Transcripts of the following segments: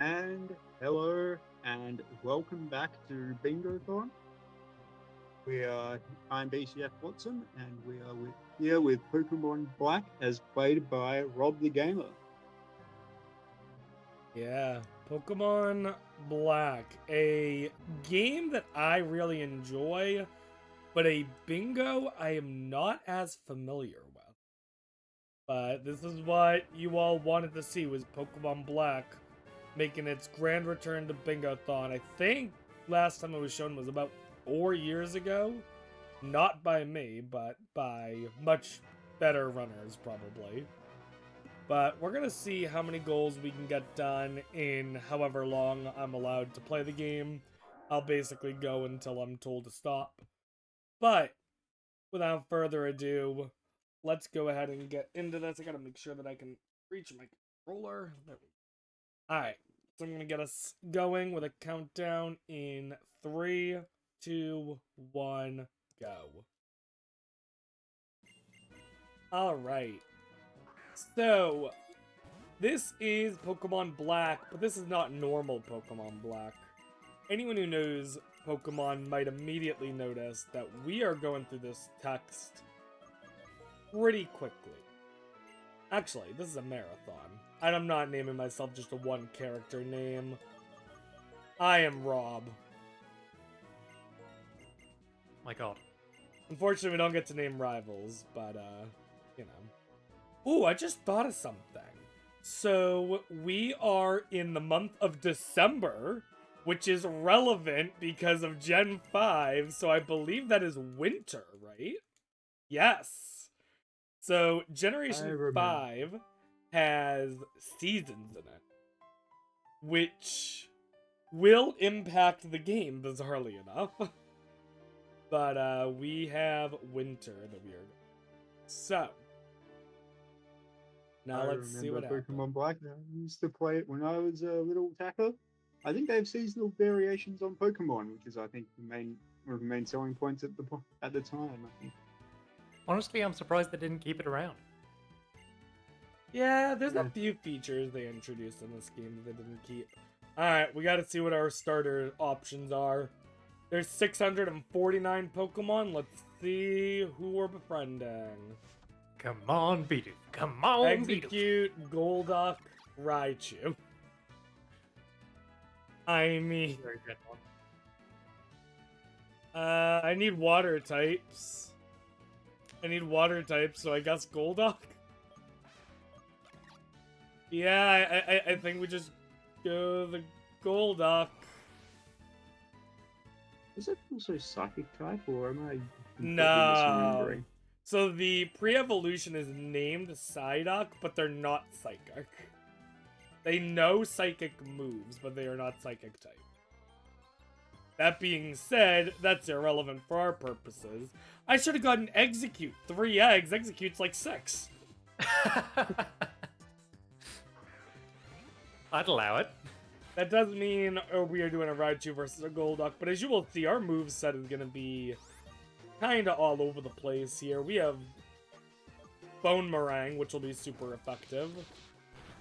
And hello and welcome back to Bingothon. I'm BCF Watson and we are here with Pokemon Black as played by Rob the Gamer. Yeah, Pokemon Black, a game that I really enjoy, but a bingo I am not as familiar with. But this is what you all wanted to see, was Pokemon Black making its grand return to Bingothon. I think last time it was shown was about 4 years ago. Not by me, but by much better runners, probably. But we're going to see how many goals we can get done in however long I'm allowed to play the game. I'll basically go until I'm told to stop. But without further ado, let's go ahead and get into this. I got to make sure that I can reach my controller. There we go. Alright, so I'm going to get us going with a countdown in 3, 2, 1, go. Alright. So, this is Pokemon Black, but this is not normal Pokemon Black. Anyone who knows Pokemon might immediately notice that we are going through this text pretty quickly. Actually, this is a marathon. And I'm not naming myself just a one-character name. I am Rob. My god. Unfortunately, we don't get to name rivals, but, you know. Ooh, I just thought of something. So, we are in the month of December, which is relevant because of Gen 5, so I believe that is winter, right? Yes. So, Generation 5 has seasons in it, which will impact the game, bizarrely enough. But, we have winter, the weird. So, now let's see what happens. Pokemon Black. I used to play it when I was a little tacker. I think they have seasonal variations on Pokemon, which is, I think, one of the main selling points at the time. I think. Honestly, I'm surprised they didn't keep it around. Yeah, there's a few features they introduced in this game that they didn't keep. Alright, we gotta see what our starter options are. There's 649 Pokemon. Let's see who we're befriending. Come on, Bidoof. Come on, Execute, Golduck, Raichu. I mean... Very good one. I need water types. So I guess Golduck? Yeah, I think we just go the Golduck. Is it also Psychic type, or am I No. misremembering? So the pre-evolution is named Psyduck, but they're not Psychic. They know Psychic moves, but they are not Psychic type. That being said, that's irrelevant for our purposes. I should have gotten Execute. 3 eggs. Execute's like 6. I'd allow it. That does mean we are doing a Raichu versus a Golduck, but as you will see, our moveset is going to be kind of all over the place here. We have Bone Meringue, which will be super effective.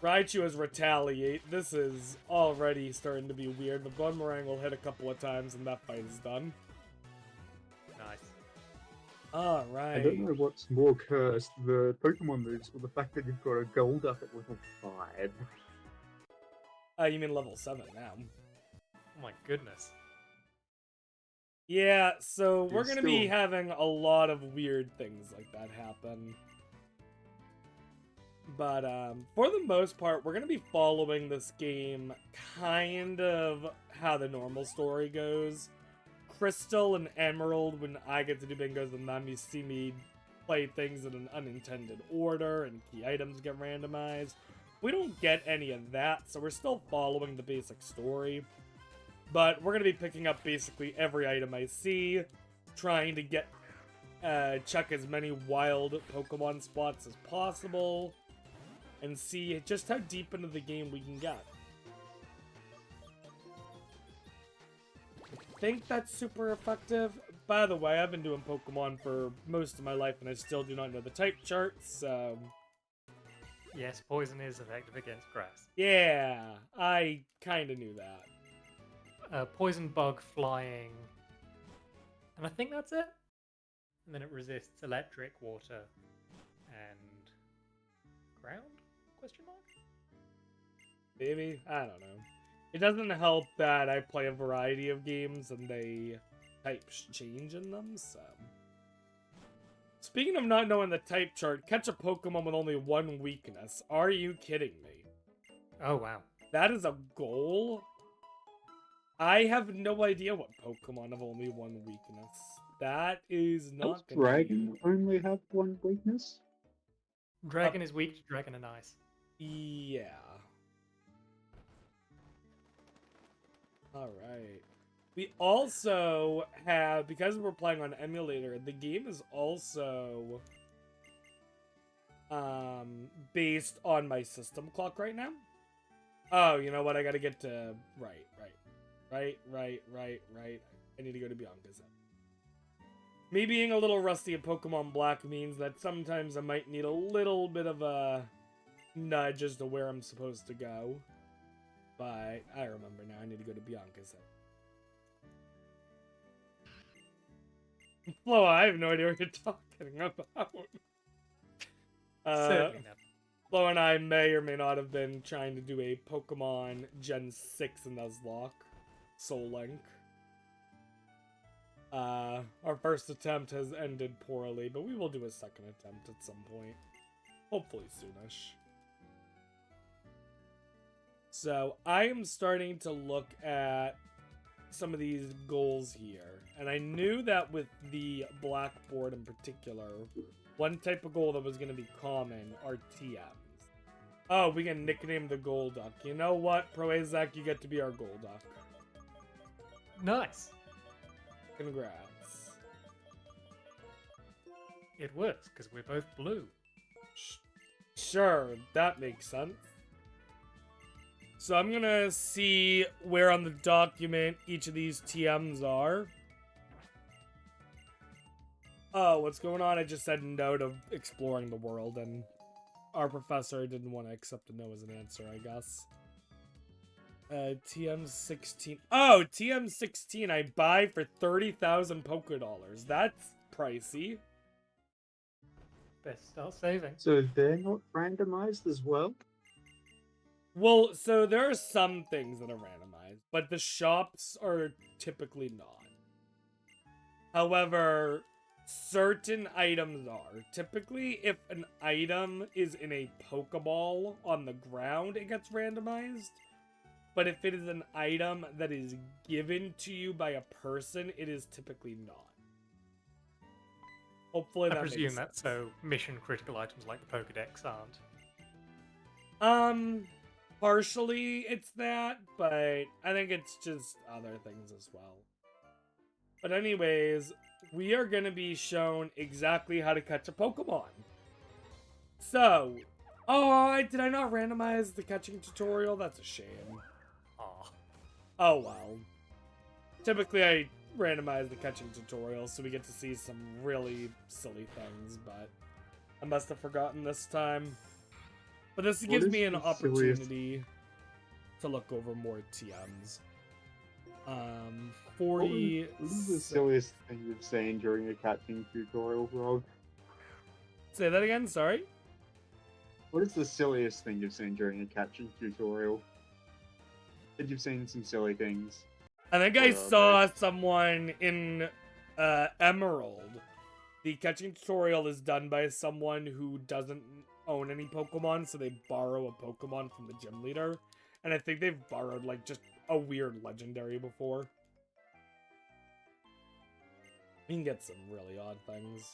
Raichu has Retaliate. This is already starting to be weird. The Bone Meringue will hit a couple of times and that fight is done. Nice. Alright. I don't know what's more cursed, the Pokemon moves or the fact that you've got a Golduck at level 5. You mean level 7 now. Oh my goodness. Yeah, so we're going to be still- having a lot of weird things like that happen. But for the most part, we're going to be following this game kind of how the normal story goes. Crystal and Emerald, when I get to do bingos and them, you see me play things in an unintended order and key items get randomized. We don't get any of that, so we're still following the basic story. But we're going to be picking up basically every item I see, trying to get check as many wild Pokemon spots as possible, and see just how deep into the game we can get. I think that's super effective. By the way, I've been doing Pokemon for most of my life, and I still do not know the type charts, so Yes, poison is effective against grass. Yeah, I kind of knew that. Poison bug flying. And I think that's it. And then it resists electric, water, and ground? Question mark? Maybe? I don't know. It doesn't help that I play a variety of games and they types change in them, so... Speaking of not knowing the type chart, catch a Pokemon with only one weakness. Are you kidding me? Oh, wow. That is a goal? I have no idea what Pokemon have only one weakness. That is Does not gonna Dragon only have one weakness? Dragon is weak to Dragon and Ice. Yeah. Alright. We also have, because we're playing on emulator, the game is also based on my system clock right now. Oh, you know what? I gotta get to... Right. I need to go to Bianca's head. Me being a little rusty at Pokemon Black means that sometimes I might need a little bit of a nudge as to where I'm supposed to go. But I remember now. I need to go to Bianca's head. Flo, I have no idea what you're talking about. Certainly not. Flo and I may or may not have been trying to do a Pokemon Gen 6 Nuzlocke. Soul Link. Our first attempt has ended poorly, but we will do a second attempt at some point. Hopefully soonish. So, I am starting to look at some of these goals here. And I knew that with the blackboard in particular, one type of goal that was going to be common are TMs. Oh, we can nickname the Golduck. You know what, Proazak, you get to be our Golduck. Nice. Congrats. It works, because we're both blue. Sure, that makes sense. So I'm gonna see where on the document each of these TMs are. Oh, what's going on? I just said no to exploring the world, and our professor didn't want to accept a no as an answer, I guess. TM16. Oh, TM16 I buy for 30,000 Pokédollars. That's pricey. Best start saving. So they're not randomized as well? Well, so there are some things that are randomized, but the shops are typically not. However, certain items are. Typically, if an item is in a Pokeball on the ground, it gets randomized. But if it is an item that is given to you by a person, it is typically not. Hopefully that I makes presume sense. that's so mission critical items like the Pokedex aren't. Partially it's that, but I think it's just other things as well. But anyways, we are going to be shown exactly how to catch a Pokemon. So, did I not randomize the catching tutorial? That's a shame. Aw. Oh well. Typically I randomize the catching tutorial so we get to see some really silly things, but I must have forgotten this time. But this gives me an opportunity to look over more TMs. 40... What is the silliest thing you've seen during a catching tutorial, Rob? Say that again, sorry? What is the silliest thing you've seen during a catching tutorial? That you've seen some silly things. I think I saw someone in Emerald. The catching tutorial is done by someone who doesn't own any Pokemon, so they borrow a Pokemon from the gym leader. And I think they've borrowed, like, just a weird legendary before. You can get some really odd things.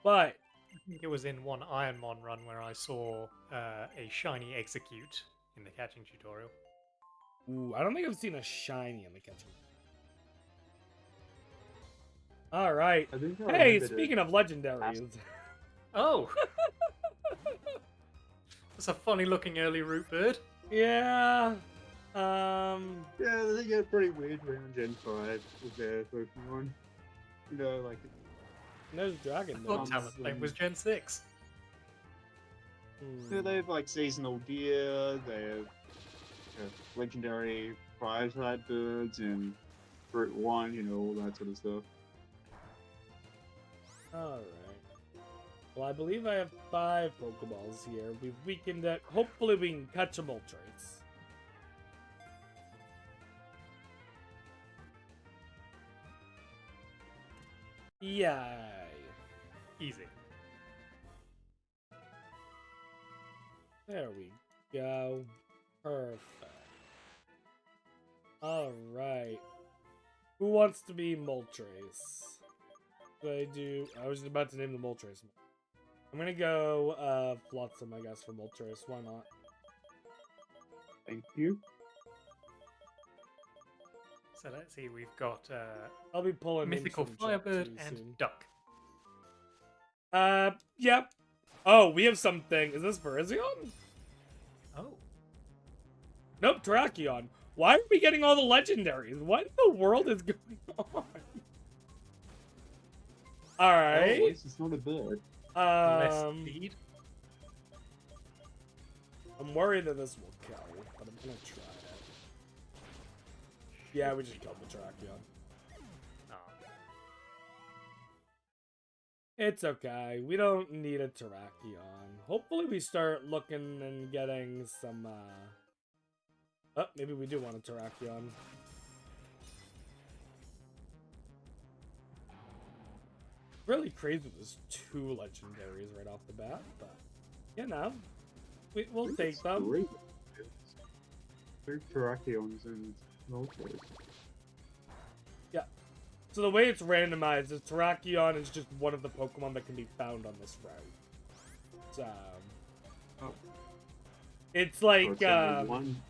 But... I think it was in one Ironmon run where I saw a shiny Execute in the catching tutorial. Ooh, I don't think I've seen a shiny in the catching. Alright. Hey, speaking of legendaries. Oh! That's a funny looking early root bird. Yeah. Yeah, they get pretty weird around Gen 5 with their Pokemon. You know, like... There's Dragon. I thought Talonflame was Gen 6. Yeah, they have like seasonal deer, they have legendary prize-type birds and fruit wine, all that sort of stuff. Alright. Well, I believe I have 5 Pokeballs here. We've weakened it. Hopefully we can catch a Moltres. Yay. Easy. There we go. Perfect. Alright. Who wants to be Moltres? I was about to name the Moltres. I'm gonna go Flotsam, I guess, for Moltres. Why not? Thank you. So let's see, we've got I'll be pulling names Mythical from chat Firebird too and soon. Duck. Yep. Oh, we have something. Is this Virizion? Oh. Nope, Terrakion. Why are we getting all the legendaries? What in the world is going on? Alright. Oh, at least it's not a bird. Less speed. I'm worried that this will kill, but I'm gonna try it. Yeah, we just killed the Terrakion. Oh. It's okay. We don't need a Terrakion. Hopefully we start looking and getting some, Oh, maybe we do want a Terrakion. Really crazy there's 2 legendaries right off the bat, but, we'll take them. Great. 2 Terrakions and Moltres. Yeah. So the way it's randomized is Terrakion is just one of the Pokemon that can be found on this route. So, Oh. it's like, So it's only one.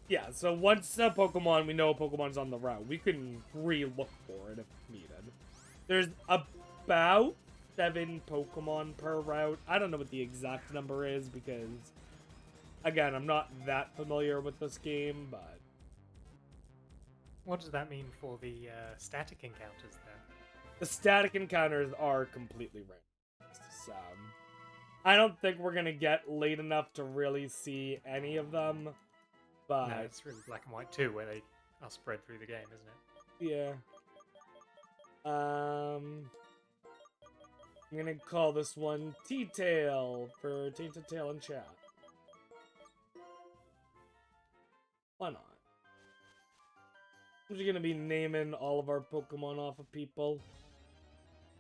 yeah, so once a Pokemon, we know a Pokemon's on the route, we can re-look for it if needed. There's about 7 Pokemon per route. I don't know what the exact number is because, again, I'm not that familiar with this game, but... What does that mean for the static encounters then? The static encounters are completely random. So, I don't think we're going to get late enough to really see any of them, but... No, it's really black and white too, where they are spread through the game, isn't it? Yeah. I'm gonna call this one T-Tail for Tainted Tail in chat. Why not? I'm just gonna be naming all of our Pokemon off of people.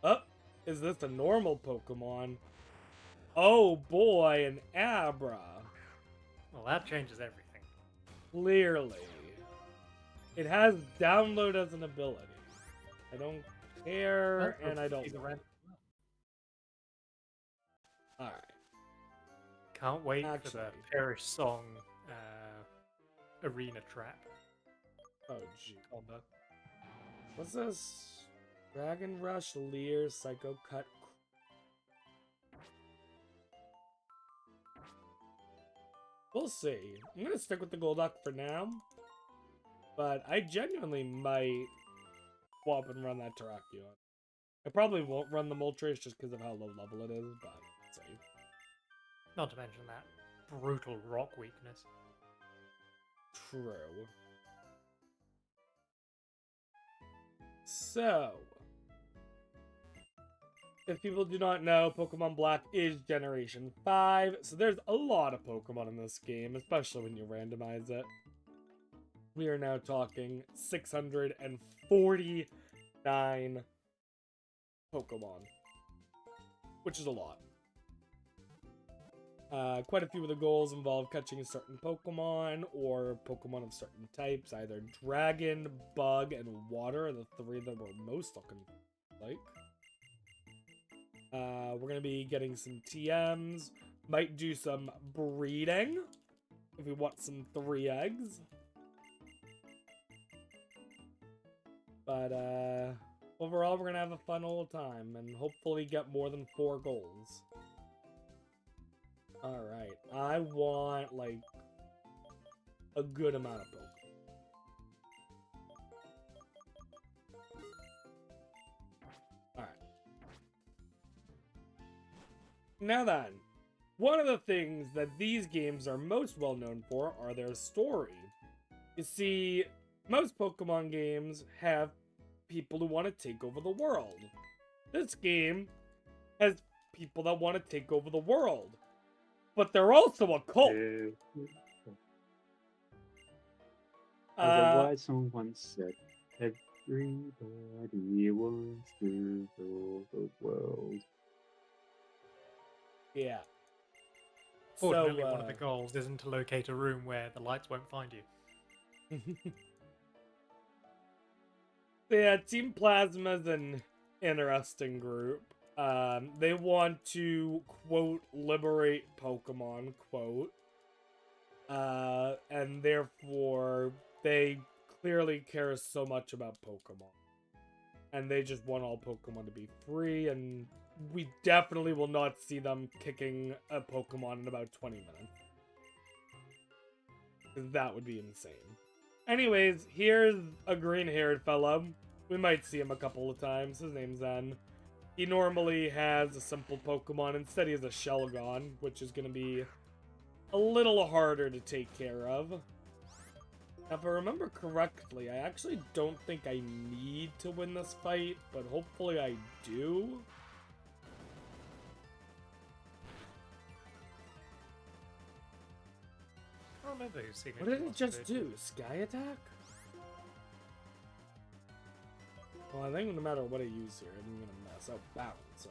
Oh, is this a normal Pokemon? Oh boy, an Abra. Well, that changes everything. Clearly. It has download as an ability. I don't care, and I don't. Alright. Can't wait for Actually. the Perish Song arena trap Oh, gee. combo. What's this? Dragon Rush, Leer, Psycho Cut. We'll see. I'm gonna stick with the Golduck for now. But I genuinely might swap and run that Terrakion. I probably won't run the Moltres just because of how low level it is, but let's see. Not to mention that brutal rock weakness. True. So, if people do not know, Pokemon Black is Generation 5, so there's a lot of Pokemon in this game, especially when you randomize it. We are now talking 649 Pokemon, which is a lot. Quite a few of the goals involve catching a certain Pokemon or Pokemon of certain types, either Dragon, Bug, and Water are the 3 that we're most looking like. We're going to be getting some TMs, might do some breeding if we want some 3 eggs. But overall, we're going to have a fun old time and hopefully get more than 4 goals. Alright, I want, like, a good amount of Pokemon. Alright. Now then, one of the things that these games are most well known for are their story. You see, most Pokemon games have people who want to take over the world. This game has people that want to take over the world. But they're also a cult. As a wise song once said, everybody wants to rule the world. Yeah. Fortunately, one of the goals isn't to locate a room where the lights won't find you. Yeah, Team Plasma's an interesting group. They want to, quote, liberate Pokemon, quote. And therefore, they clearly care so much about Pokemon. And they just want all Pokemon to be free, and we definitely will not see them kicking a Pokemon in about 20 minutes. Because that would be insane. Anyways, here's a green-haired fellow. We might see him a couple of times. His name's Zen. He normally has a simple Pokemon. Instead, he has a Shelgon, which is going to be a little harder to take care of. Now, if I remember correctly, I actually don't think I need to win this fight, but hopefully I do. I don't remember who's seen it. What did it just do? Sky attack? Well, I think no matter what I use here, I'm gonna mess up balance, so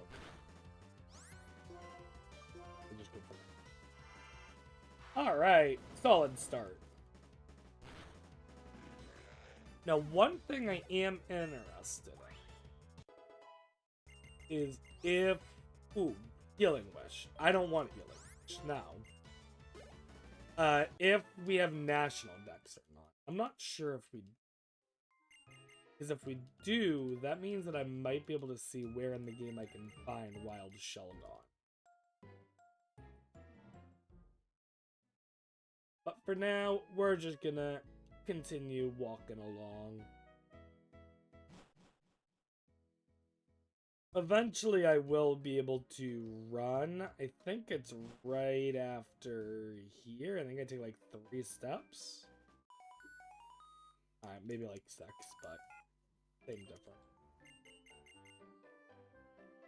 we'll just go for that. Alright, solid start. Now, one thing I am interested in is if... Ooh, Healing Wish. I don't want Healing Wish now. If we have national decks or not. I'm not sure if we... Because if we do, that means that I might be able to see where in the game I can find Wild Shelgon. But for now, we're just gonna continue walking along. Eventually, I will be able to run. I think it's right after here. I think I take like 3 steps. Alright, maybe like 6, but same difference.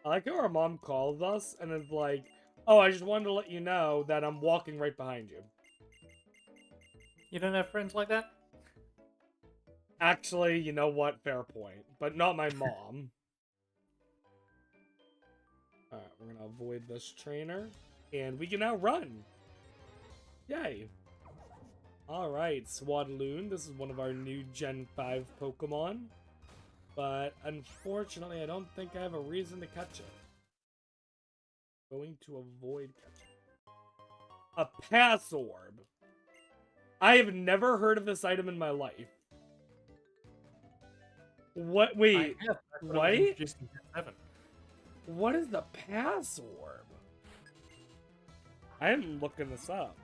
I like how our mom calls us and is like, oh, I just wanted to let you know that I'm walking right behind you. You don't have friends like that? Actually, you know what? Fair point. But not my mom. Alright, we're gonna avoid this trainer. And we can now run. Yay. Alright, Swadloon. This is one of our new Gen 5 Pokemon. But unfortunately, I don't think I have a reason to catch it. Going to avoid catching it. A Pass Orb. I have never heard of this item in my life. What? Wait. What? What is the Pass Orb? I am looking this up.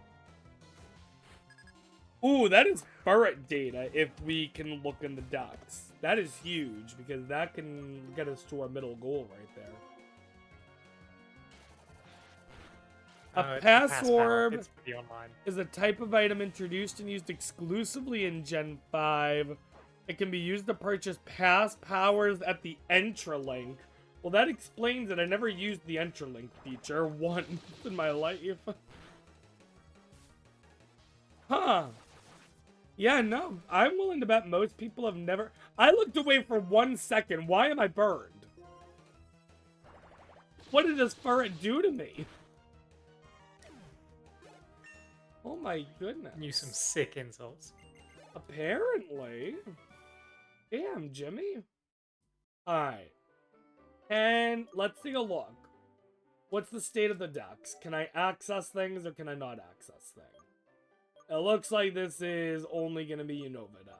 Ooh, that is ferret data if we can look in the ducks. That is huge because that can get us to our middle goal right there. A Pass Orb is a type of item introduced and used exclusively in Gen 5. It can be used to purchase pass powers at the Entralink. Well, that explains that I never used the Entralink feature once in my life. Huh. Yeah, no. I'm willing to bet most people have never... I looked away for 1 second. Why am I burned? What did this ferret do to me? Oh my goodness. Knew some sick insults. Apparently. Damn, Jimmy. Alright. And let's take a look. What's the state of the decks? Can I access things or can I not access things? It looks like this is only going to be Unova deck.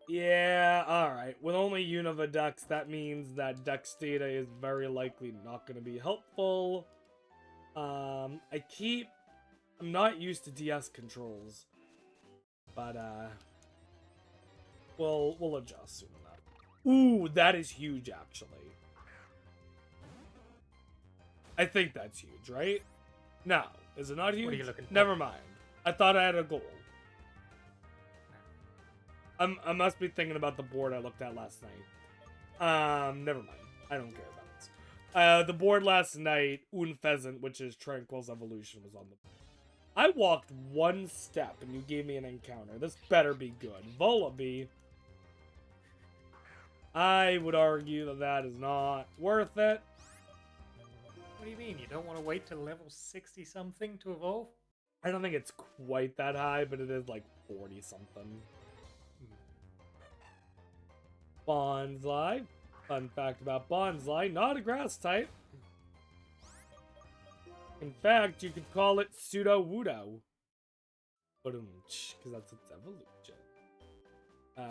Yeah, alright. With only Unova decks, that means that dex data is very likely not going to be helpful. I'm not used to DS controls. But, we'll adjust soon enough. Ooh, that is huge, actually. I think that's huge, right? No. Is it not huge? What are you looking for? Never mind. I thought I had a goal. I must be thinking about the board I looked at last night. Never mind. I don't care about this. The board last night, Un Pheasant, which is Tranquil's Evolution, was on the board. I walked one step and you gave me an encounter. This better be good. Volibee. I would argue that that is not worth it. What do you mean? You don't want to wait till level 60-something to evolve? I don't think it's quite that high, but it is like 40-something. Bonsly. Fun fact about Bonsly, not a grass type. In fact, you could call it Pseudo-Wudo. Because that's its evolution.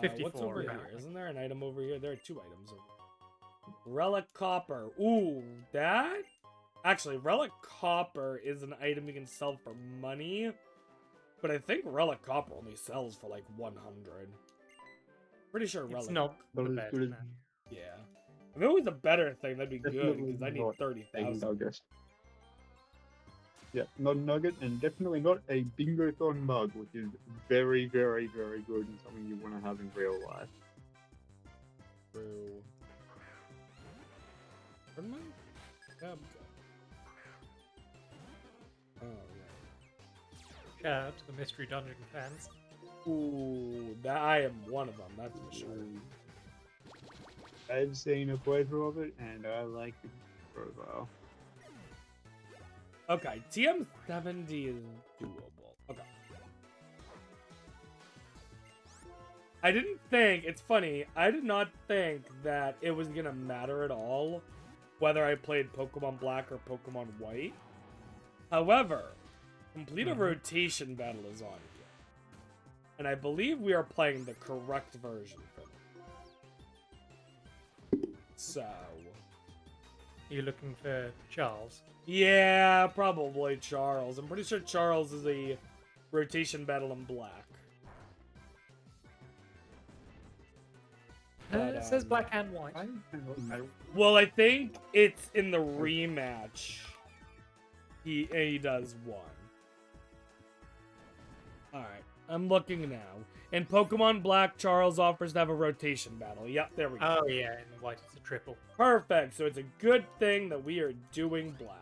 54, What's over apparently. here? Isn't there an item over here? There are 2 items over here. Relic Copper. Ooh, that? Actually, Relic Copper is an item you can sell for money. But I think Relic Copper only sells for like 100. Pretty sure Relic. It's not the Not as best. good as no. Yeah. If it was a better thing, that'd be good, Definitely because I need not 30,000. Nugget. Yeah, not a nugget, and definitely not a Bingothon mug, which is very, very, very good and something you want to have in real life. True. Pardon me? Yeah, I'm good. Oh, yeah. Shout out to the Mystery Dungeon fans. Ooh, that, I am one of them, that's for sure. I've seen a playthrough of it, and I like the profile. Okay, TM70 is doable. Okay. I didn't think, it's funny, I did not think that it was gonna matter at all whether I played Pokemon Black or Pokemon White. However, complete a rotation battle is on here. And I believe we are playing the correct version for them. So... You looking for Charles? yeah, probably Charles. I'm pretty sure Charles is a rotation battle in Black. But, It says black and white. well, I think it's in the rematch. He does one. Alright, I'm looking now. In Pokemon Black, Charles offers to have a rotation battle. Yep, there we go. Oh yeah, in white it's a triple. Perfect. So it's a good thing that we are doing Black.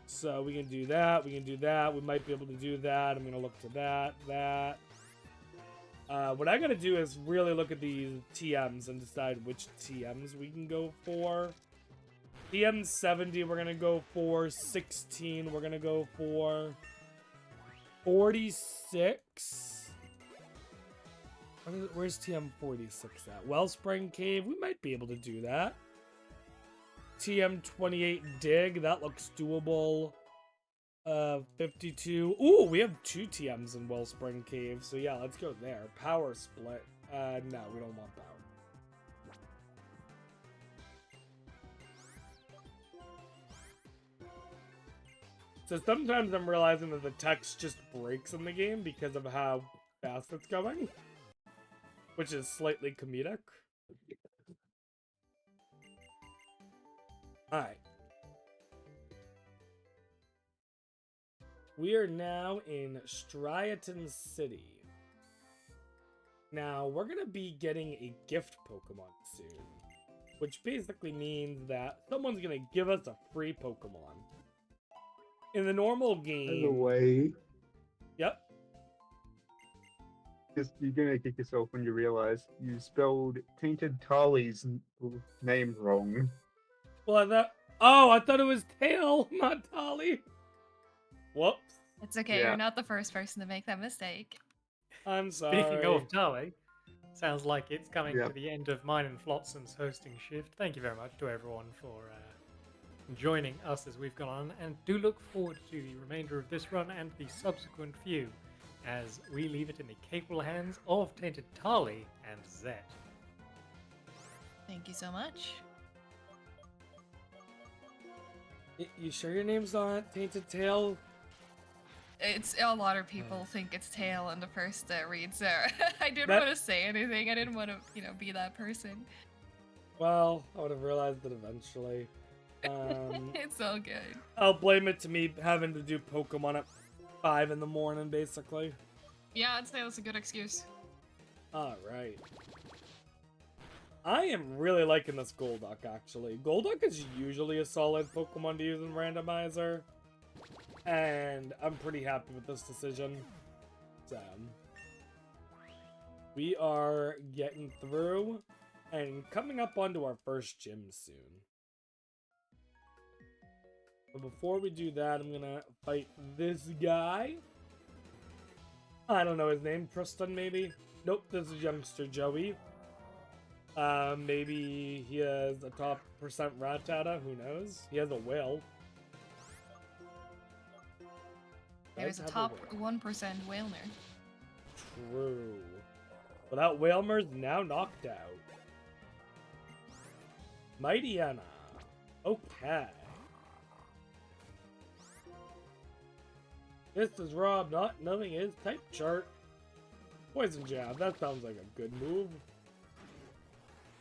So we can do that. We can do that. We might be able to do that. I'm going to look to that. What I got to do is really look at these TMs and decide which TMs we can go for. TM 70 we're going to go for. 16 we're going to go for. 46. Where's TM 46 at? Wellspring Cave. We might be able to do that. TM 28 Dig. That looks doable. 52. Ooh, we have 2 TMs in Wellspring Cave. So yeah, let's go there. Power Split. No, we don't want power. So sometimes I'm realizing that the text just breaks in the game because of how fast it's going. Which is slightly comedic. Alright. We are now in Striaton City. Now, we're going to be getting a gift Pokemon soon. Which basically means that someone's going to give us a free Pokemon. In the normal game... By the way, Yep. you're gonna kick yourself when you realize you spelled Tainted Tali's name wrong. Well, I thought it was Tail, not Tolly. Whoops. It's okay, Yeah. you're not the first person to make that mistake. I'm sorry. Speaking of Tali, sounds like it's coming Yep. to the end of mine and Flotsam's hosting shift. Thank you very much to everyone for joining us as we've gone on, and do look forward to the remainder of this run and the subsequent few, as we leave it in the capable hands of Tainted Tali and Zet. Thank you so much. You sure your name's not Tainted Tail? It's a lot of people think it's Tail in the first read, so I didn't That- want to say anything. I didn't want to, be that person. Well, I would have realized it eventually. It's all good. I'll blame it to me having to do Pokemon at 5 in the morning, basically. Yeah, I'd say that's a good excuse. Alright. I am really liking this Golduck, actually. Golduck is usually a solid Pokemon to use in Randomizer. And I'm pretty happy with this decision. So, we are getting through and coming up onto our first gym soon. But before we do that, I'm gonna fight this guy. I don't know his name. Tristan, maybe? Nope, this is youngster Joey. Maybe he has a top percent Rattata. Who knows? He has a whale. There's a top 1% Whalmer. True. But that Whalmer's now knocked out. Mighty Anna. Okay. This is Rob not knowing his type chart. Poison Jab, that sounds like a good move.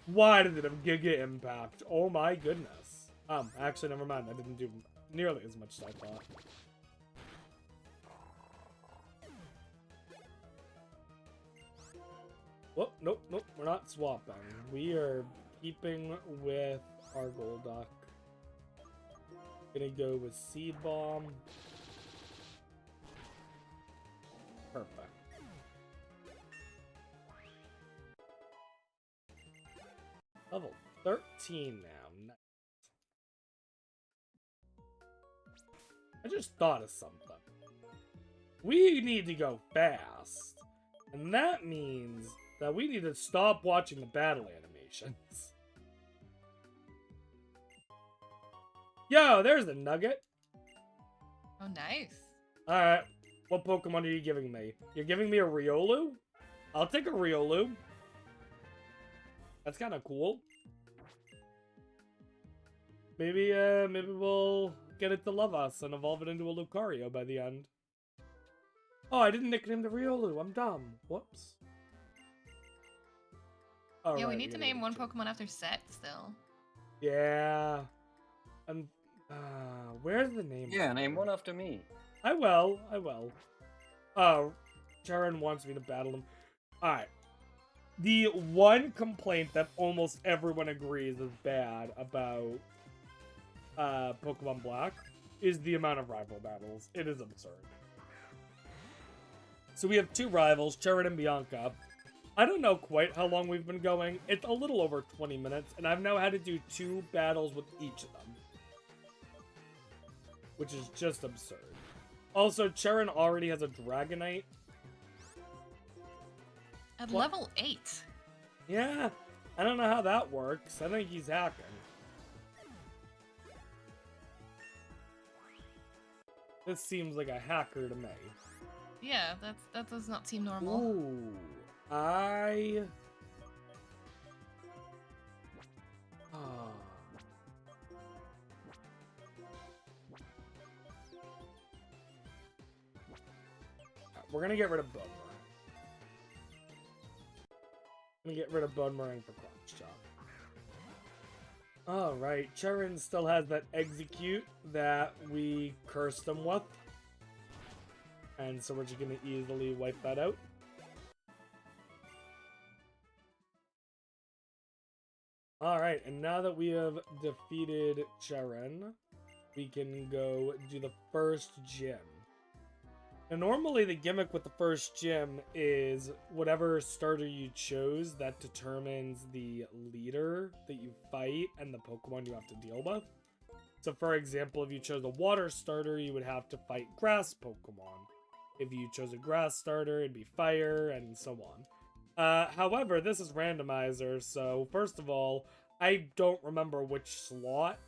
Why did it have Giga Impact? Oh my goodness. Actually, never mind. I didn't do nearly as much as I thought. Whoop, nope, we're not swapping. We are keeping with our Golduck. Gonna go with Seed Bomb. Perfect. Level 13 now. Nice. I just thought of something. We need to go fast. And that means that we need to stop watching the battle animations. Yo, there's a nugget. Oh, nice. Alright, what Pokemon are you giving me? You're giving me a Riolu? I'll take a Riolu. That's kind of cool. Maybe we'll get it to love us and evolve it into a Lucario by the end. Oh, I didn't nickname the Riolu. I'm dumb. Whoops. Yeah, we Alright, need to name one Pokemon after Set still. Yeah. And where's the name? Yeah, name one after me. I will. Oh, Charon wants me to battle him. Alright. The one complaint that almost everyone agrees is bad about Pokemon Black is the amount of rival battles. It is absurd. So we have two rivals, Charon and Bianca. I don't know quite how long we've been going. It's a little over 20 minutes, and I've now had to do 2 battles with each of them. Which is just absurd. Also, Charon already has a Dragonite. At level 8. Yeah, I don't know how that works. I think he's hacking. This seems like a hacker to me. Yeah, that does not seem normal. Ooh, we're gonna get rid of Boomerang. I'm gonna get rid of Boomerang for Crotch Chop. Alright, Charon still has that Execute that we cursed him with. And so we're just gonna easily wipe that out. Alright, and now that we have defeated Charon, we can go do the first gym. Now, normally the gimmick with the first gym is whatever starter you chose that determines the leader that you fight and the Pokemon you have to deal with. So for example, if you chose a water starter, you would have to fight grass Pokemon. If you chose a grass starter, it'd be fire, and so on. However, this is randomizer, so first of all, I don't remember which slot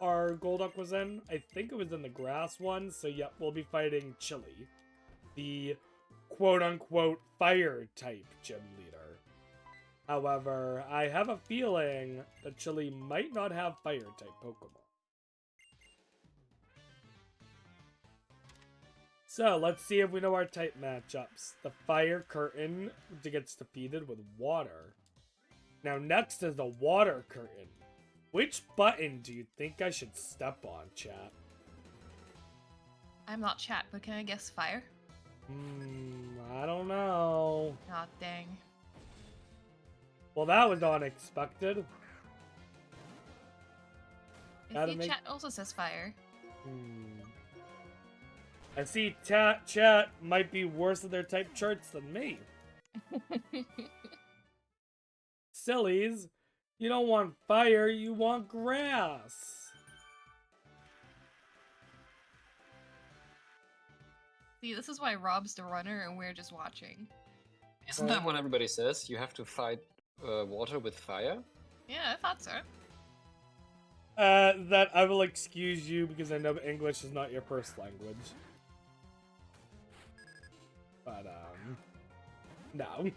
our Golduck was in. I think it was in the grass one, so yep, we'll be fighting Chili, the quote-unquote fire-type gym leader. However, I have a feeling that Chili might not have fire-type Pokemon. So, let's see if we know our type matchups. The Fire Curtain gets defeated with Water. Now, next is the Water Curtain. Which button do you think I should step on, chat? I'm not chat, but can I guess fire? I don't know. Oh, dang. Well, that was unexpected. I Gotta see make- chat also says fire. I see chat might be worse at their type charts than me. Sillies, you don't want fire, you want grass. See, this is why Rob's the runner and we're just watching. Isn't that what everybody says? You have to fight water with fire? Yeah, I thought so. That I will excuse you because I know English is not your first language. But, no.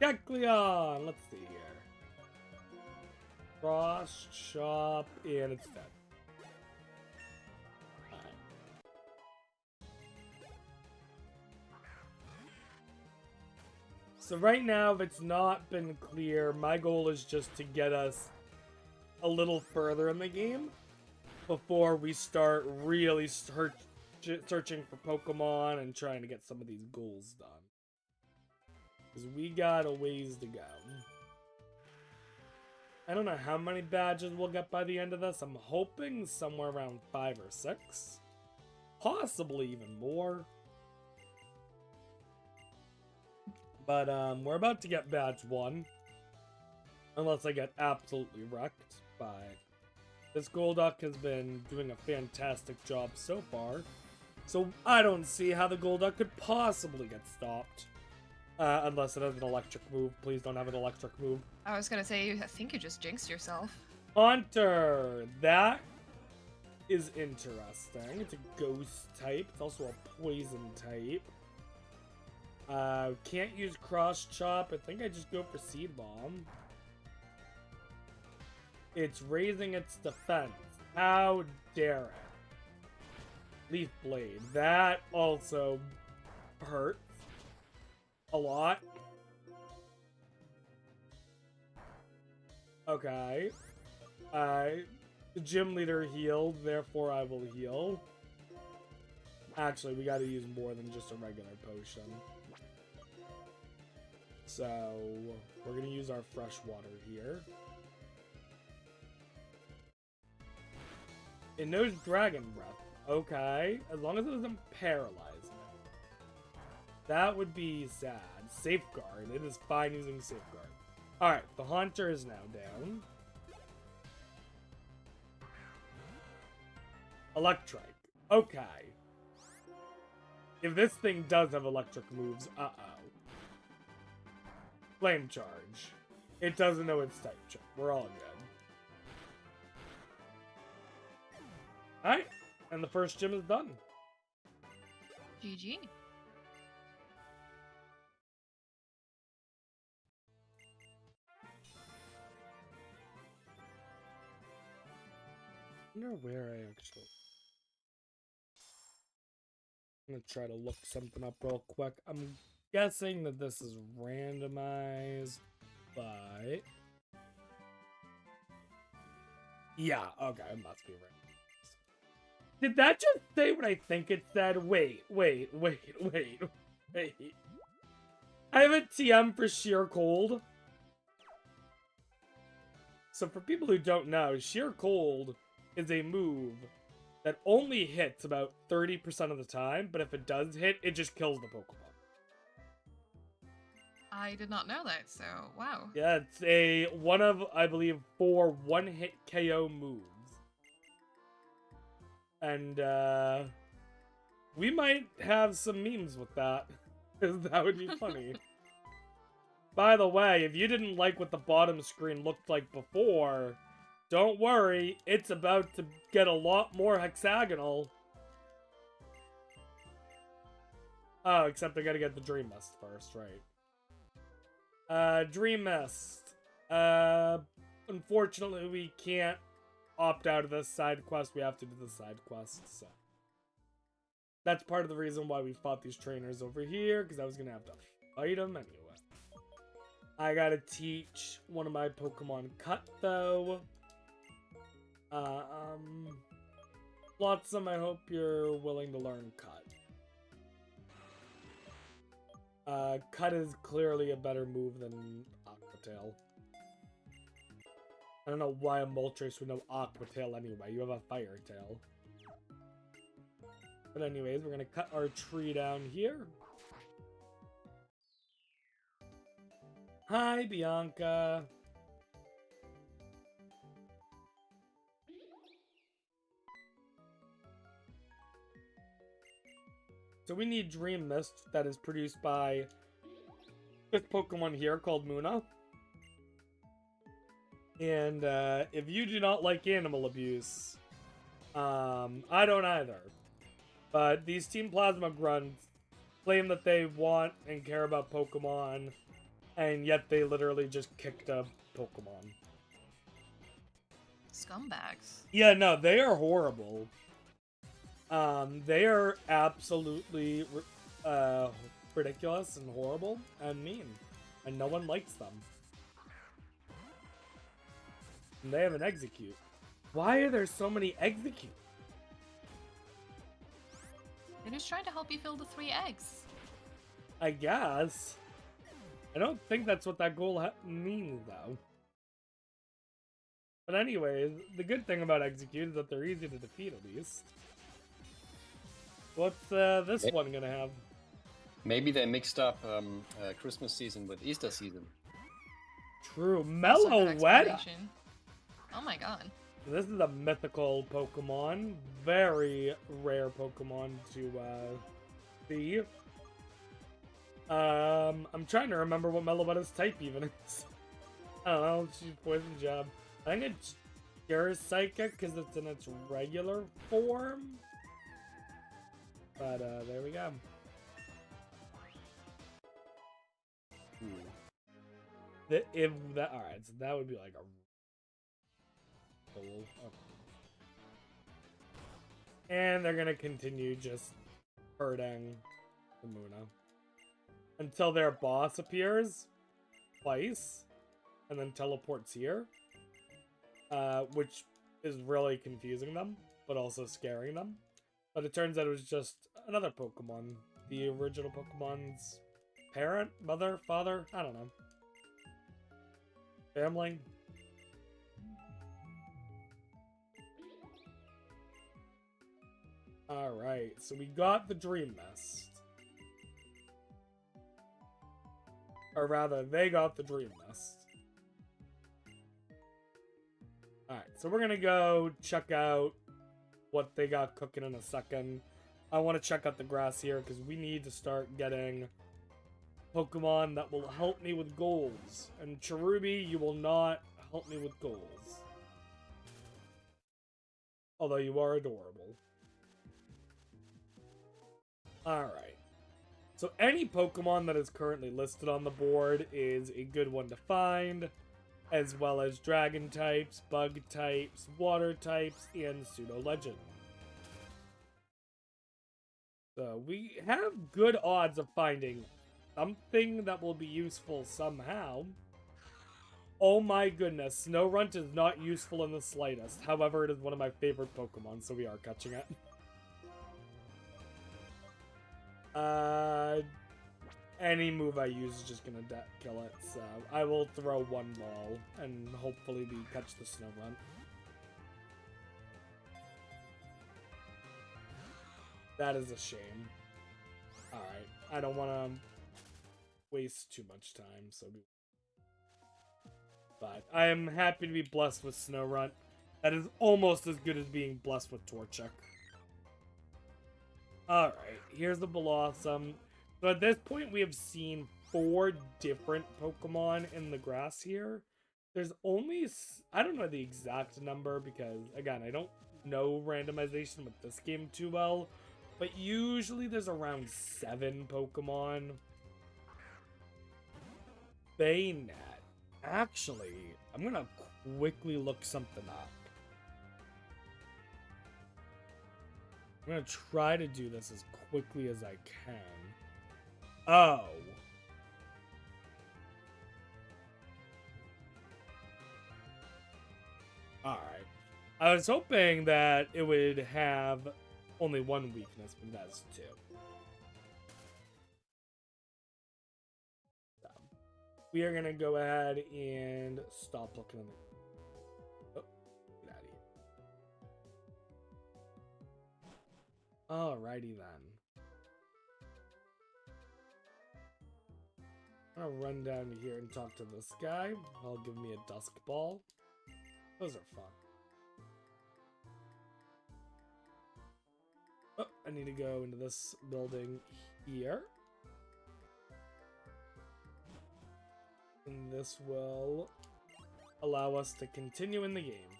Kecleon! Let's see here. Cross, chop, and it's dead. Alright. So right now, if it's not been clear, my goal is just to get us a little further in the game before we start really searching for Pokemon and trying to get some of these goals done. Because we got a ways to go. I don't know how many badges we'll get by the end of this. I'm hoping somewhere around 5 or 6. Possibly even more. But we're about to get badge 1. Unless I get absolutely wrecked by... This Golduck has been doing a fantastic job so far. So I don't see how the Golduck could possibly get stopped. Unless it has an electric move. Please don't have an electric move. I was gonna say, I think you just jinxed yourself. Haunter! That is interesting. It's a ghost type. It's also a poison type. Can't use cross chop. I think I just go for seed bomb. It's raising its defense. How dare it? Leaf blade. That also hurts a lot. Okay. The gym leader healed, therefore I will heal. Actually, we gotta use more than just a regular potion. So, we're gonna use our fresh water here. It knows Dragon Breath. Okay, as long as it doesn't paralyze me. That would be sad. Safeguard. It is fine using Safeguard. Alright, the Haunter is now down. Electrike. Okay. If this thing does have electric moves, uh-oh. Flame Charge. It doesn't know its type check. We're all good. Alright, and the first gym is done. GG. I wonder where I actually... I'm gonna try to look something up real quick. I'm guessing that this is randomized, but... Yeah, okay, it must be randomized. Did that just say what I think it said? Wait. I have a TM for Sheer Cold. So for people who don't know, Sheer Cold is a move that only hits about 30% of the time, but if it does hit, it just kills the Pokemon. I did not know that, so wow. Yeah, it's one of, I believe, 4 one-hit KO moves. And, we might have some memes with that, because that would be funny. By the way, if you didn't like what the bottom screen looked like before, don't worry, it's about to get a lot more hexagonal. Oh, except I gotta get the Dream Mist first, right. Dream Mist. Unfortunately, we can't opt out of this side quest. We have to do the side quest, so. That's part of the reason why we fought these trainers over here, because I was gonna have to fight them anyway. I gotta teach one of my Pokemon Cut, though. Flotsam, I hope you're willing to learn Cut. Cut is clearly a better move than Aqua Tail. I don't know why a Moltres would know Aqua Tail anyway. You have a Fire Tail. But anyways, we're gonna cut our tree down here. Hi, Bianca. So we need Dream Mist that is produced by this Pokemon here called Muna. And if you do not like animal abuse, I don't either. But these Team Plasma Grunts claim that they want and care about Pokemon, and yet they literally just kicked a Pokemon. Scumbags. Yeah, no, they are horrible. They are absolutely ridiculous and horrible and mean, and no one likes them. And they have an Execute. Why are there so many Execute? They're just trying to help you fill the 3 eggs. I guess. I don't think that's what that goal means, though. But anyways, the good thing about Execute is that they're easy to defeat, at least. What's this one gonna have? Maybe they mixed up Christmas season with Easter season. True. That's a good Meloetta! explanation. Oh my god. This is a mythical Pokemon. Very rare Pokemon to see. I'm trying to remember what Meloetta's type even is. I don't know. She's Poison Jab. I think it's Pure Psychic because it's in its regular form. But there we go. Alright, so that would be like a okay. And they're gonna continue just hurting the Muna until their boss appears twice and then teleports here, which is really confusing them but also scaring them. But it turns out it was just another Pokemon, the original Pokemon's parent, mother, father, I don't know, family. Alright, so we got the Dream Mist. Or rather, they got the Dream Mist. Alright, so we're gonna go check out what they got cooking in a second. I want to check out the grass here, because we need to start getting Pokemon that will help me with goals. And Cherubi, you will not help me with goals. Although you are adorable. Alright. So any Pokemon that is currently listed on the board is a good one to find, as well as Dragon types, Bug types, Water types, and Pseudo-Legend. So we have good odds of finding something that will be useful somehow. Oh my goodness, Snorunt is not useful in the slightest. However, it is one of my favorite Pokemon, so we are catching it. Any move I use is just gonna kill it, so I will throw one ball, and hopefully we catch the Snorunt. That is a shame. Alright, I don't want to waste too much time, so... But I am happy to be blessed with Snorunt. That is almost as good as being blessed with Torchic. Alright, here's the Blossom. So at this point, we have seen 4 different Pokemon in the grass here. There's only... I don't know the exact number because, again, I don't know randomization with this game too well. But usually there's around 7 Pokemon. Baynet. Actually, I'm gonna quickly look something up. I'm gonna try to do this as quickly as I can. Oh. Alright. I was hoping that it would have only one weakness, but that's two. So, we are going to go ahead and stop looking at the... Oh, get out of here. Alrighty then. I'll run down to here and talk to this guy. He'll give me a dusk ball. Those are fun. Oh, I need to go into this building here. And this will allow us to continue in the game.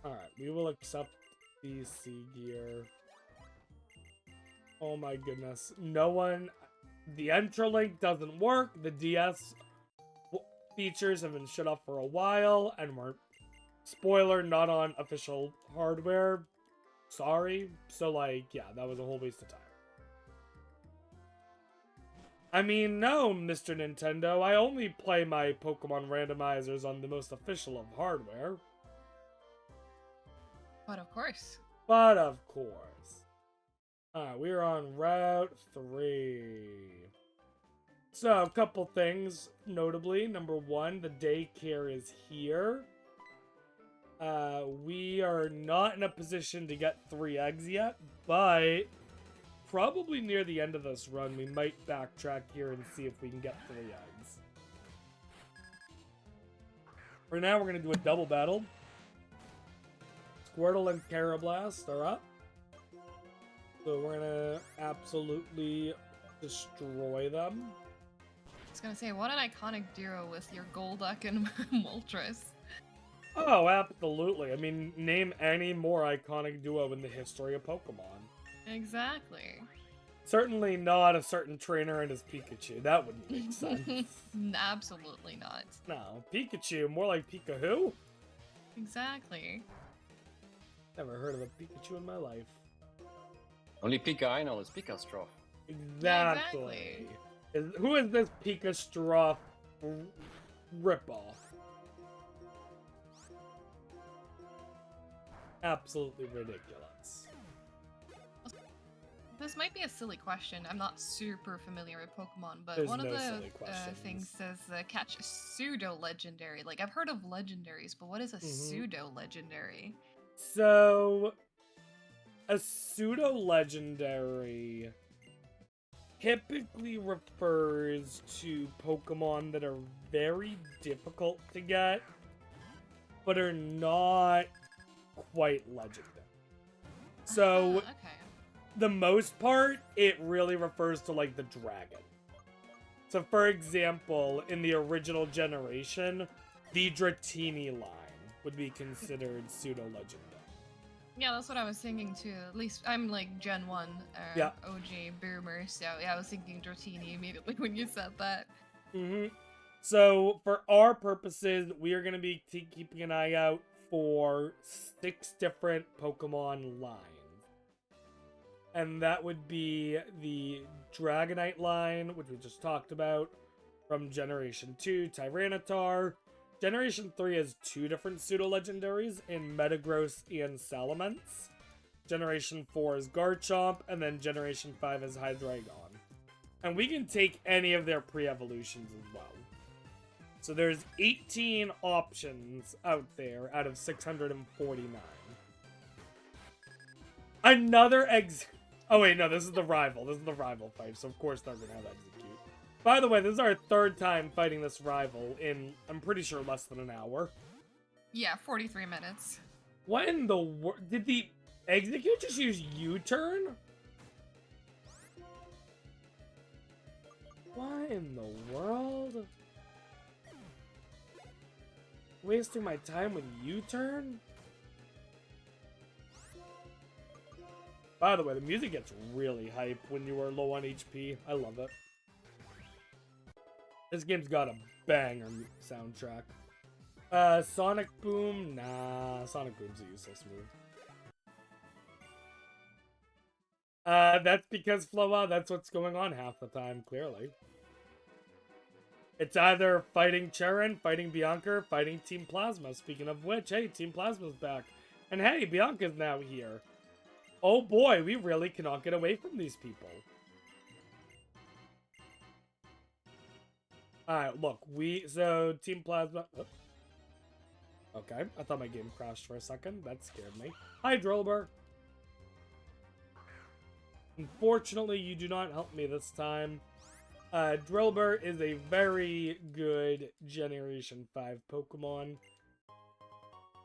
Alright, we will accept the sea gear. Oh my goodness. No one... The Entralink doesn't work. The DS features have been shut off for a while. And we're... Spoiler, not on official hardware. Sorry. So, like, yeah, that was a whole waste of time. I mean, no, Mr. Nintendo. I only play my Pokemon randomizers on the most official of hardware. But of course. But of course. Alright, we're on Route 3. So, a couple things, notably. Number one, the daycare is here. We are not in a position to get 3 eggs yet, but probably near the end of this run, we might backtrack here and see if we can get 3 eggs. For now, we're going to do a double battle. Squirtle and Carablast are up. So we're gonna absolutely destroy them. I was gonna say, what an iconic duo with your Golduck and Moltres. Oh, absolutely. I mean, name any more iconic duo in the history of Pokemon. Exactly. Certainly not a certain trainer and his Pikachu. That wouldn't make sense. Absolutely not. No, Pikachu, more like Pika-who? Exactly. Never heard of a Pikachu in my life. Only Pika I know is Pikastroph. Exactly. Who is this Pikastroph ripoff? Absolutely ridiculous. This might be a silly question. I'm not super familiar with Pokemon, but There's one no of the silly questions. things says catch a pseudo-legendary. Like, I've heard of legendaries, but what is a pseudo-legendary? So, a pseudo-legendary typically refers to Pokemon that are very difficult to get, but are not quite legendary. So, Okay. the most part, it really refers to, like, the dragon. So, for example, in the original generation, the Dratini line would be considered pseudo-legendary. Yeah, that's what I was thinking too. At least I'm like Gen 1 Yeah. OG boomer, so yeah, I was thinking Dratini immediately when you said that. So, for our purposes, we are going to be keeping an eye out for 6 different Pokemon lines. And that would be the Dragonite line, which we just talked about, from Generation 2, Tyranitar. Generation 3 has 2 different pseudo-legendaries in Metagross and Salamence. Generation 4 is Garchomp, and then Generation 5 is Hydreigon. And we can take any of their pre-evolutions as well. So there's 18 options out there out of 649. Another Oh wait, no, this is the rival. This is the rival fight, so of course they're gonna have Execute. By the way, this is our 3rd time fighting this rival in, I'm pretty sure, less than an hour. Yeah, 43 minutes. What in the world? Did the Execute just use U-turn? What in the world? Wasting my time with U-turn? By the way, the music gets really hype when you are low on HP. I love it. This game's got a banger soundtrack. Sonic Boom? Nah, Sonic Boom's a useless move. That's because Floa, that's what's going on half the time, clearly. It's either fighting Charon, fighting Bianca, fighting Team Plasma. Speaking of which, hey, Team Plasma's back. And hey, Bianca's now here. Oh boy, we really cannot get away from these people. Alright, look, so Team Plasma... Oh. Okay, I thought my game crashed for a second. That scared me. Hi, Drillbur. Unfortunately, you do not help me this time. Drillbur is a very good Generation 5 Pokemon.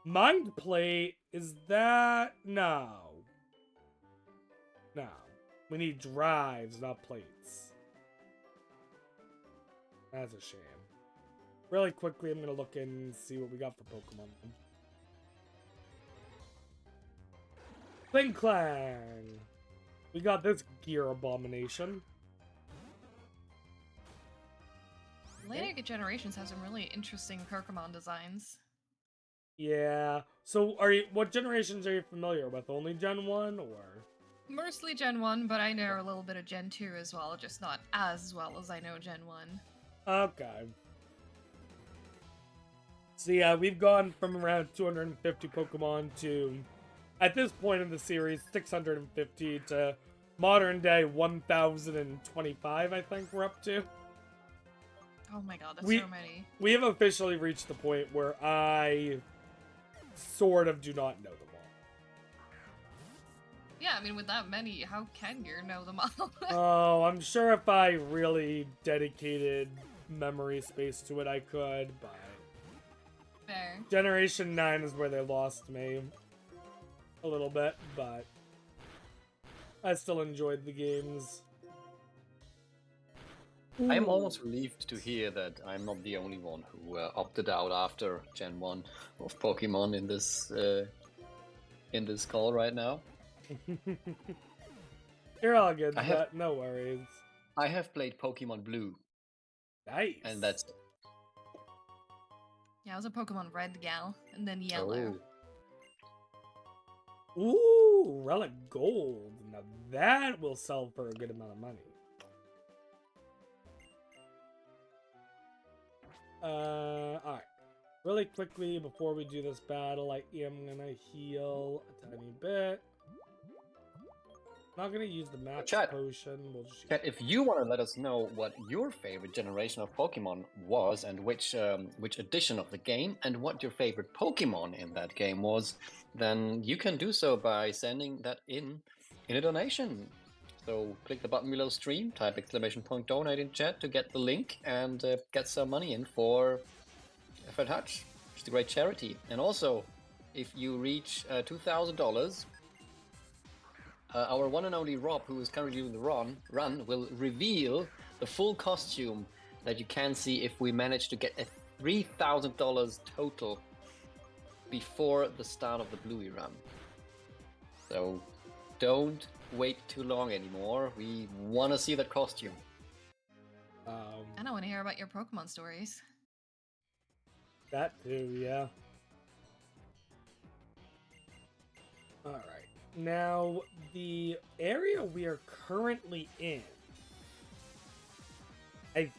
Mind Plate, is that... No. No. We need drives, not plates. That's a shame. Really quickly, I'm going to look and see what we got for Pokemon. Kling Clang! We got this gear abomination. Later generations have some really interesting Pokemon designs. Yeah. So, what generations are you familiar with? Only Gen 1, or...? Mostly Gen 1, but I know a little bit of Gen 2 as well, just not as well as I know Gen 1. Okay. So yeah, we've gone from around 250 Pokemon to, at this point in the series, 650 to modern day 1,025, I think we're up to. Oh my god, that's so many. We have officially reached the point where I sort of do not know them all. Yeah, I mean, with that many, how can you know them all? Oh, I'm sure if I really dedicated memory space to it, I could, but... Fair. Generation 9 is where they lost me a little bit, but I still enjoyed the games. I am almost relieved to hear that I'm not the only one who opted out after Gen 1 of Pokemon in this call right now. You're all good, but no worries. I have played Pokemon Blue. Nice. And that's... Yeah, I was a Pokemon Red gal, and then Yellow. Oh. Ooh, Relic Gold. Now that will sell for a good amount of money. Alright. Really quickly, before we do this battle, I am gonna heal a tiny bit. Not gonna use the max potion. We'll just Chat, if you want to let us know what your favorite generation of Pokemon was, and which edition of the game, and what your favorite Pokemon in that game was, then you can do so by sending that in a donation. So click the button below stream, type !donate in chat to get the link, and get some money in for Fred Hutch, which is a great charity. And also, if you reach $2,000. Our one and only Rob, who is currently doing the run, will reveal the full costume that you can see if we manage to get a $3,000 total before the start of the Bluey run. So don't wait too long anymore. We want to see that costume. I don't want to hear about your Pokemon stories. That too, yeah. Alright. Now, the area we are currently in, I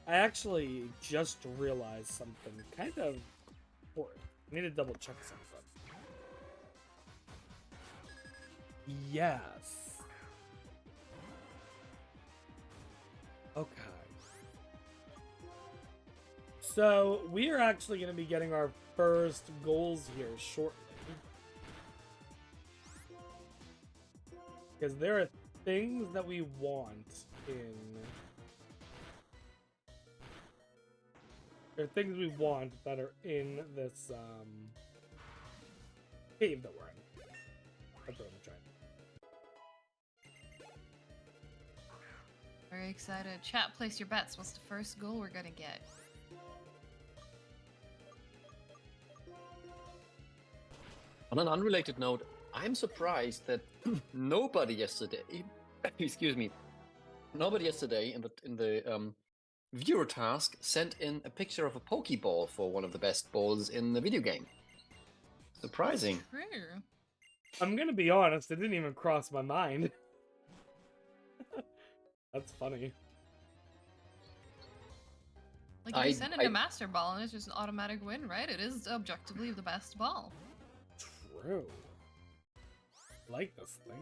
actually just realized something kind of important. I need to double check something. Yes. Okay. So, we are actually going to be getting our first goals here shortly. Because there are things that we want in... There are things we want that are in this, cave that we're in. That's what I'm trying. Very excited. Chat, place your bets. What's the first goal we're gonna get? On an unrelated note, I'm surprised that nobody yesterday, excuse me, nobody yesterday in the viewer task sent in a picture of a Pokeball for one of the best balls in the video game. Surprising. True. I'm gonna be honest, it didn't even cross my mind. That's funny. Like, if you send it to Master Ball and it's just an automatic win, right? It is objectively the best ball. True. I like this thing.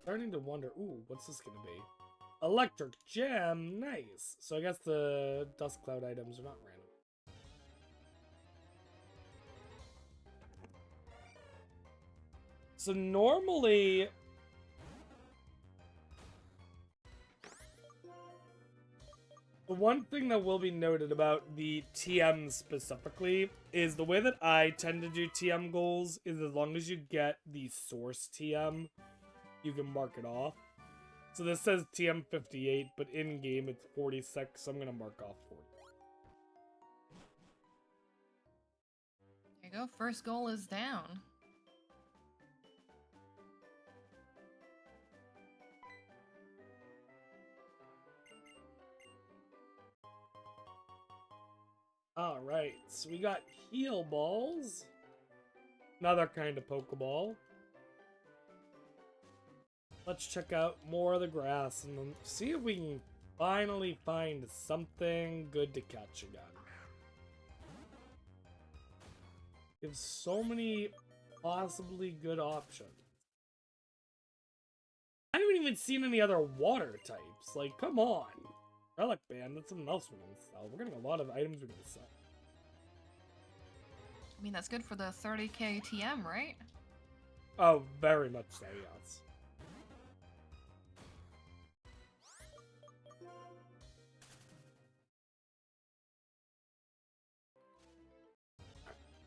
Starting to wonder, ooh, what's this gonna be? Electric gem, nice. So I guess the dust cloud items are not random. So normally, the one thing that will be noted about the TM specifically is the way that I tend to do TM goals is as long as you get the source TM, you can mark it off. So this says TM 58, but in game it's 46, so I'm gonna mark off 40. There you go, first goal is down. Alright, so we got heal balls. Another kind of Pokeball. Let's check out more of the grass and see if we can finally find something good to catch again. We have so many possibly good options. I haven't even seen any other water types. Like, come on. Relic Band, that's something else we're going to sell. We're getting a lot of items we're going to sell. I mean, that's good for the 30k TM, right? Oh, very much so, yes.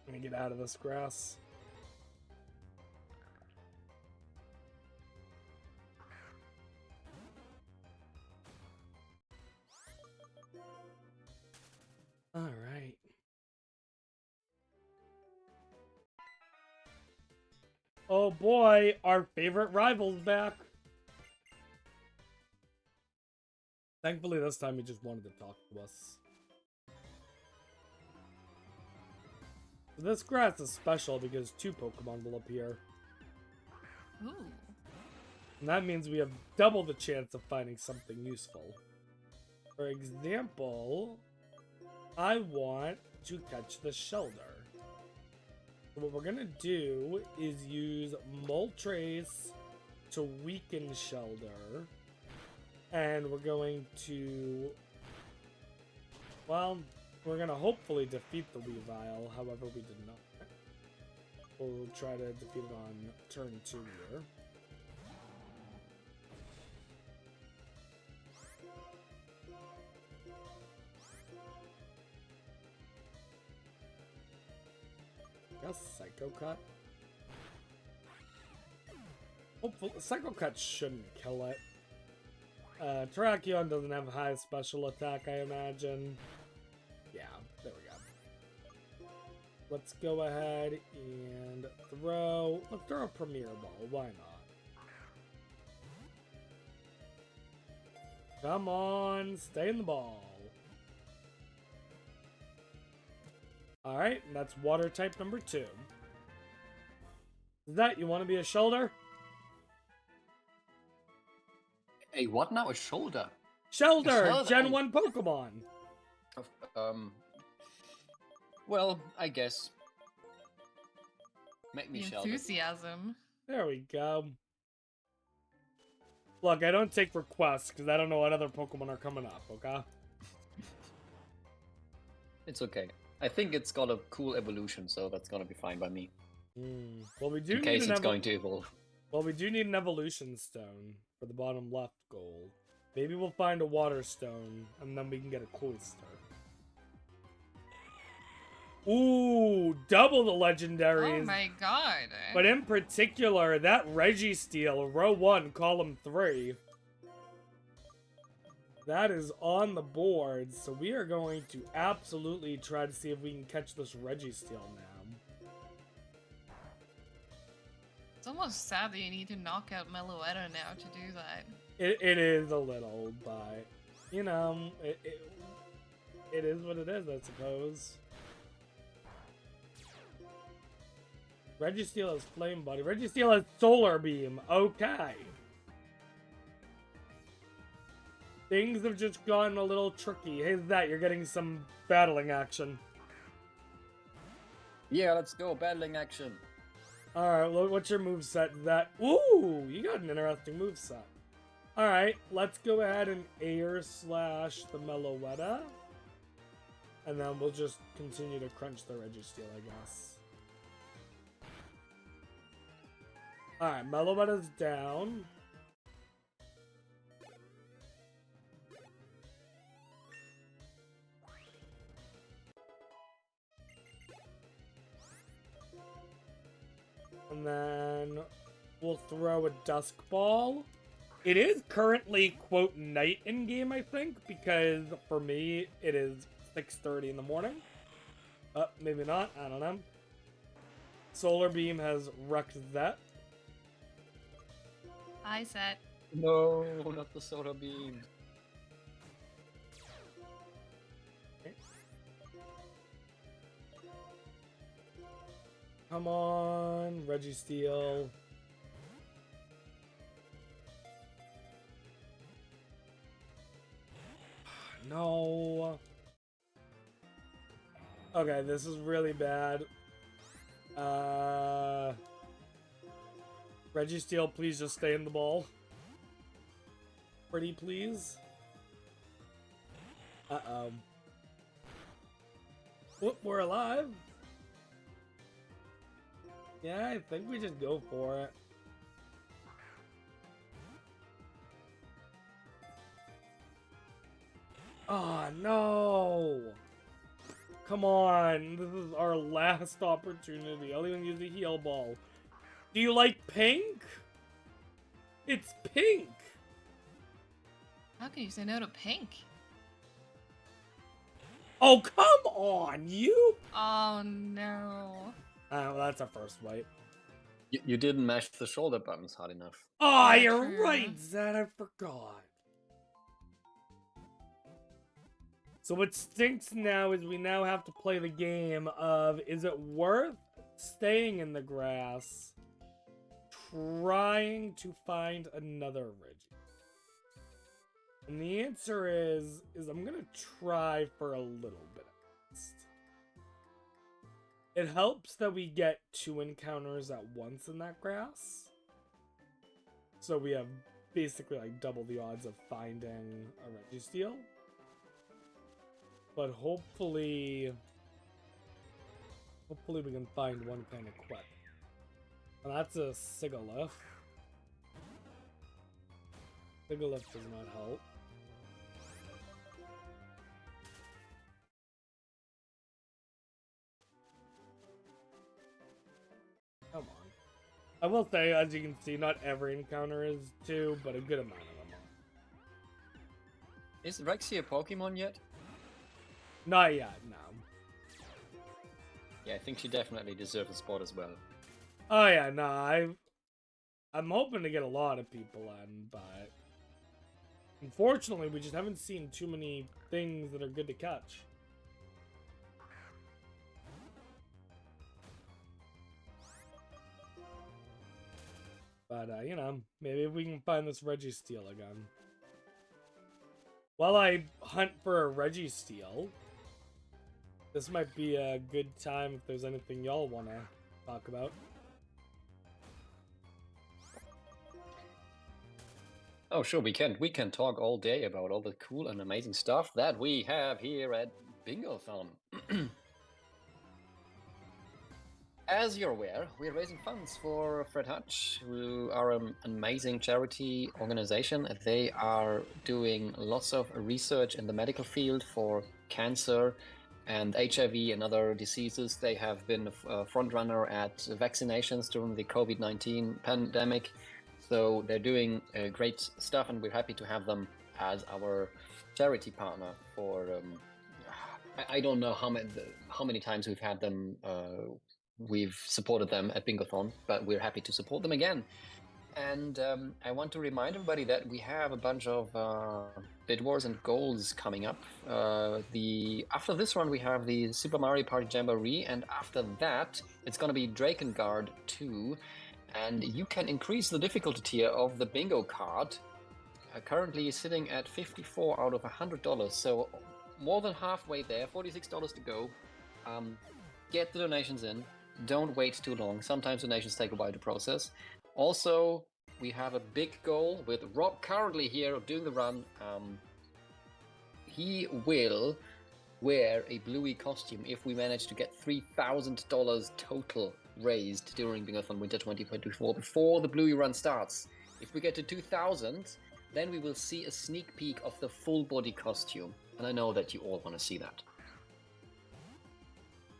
Let me get out of this grass. All right. Oh boy, our favorite rival's back. Thankfully, this time he just wanted to talk to us. This grass is special because 2 Pokemon will appear. Ooh. And that means we have double the chance of finding something useful. For example, I want to catch the Shelder. So what we're gonna do is use Moltres to weaken Shelder. And we're going to... well, we're gonna hopefully defeat the Weavile, however we did not. We'll try to defeat it on turn 2 here. Yes, Psycho Cut. Hopefully, Psycho Cut shouldn't kill it. Terrakion doesn't have high special attack, I imagine. Yeah, there we go. Let's go ahead and throw... let's throw a Premier Ball, why not? Come on, stay in the ball. Alright, and that's water type number 2. Is that, you want to be a Shoulder? A what now? A shoulder? Shelder, Gen 1 Pokemon. Well, I guess. Make me The Shelder. enthusiasm. There we go. Look, I don't take requests because I don't know what other Pokemon are coming up, okay? It's okay. I think it's got a cool evolution, so that's gonna be fine by me. Well, we do In need case an it's going to evolve. well, we do need an evolution stone for the bottom left goal. Maybe we'll find a water stone, and then we can get a Cloyster. Ooh, double the legendaries. Oh my god. But in particular, that Registeel, row 1, column 3. That is on the board, so we are going to absolutely try to see if we can catch this Registeel now. It's almost sad that you need to knock out Meloetta now to do that. It is a little, but, you know, it is what it is, I suppose. Registeel has Flame Body. Registeel has Solar Beam. Okay. Things have just gotten a little tricky. Hey, that, you're getting some battling action. Yeah, let's go. Battling action. Alright, well, what's your moveset? That. Ooh, you got an interesting moveset. Alright, let's go ahead and air slash the Meloetta. And then we'll just continue to crunch the Registeel, I guess. Alright, Meloetta's down. And then we'll throw a Dusk Ball. It is currently, quote, night in game, I think, because for me, it is 6:30 in the morning. Maybe not, I don't know. Solar Beam has wrecked that. Hi, Set. No, not the solar beam. Come on, Registeel. No. Okay, this is really bad. Registeel, please just stay in the ball. Pretty please. Uh-oh. Whoop, we're alive. Yeah, I think we just go for it. Oh, no! Come on, this is our last opportunity. I'll even use the heal ball. Do you like pink? It's pink! How can you say no to pink? Oh, come on, you! Oh no. Well, that's our first wipe. You didn't mash the shoulder buttons hard enough. Oh, Yeah, you're true. right, Zed, I forgot. So what stinks now is we now have to play the game of, is it worth staying in the grass, trying to find another Reggie? And the answer is I'm gonna try for a little bit at least. It helps that we get 2 encounters at once in that grass. So we have basically like double the odds of finding a Registeel. But hopefully we can find one kind of quick. And that's a Sigalith. Sigalith does not help. Come on. I will say, as you can see, not every encounter is 2, but a good amount of them are. Is Rexy a Pokemon yet? Not yet, no. Yeah, I think she definitely deserves a spot as well. Oh yeah, no, I'm hoping to get a lot of people in, but unfortunately we just haven't seen too many things that are good to catch. But you know, maybe we can find this Registeel again. While I hunt for a Registeel, this might be a good time if there's anything y'all want to talk about. Oh, sure, we can. We can talk all day about all the cool and amazing stuff that we have here at Bingothon. As you're aware, we're raising funds for Fred Hutch, who are an amazing charity organization. They are doing lots of research in the medical field for cancer and HIV and other diseases. They have been a front runner at vaccinations during the COVID-19 pandemic. So they're doing great stuff, and we're happy to have them as our charity partner for, I don't know how many times we've had them, we've supported them at Bingothon, but we're happy to support them again. And I want to remind everybody that we have a bunch of bid wars and goals coming up. After this one, we have the Super Mario Party Jamboree, and after that, it's going to be Drakengard 2. And you can increase the difficulty tier of the bingo card. Currently sitting at $54 out of $100, so more than halfway there. $46 to go. Get the donations in. Don't wait too long. Sometimes donations take a while to process. Also, we have a big goal with Rob currently here doing the run. He will wear a Bluey costume if we manage to get $3,000 total raised during Bingothon Winter 2024 before the Bluey run starts. If we get to 2,000, then we will see a sneak peek of the full body costume. And I know that you all want to see that.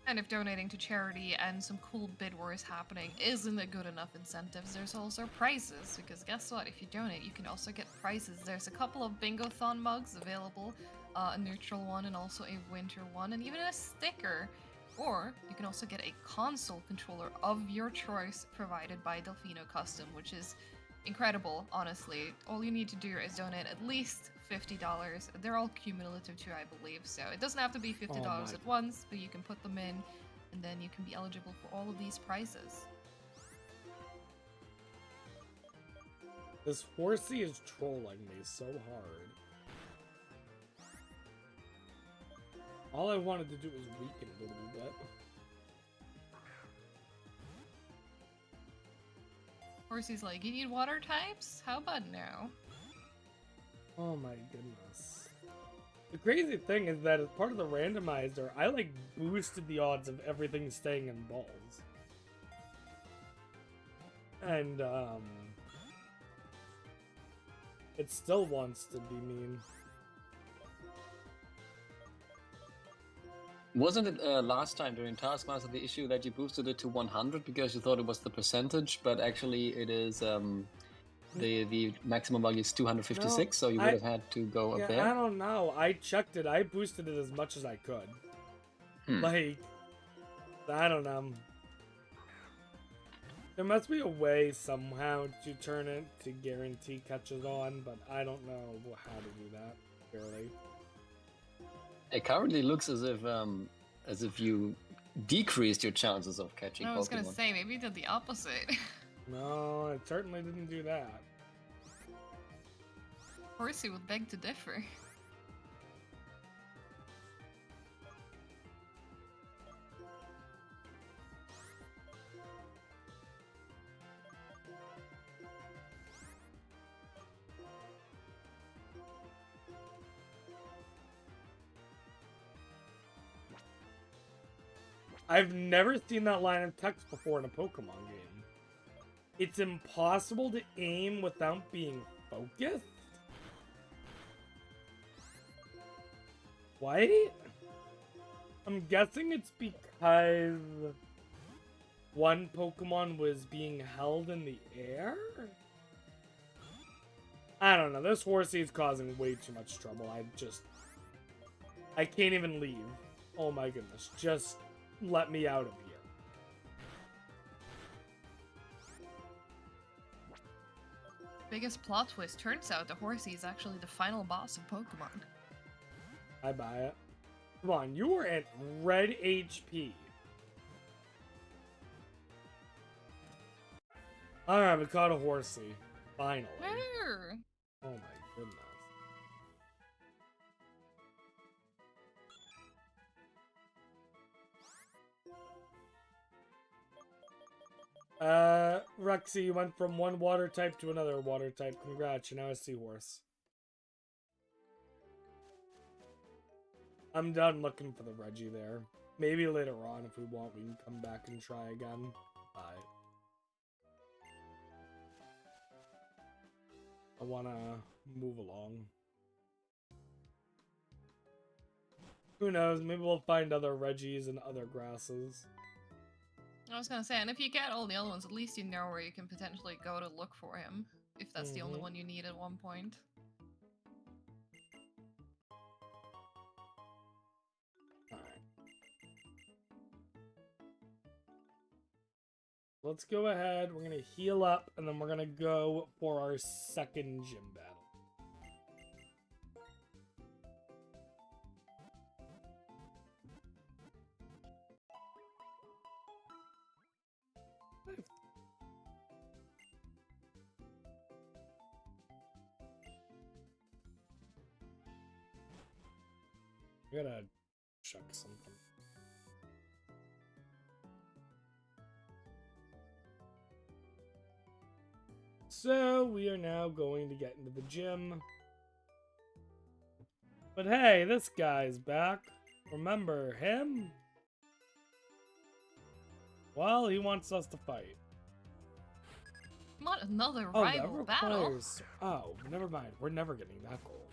And if donating to charity and some cool bid wars happening isn't a good enough incentives, there's also prizes. Because guess what? If you donate, you can also get prizes. There's a couple of Bingothon mugs available, a neutral one and also a winter one, and even a sticker. Or you can also get a console controller of your choice provided by Delfino Custom, which is incredible, honestly. All you need to do is donate at least $50. They're all cumulative too, I believe, so it doesn't have to be $50 at once, but you can put them in, and then you can be eligible for all of these prizes. This horsey is trolling me so hard. All I wanted to do was weaken it a little bit. Horsey's like, you need water types? How about no? Oh my goodness. The crazy thing is that as part of the randomizer, I like boosted the odds of everything staying in balls. And it still wants to be mean. Wasn't it last time during Taskmaster the issue that you boosted it to 100 because you thought it was the percentage, but actually it is the maximum value is 256, No, so you would have had to go up there? I don't know. I checked it. I boosted it as much as I could. Like, I don't know. There must be a way somehow to turn it to guarantee catches on, but I don't know how to do that, barely. It currently looks as if you decreased your chances of catching Pokemon. I was gonna say, maybe you did the opposite. No, it certainly didn't do that. Horsey would beg to differ. I've never seen that line of text before in a Pokemon game. It's impossible to aim without being focused? What? I'm guessing it's because one Pokemon was being held in the air? I don't know. This horsey is causing way too much trouble. I can't even leave. Oh my goodness. Just let me out of here. Biggest plot twist, turns out the horsey is actually the final boss of Pokemon. I buy it. Come on, you were at red HP. Alright, we caught a horsey. Finally. Where? Oh my goodness. Rexy, you went from one water type to another water type. Congrats, you're now a seahorse. I'm done looking for the Reggie there. Maybe later on, if we want, we can come back and try again. Bye. I wanna move along. Who knows? Maybe we'll find other Reggies and other grasses. I was gonna say, and if you get all the other ones, at least you know where you can potentially go to look for him. If that's the only one you need at one point. Let's go ahead. We're gonna heal up, and then we're gonna go for our second gym battle. I gotta check something. So we are now going to get into the gym. But hey, this guy's back. Remember him? Well, he wants us to fight. Not another Oh, that rival battle. requires... Oh, never mind. We're never getting that goal.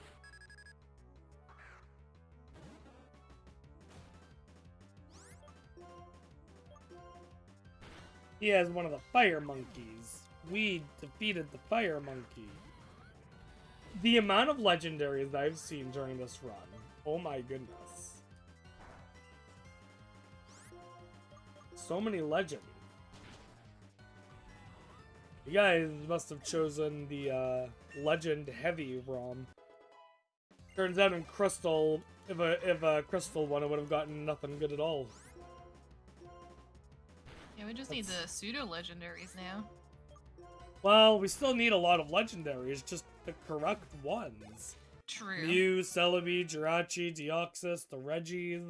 He has one of the fire monkeys. We defeated the fire monkey. The amount of legendaries I've seen during this run. Oh my goodness. So many legends. You guys must have chosen the legend heavy ROM. Turns out in Crystal, if a Crystal one, it would have gotten nothing good at all. Yeah, we just need the pseudo legendaries now. Well, we still need a lot of legendaries, just the correct ones. True. Mew, Celebi, Jirachi, Deoxys, the Reggie.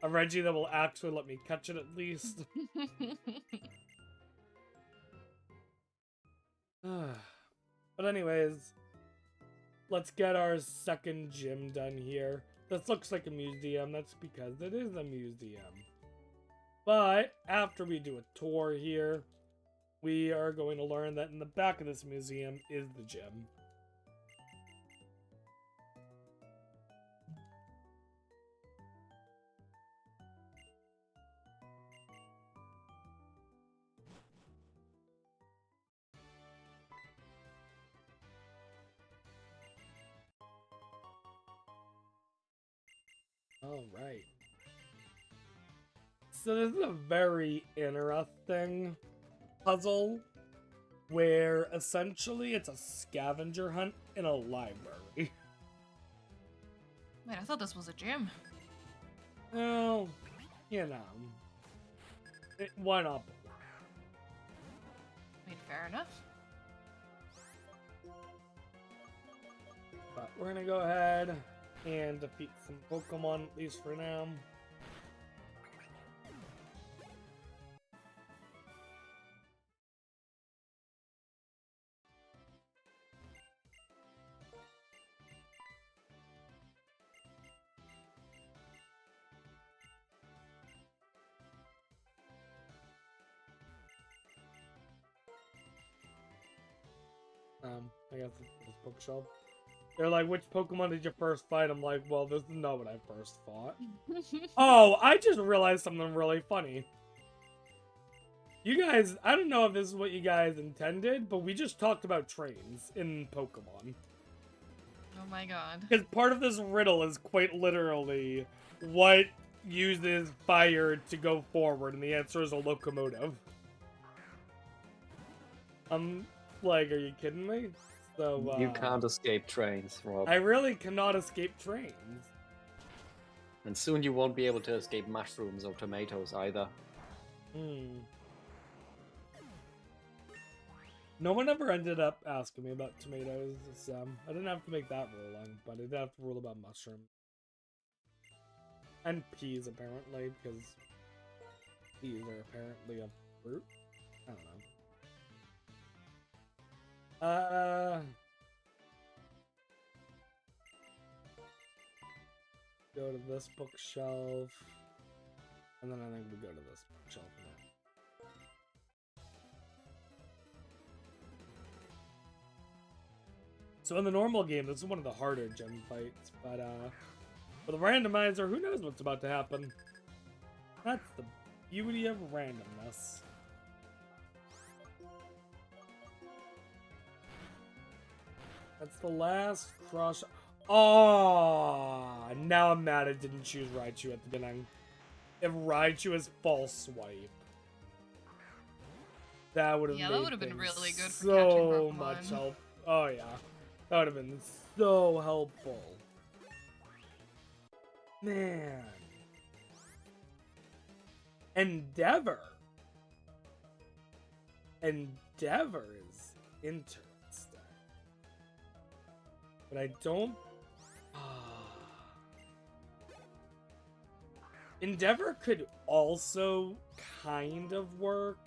A Reggie that will actually let me catch it at least. But anyways, let's get our second gym done here. This looks like a museum, that's because it is a museum. But after we do a tour here, we are going to learn that in the back of this museum is the gym. All right. So this is a very interesting puzzle where essentially it's a scavenger hunt in a library. Wait, I thought this was a gym. Well, you know, why not? I mean, fair enough. But we're gonna go ahead and defeat some Pokemon, at least for now. I guess it's bookshelf. They're like, which Pokemon did you first fight? I'm like, well, this is not what I first fought. Oh, I just realized something really funny. You guys, I don't know if this is what you guys intended, but we just talked about trains in Pokemon. Oh my god. Because part of this riddle is quite literally what uses fire to go forward, and the answer is a locomotive. Like, are you kidding me? So, You can't escape trains, Rob. I really cannot escape trains. And soon you won't be able to escape mushrooms or tomatoes either. No one ever ended up asking me about tomatoes. So, I didn't have to make that ruling, but I did have to rule about mushrooms. And peas, apparently, because peas are apparently a fruit. I don't know. Go to this bookshelf. And then I think we go to this bookshelf now. So in the normal game, this is one of the harder gym fights, but for the randomizer, who knows what's about to happen? That's the beauty of randomness. That's the last cross. Oh, now I'm mad I didn't choose Raichu at the beginning. If Raichu is false swipe. That would have Yeah, made that would have been things really good for so catching much Pokemon. help. Oh yeah, that would have been so helpful. Man, Endeavor is interesting, but I don't. Endeavor could also kind of work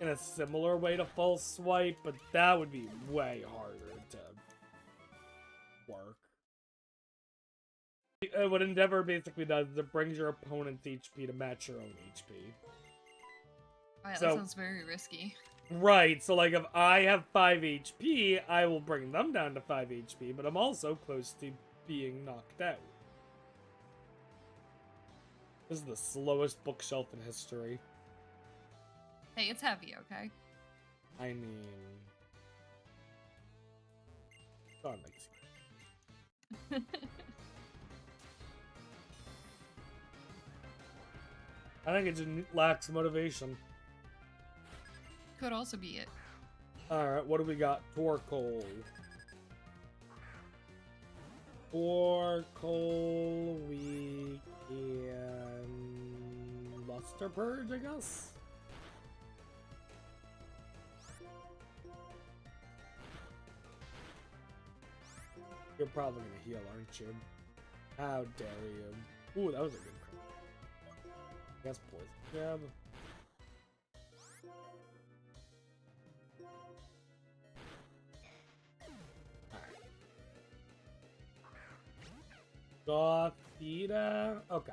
in a similar way to False Swipe, but that would be way harder to work. What Endeavor basically does is it brings your opponent's HP to match your own HP. Oh, yeah, So- that sounds very risky. Right, so like if I have 5 HP, I will bring them down to 5 HP, but I'm also close to being knocked out. This is the slowest bookshelf in history. Hey, it's heavy, okay? I mean... God makes I think it just lacks motivation. Could also be it. Alright, what do we got? Torkoal. Torkoal, we can... Luster Purge, I guess? You're probably gonna heal, aren't you? How dare you? Ooh, that was a good crit. I guess poison jab. Gothita. Okay.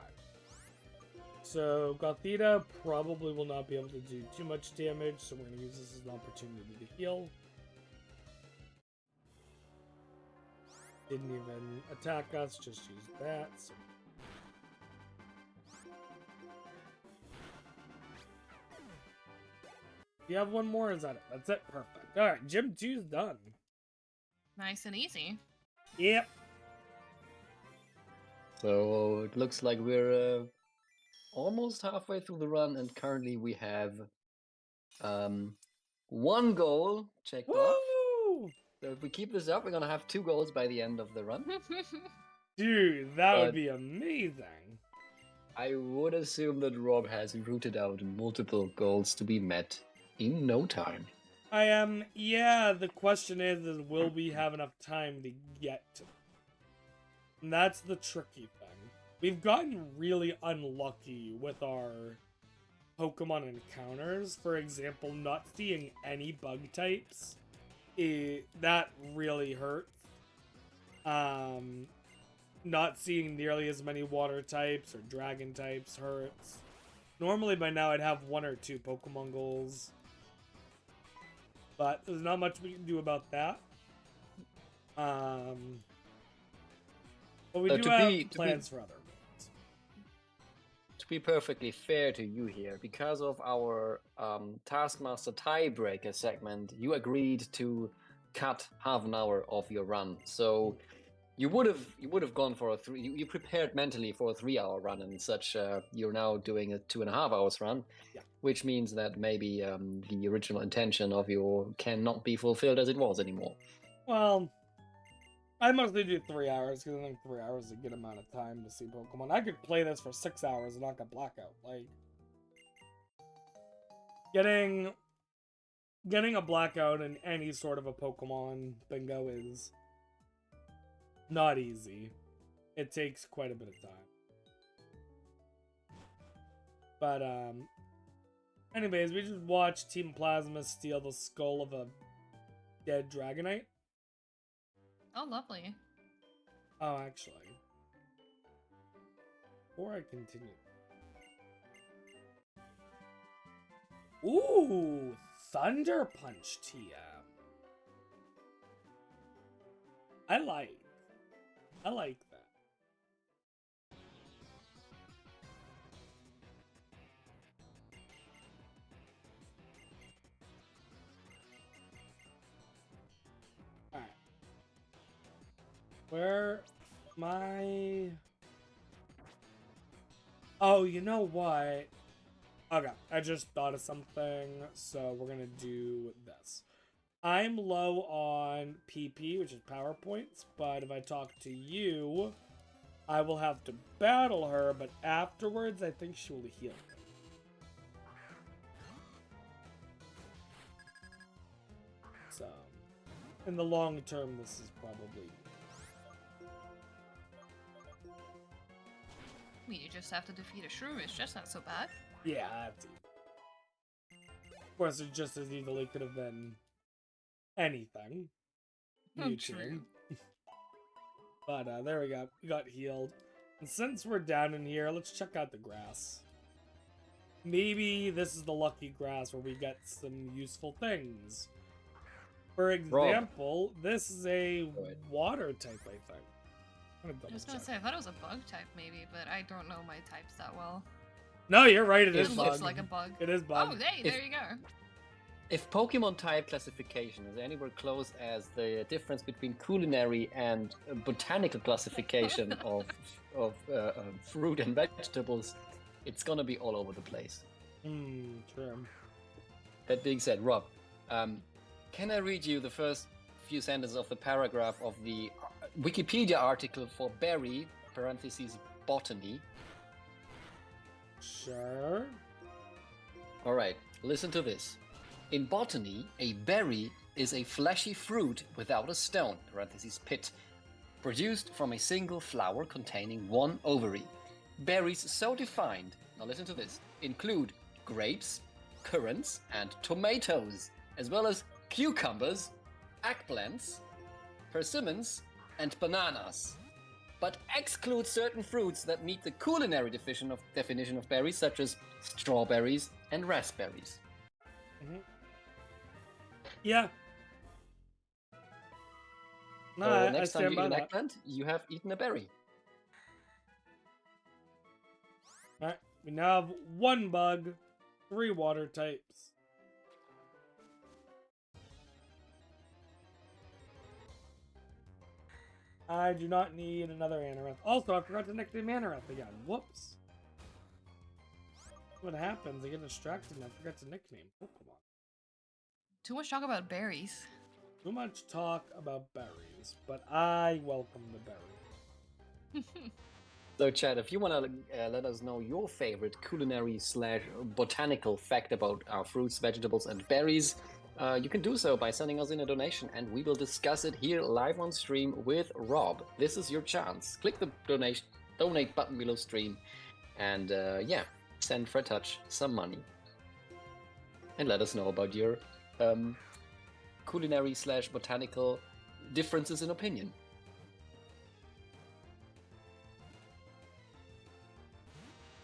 So Gothita probably will not be able to do too much damage, so we're gonna use this as an opportunity to heal. Didn't even attack us, just use that. So. Do you have one more? Is that it? That's it. Perfect. Alright, Gym 2's done. Nice and easy. Yep. So it looks like we're almost halfway through the run, and currently we have one goal checked off. Woo! So if we keep this up, we're gonna have 2 goals by the end of the run. Dude, that would But- be amazing. I would assume that Rob has rooted out multiple goals to be met in no time. I am, yeah, the question is will we have enough time to get to them? And that's the tricky thing. We've gotten really unlucky with our Pokemon encounters. For example, not seeing any bug types. That really hurts. Not seeing nearly as many water types or dragon types hurts. Normally by now I'd have 1 or 2 Pokemon goals. But there's not much we can do about that. But we do have plans for other ones. To be perfectly fair to you here, because of our Taskmaster Tiebreaker segment, you agreed to cut half an hour of your run. So you would have gone for a 3. You prepared mentally for a 3-hour run, and such. You're now doing a 2.5 hours run, Yeah. which means that maybe the original intention of you cannot be fulfilled as it was anymore. Well, I mostly do 3 hours because I think 3 hours is a good amount of time to see Pokemon. I could play this for 6 hours and not get blackout. Like, getting a blackout in any sort of a Pokemon bingo is not easy. It takes quite a bit of time. But anyways, we just watched Team Plasma steal the skull of a dead Dragonite. Oh, lovely. Oh, actually. Before I continue. Ooh, Thunder Punch TM. I like that. Alright. Where my... Oh, you know what? Okay, I just thought of something, so we're gonna do this. I'm low on PP, which is power points, but if I talk to you, I will have to battle her, but afterwards, I think she will heal me. So, in the long term, this is probably... I mean, you just have to defeat a shrew. It's just not so bad. Yeah, that's easy. Of course, it just as easily could have been anything. Oh, true. But there we go. We got healed. And since we're down in here, let's check out the grass. Maybe this is the lucky grass where we get some useful things. For example, this is a water type, I think. I was gonna say, I thought it was a bug type maybe, but I don't know my types that well. No, you're right, it It is looks bug. like a bug. It is bug. Oh, hey, there you go. If Pokemon type classification is anywhere close as the difference between culinary and botanical classification of fruit and vegetables, it's gonna be all over the place. True. That being said, Rob, can I read you the first few sentences of the paragraph of the Wikipedia article for berry (parentheses botany)? Sure. All right, listen to this. In botany, a berry is a fleshy fruit without a stone (parentheses pit), produced from a single flower containing one ovary. Berries so defined, now listen to this, include grapes, currants, and tomatoes, as well as cucumbers, eggplants, persimmons, and bananas, but exclude certain fruits that meet the culinary definition of berries, such as strawberries and raspberries. Yeah. No, So I next time stand you by eat an that. eggplant, you have eaten a berry. Alright, we now have 1 bug, 3 water types. I do not need another Anorith. Also, I forgot to nickname Anorith again. Whoops. What happens? I get distracted and I forgot to nickname Pokemon. Too much talk about berries. Too much talk about berries, but I welcome the berry. So, Chad, if you want to let us know your favorite culinary / botanical fact about our fruits, vegetables, and berries, you can do so by sending us in a donation, and we will discuss it here live on stream with Rob. This is your chance. Click the donate button below stream, and yeah, send Fred Hutch some money, and let us know about your culinary / botanical differences in opinion.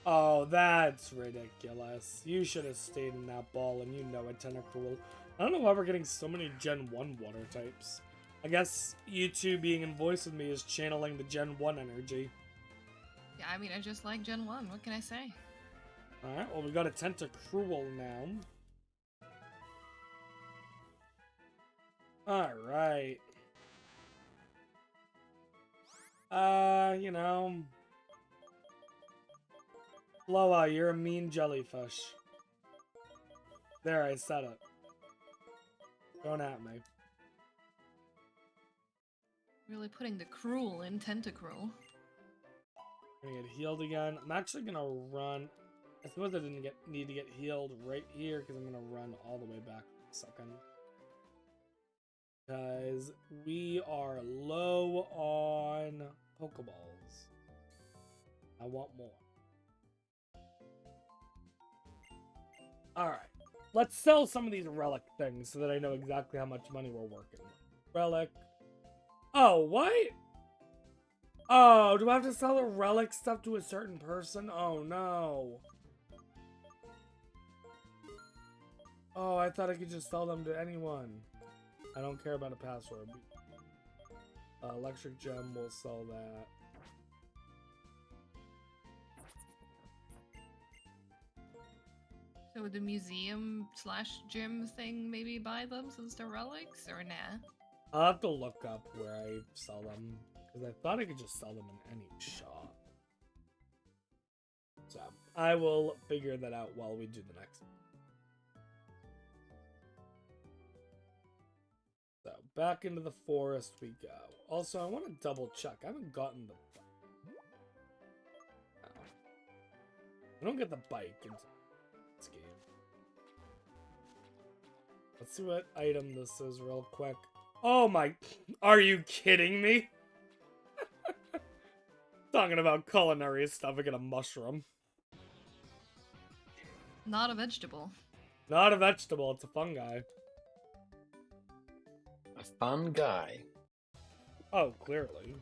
Oh, that's ridiculous. You should have stayed in that ball, and you know it, Tentacruel. I don't know why we're getting so many Gen 1 water types. I guess you two being in voice with me is channeling the Gen 1 energy. Yeah, I mean, I just like Gen 1. What can I say? Alright, well, we got a Tentacruel now. Alright. You know... Loa, you're a mean jellyfish. There, I said it. Don't at me. Really putting the cruel in Tentacruel. I'm gonna get healed again. I'm actually gonna run. I suppose I didn't need to get healed right here because I'm gonna run all the way back for a second. Because we are low on Pokeballs. I want more. Alright. Let's sell some of these relic things so that I know exactly how much money we're working with. Relic. Oh, what? Oh, do I have to sell the relic stuff to a certain person? Oh, no. Oh, I thought I could just sell them to anyone. I don't care about a password. Electric Gem will sell that. So would the museum / gym thing maybe buy them since they're relics, or nah? I'll have to look up where I sell them, because I thought I could just sell them in any shop. So, I will figure that out while we do the next one. So, back into the forest we go. Also, I want to double check. I haven't gotten the... Oh. I don't get the bike in this game. Let's see what item this is real quick. Oh my... Are you kidding me? Talking about culinary stuff, I get a mushroom. Not a vegetable. Not a vegetable, it's a fungi. A fun guy. Oh, clearly.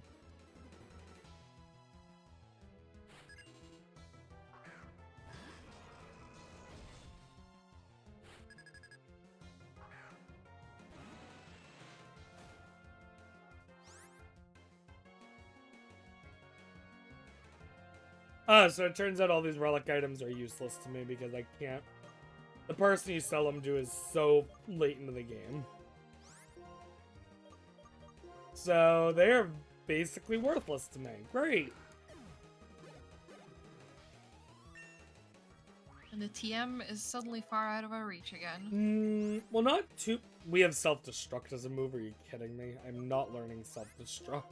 So it turns out all these relic items are useless to me because I can't... The person you sell them to is so late into the game. So they're basically worthless to me. Great. And the TM is suddenly far out of our reach again. Well, not too... We have self-destruct as a move. Are you kidding me? I'm not learning self-destruct.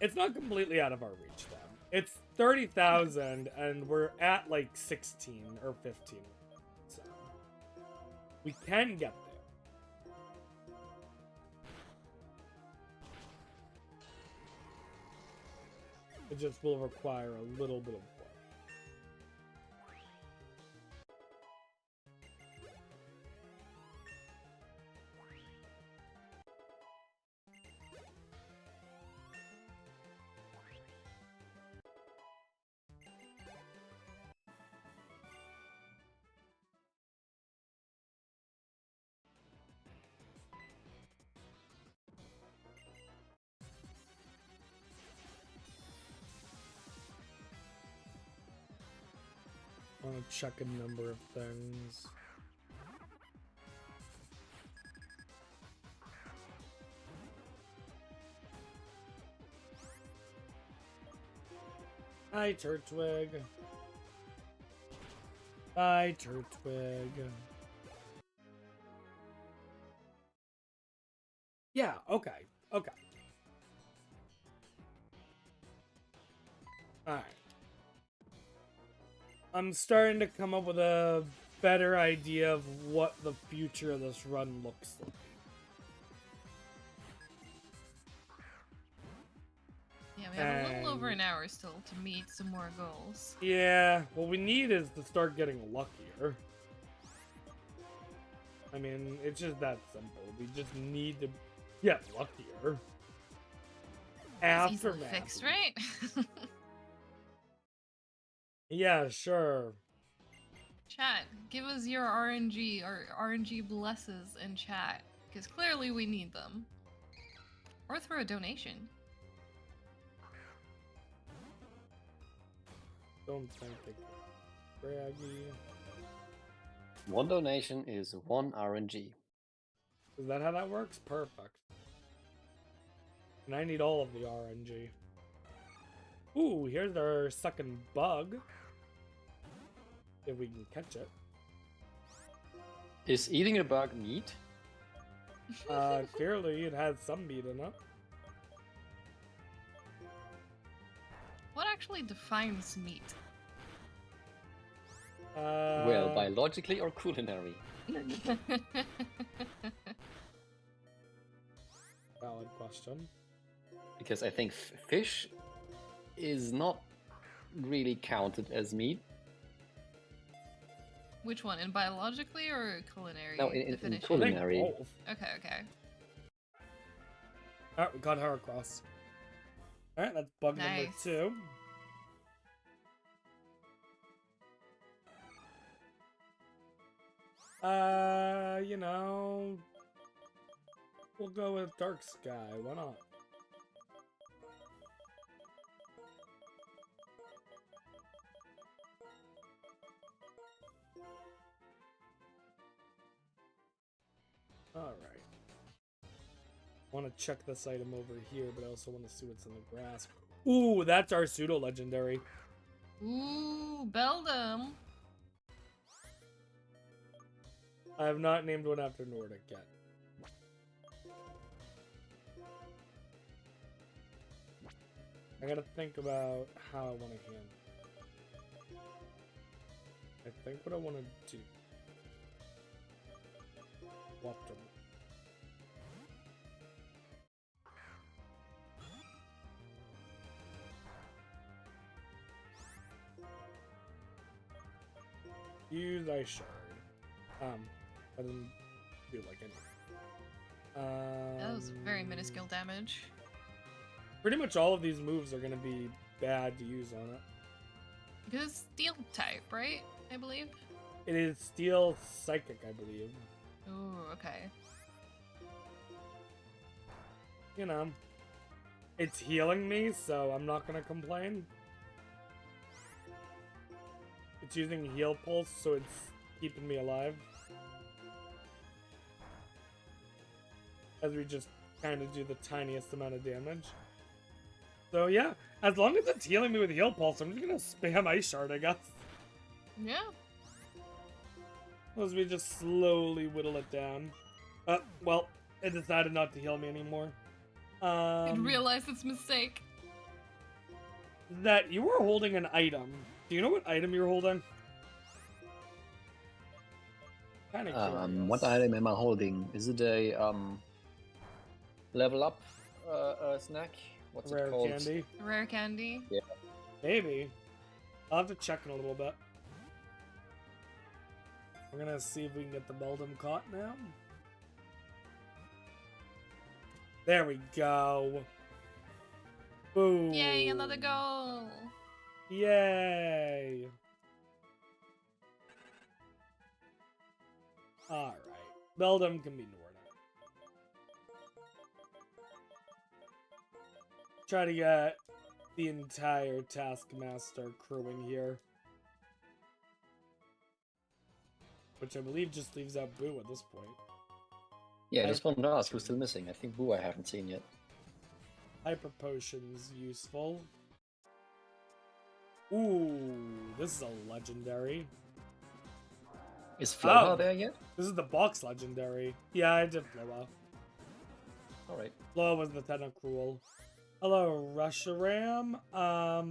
It's not completely out of our reach, though. It's 30,000, and we're at, like, 16 or 15. So, we can get there. It just will require a little bit of work. I want to check a number of things. Hi, Turtwig. Hi, Turtwig. Yeah, okay. Okay. Alright. I'm starting to come up with a better idea of what the future of this run looks like. Yeah, we have a little over an hour still to meet some more goals. Yeah, what we need is to start getting luckier. I mean, it's just that simple. We just need to get luckier. It's easily fixed, right? Yeah, sure. Chat, give us your RNG or RNG blesses in chat, because clearly we need them. Or through a donation. Don't think it braggy. One donation is one RNG. Is that how that works? Perfect. And I need all of the RNG. Ooh, here's our second bug. If we can catch it. Is eating a bug meat? Clearly it has some meat in it. What actually defines meat? Well, biologically or culinary? Valid question. Because I think fish is not really counted as meat. Which one? In biologically or culinary No, in definition? culinary. Both. Okay, okay. Alright, we got her across. Alright, that's bug number Nice. 2. You know, we'll go with Dark Sky. Why not? Alright. Want to check this item over here, but I also want to see what's in the grass. Ooh, that's our pseudo-legendary. Ooh, Beldum. I have not named one after Nordic yet. I gotta think about how I want to handle it. I think what I want to do. Swap them. Use Ice Shard. I didn't do like anything. That was very minuscule damage. Pretty much all of these moves are gonna be bad to use on it. Because it's steel type, right? I believe. It is Steel Psychic, I believe. Ooh, okay. You know, it's healing me, so I'm not gonna complain. It's using Heal Pulse, so it's keeping me alive. As we just kind of do the tiniest amount of damage. So yeah, as long as it's healing me with Heal Pulse, I'm just gonna spam Ice Shard, I guess. Yeah. As we just slowly whittle it down. Well, it decided not to heal me anymore. It realized its mistake. That you were holding an item. Do you know what item you're holding? Kind of What item am I holding? Is it a level up snack? What's Rare it called? candy? Rare candy. Yeah. Maybe. I'll have to check in a little bit. We're gonna see if we can get the Beldum caught now. There we go. Boom. Yay, another goal. Yay. Alright. Beldum can be Nordic. Try to get the entire Taskmaster crewing here. Which I believe just leaves out Boo at this point. Yeah, I just wanted to ask who's still missing. I think Boo I haven't seen yet. Hyper Potion's useful. Ooh, this is a legendary. Is Floha Oh. there yet? This is the box legendary. Yeah, I did Floa. Alright. Floa was the Tentacruel. Hello, Rusharam. I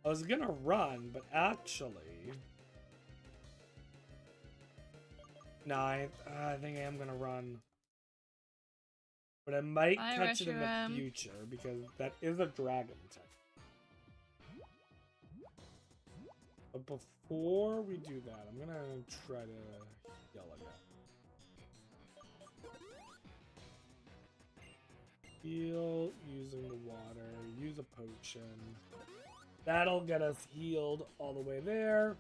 was gonna run, but actually... Nah, I think I am gonna run. But I might Bye, catch it in the Reshiram. future, because that is a dragon type. But before we do that, I'm gonna try to yell again. Heal using the water, use a potion. That'll get us healed all the way there.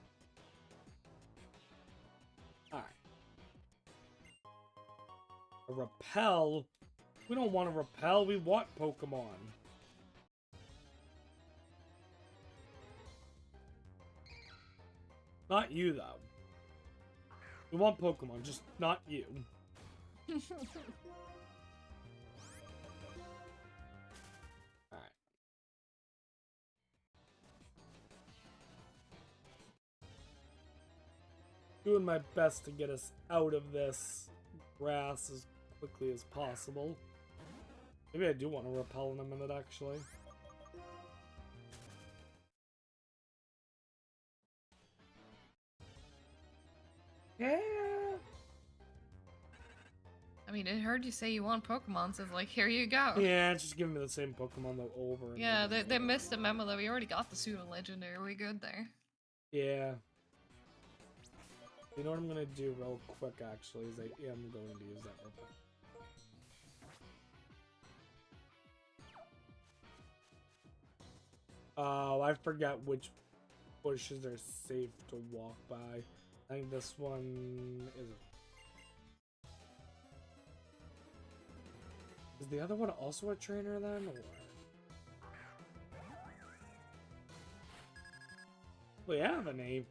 Alright. A repel? We don't want to repel, we want Pokemon. Not you, though. We want Pokemon, just not you. Alright. Doing my best to get us out of this grass as quickly as possible. Maybe I do want to repel in a minute, actually. Yeah. I mean, it heard you say you want Pokemon, so it's like, here you go. Yeah, it's just giving me the same Pokemon though over and Yeah, over. they missed the memo that we already got the pseudo legendary. We good there? Yeah. You know what I'm gonna do real quick actually is I am going to use that repel. Oh, I forgot which bushes are safe to walk by. I think this one is. Is the other one also a trainer then, or? We have any.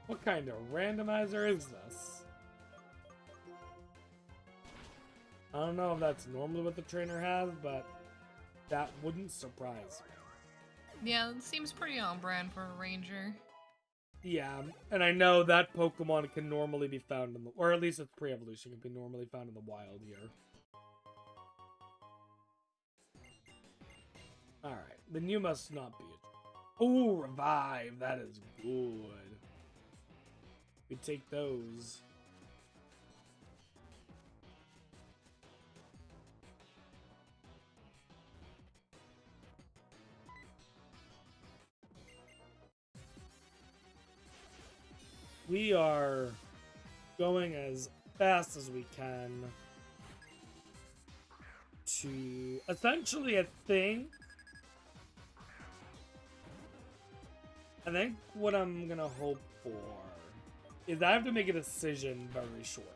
What kind of randomizer is this? I don't know if that's normally what the trainer has, but that wouldn't surprise me. Yeah, it seems pretty on brand for a ranger. Yeah, and I know that Pokemon can normally be found in the, or at least it's pre-evolution, can be normally found in the wild here. Alright, then you must not be a... Ooh, revive, that is good. We take those. We are going as fast as we can to essentially I think what I'm gonna hope for is I have to make a decision very short.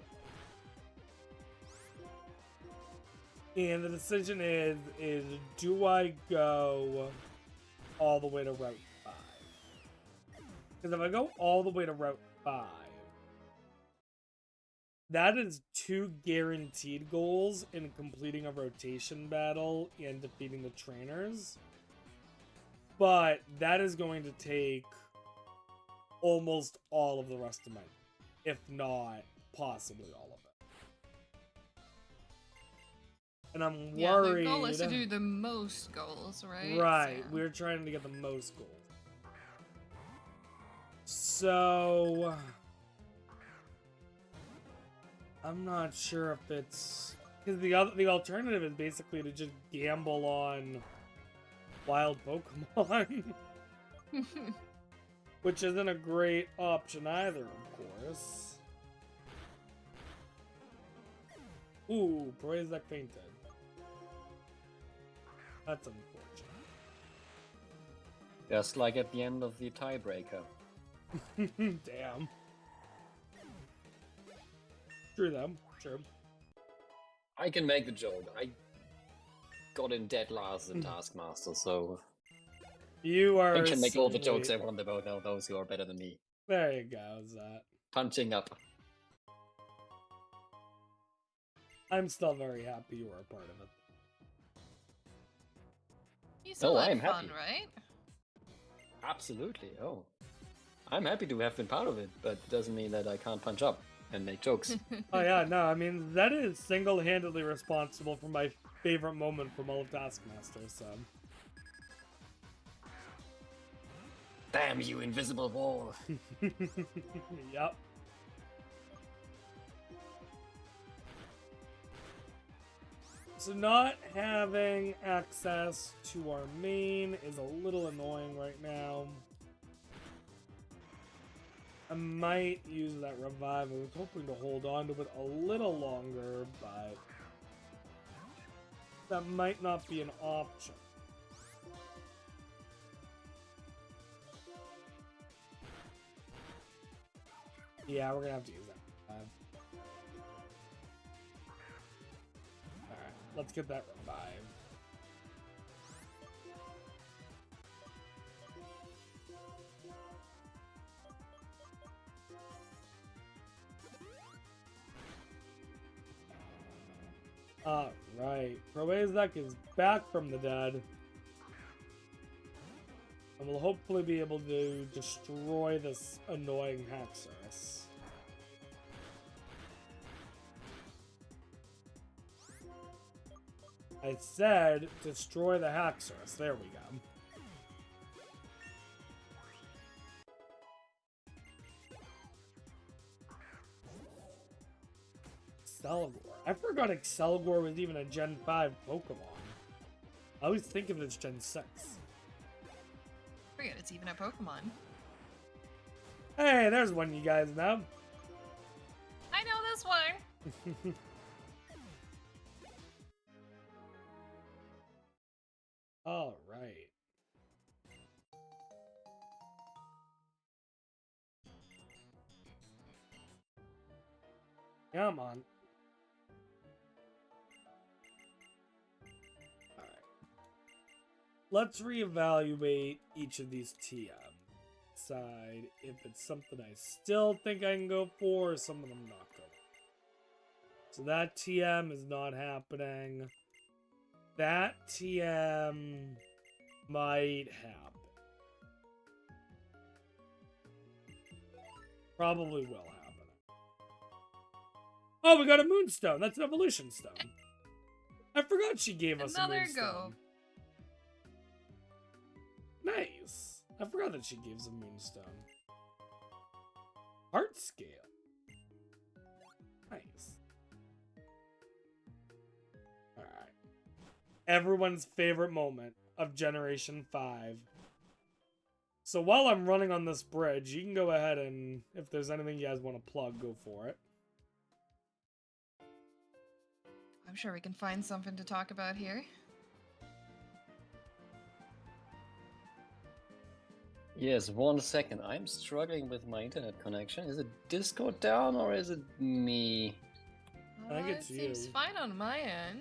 And the decision is do I go all the way to Route 5? Because if I go all the way to Route 5, that is 2 guaranteed goals in completing a rotation battle and defeating the trainers. But that is going to take almost all of the rest of my, if not possibly all of it. And I'm worried. Yeah, the goal is to do the most goals, right? Right, So. we're trying to get the most goals. So I'm not sure if it's because the alternative is basically to just gamble on wild Pokemon, which isn't a great option either, of course. Ooh, praise that fainted. That's unfortunate. Just like at the end of the tiebreaker. Damn. True though, sure. I can make the joke. I got in dead last in Taskmaster, so You are. I can make all the jokes I sweet. want about those who are better than me. There you go, Zat. Punching up. I'm still very happy you were a part of it. You still Oh, had I'm fun, happy. right? Absolutely. Oh, I'm happy to have been part of it, but it doesn't mean that I can't punch up and make jokes. Oh yeah, no, I mean, that is single-handedly responsible for my favorite moment from all of Taskmaster, so... Damn you, invisible wall! Yep. So not having access to our main is a little annoying right now. I might use that revive. I was hoping to hold on to it a little longer, but that might not be an option. Yeah, we're gonna have to use that revive. Alright, let's get that revive. Alright, Proazek is back from the dead. And we'll hopefully be able to destroy this annoying Haxorus. I said destroy the Haxorus. There we go. Excelgor. I forgot Excelgor was even a Gen 5 Pokemon. I always think of it as Gen 6. Forget it's even a Pokemon. Hey, there's one you guys know. I know this one. All right. Come on. All right. Let's reevaluate each of these TM. Decide if it's something I still think I can go for or some of them not go. So that TM is not happening. That TM Might happen. Probably will happen. Oh, we got a moonstone. That's an evolution stone. I forgot she gave us Another a moonstone. go. Nice. I forgot that she gives a moonstone. Heart scale. Nice. Alright. Everyone's favorite moment of Generation 5. So while I'm running on this bridge, you can go ahead and, if there's anything you guys want to plug, go for it. I'm sure we can find something to talk about here. Yes, 1 second. I'm struggling with my internet connection. Is it Discord down or is it me? I think it's It seems you. fine on my end.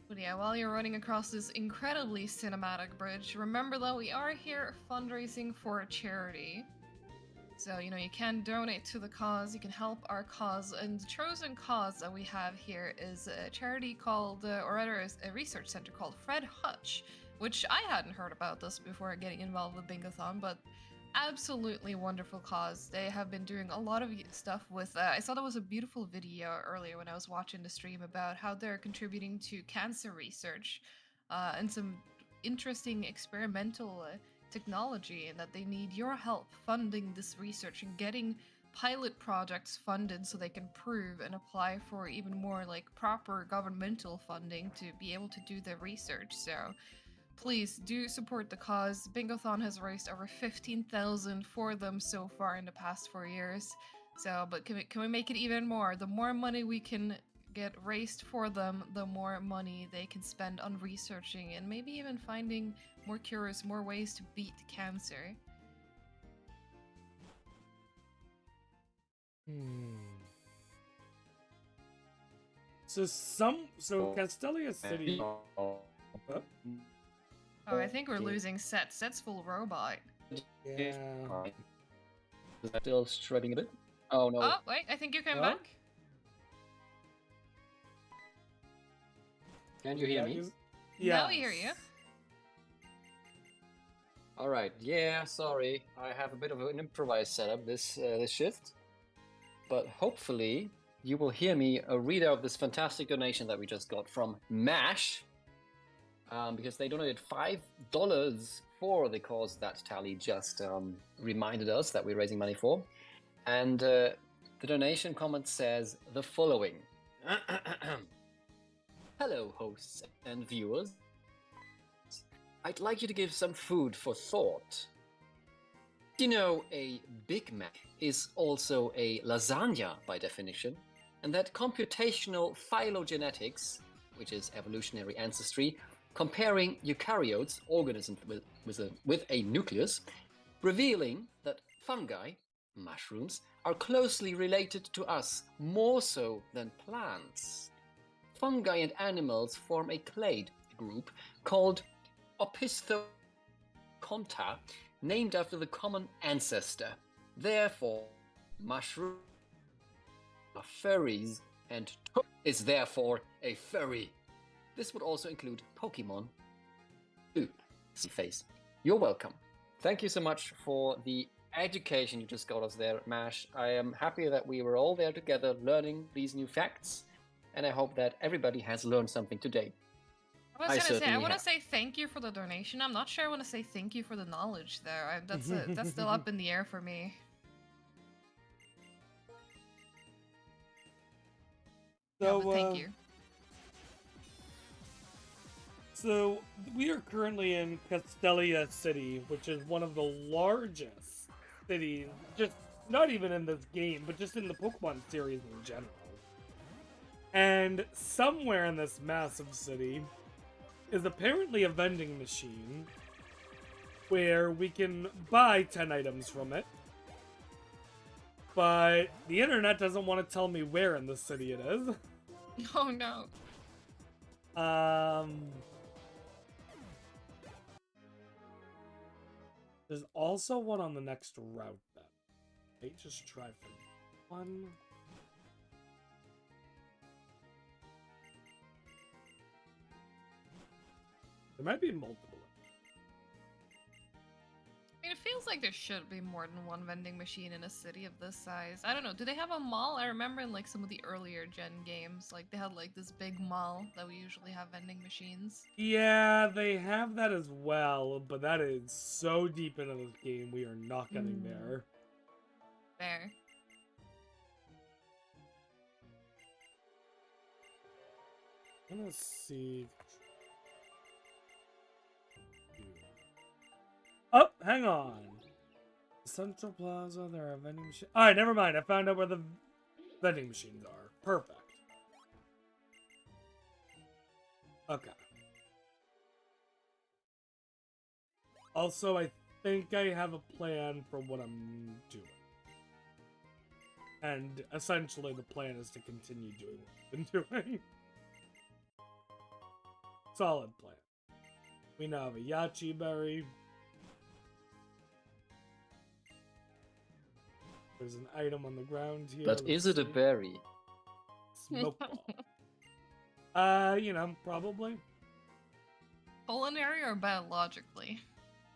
But yeah, while you're running across this incredibly cinematic bridge, remember that we are here fundraising for a charity. So, you know, you can donate to the cause, you can help our cause, and the chosen cause that we have here is a charity called, or rather a research center called Fred Hutch, which I hadn't heard about this before getting involved with Bingothon, but absolutely wonderful cause. They have been doing a lot of stuff with, I saw there was a beautiful video earlier when I was watching the stream about how they're contributing to cancer research, and some interesting experimental technology, and that they need your help funding this research and getting pilot projects funded so they can prove and apply for even more like proper governmental funding to be able to do the research. So please do support the cause. Bingothon has raised over 15,000 for them so far in the past 4 years. So, but can we make it even more? The more money we can get raised for them, the more money they can spend on researching and maybe even finding more cures, more ways to beat cancer. So Castelia City. Oh, Huh? Oh, I think we're Okay. losing Set. Set's full robot. Yeah. Is that still struggling a bit? Oh no. Oh, wait, I think you came Huh? back. Can you hear me? Yeah. Now we hear you. All right. Yeah. Sorry, I have a bit of an improvised setup this shift, but hopefully you will hear me read out this fantastic donation that we just got from Mash, because they donated $5 for the cause that Tally just reminded us that we're raising money for, and the donation comment says the following. Hello, hosts and viewers. I'd like you to give some food for thought. You know, a Big Mac is also a lasagna by definition, and that computational phylogenetics, which is evolutionary ancestry, comparing eukaryotes, organisms with a nucleus, revealing that fungi, mushrooms, are closely related to us, more so than plants. Fungi and animals form a clade group called Opisthoconta, named after the common ancestor. Therefore, mushroom are furries, and is therefore a furry. This would also include Pokémon. Ooh, see face. You're welcome. Thank you so much for the education you just got us there, Mash. I am happy that we were all there together learning these new facts, and I hope that everybody has learned something today. I was gonna say, I certainly want to have. say thank you for the donation. I'm not sure I want to say thank you for the knowledge there. That's still up in the air for me. So, Yeah, but thank you. So we are currently in Castelia City, which is one of the largest cities, just not even in this game, but just in the Pokemon series in general. And somewhere in this massive city is apparently a vending machine where we can buy 10 items from it. But the internet doesn't want to tell me where in the city it is. Oh no. There's also one on the next route then. I just try for one. There might be multiple. I mean, it feels like there should be more than one vending machine in a city of this size. I don't know. Do they have a mall? I remember in like some of the earlier gen games, like they had like this big mall that we usually have vending machines. Yeah, they have that as well, but that is so deep into this game, we are not getting there. Fair. Let's see. Oh, hang on. Central Plaza, there are vending machines. Alright, never mind. I found out where the vending machines are. Perfect. Okay. Also, I think I have a plan for what I'm doing. And essentially, the plan is to continue doing what I've been doing. Solid plan. We now have a Yachi Berry. There's an item on the ground here. But is it a berry? Smoke ball. You know, probably. Culinary or biologically?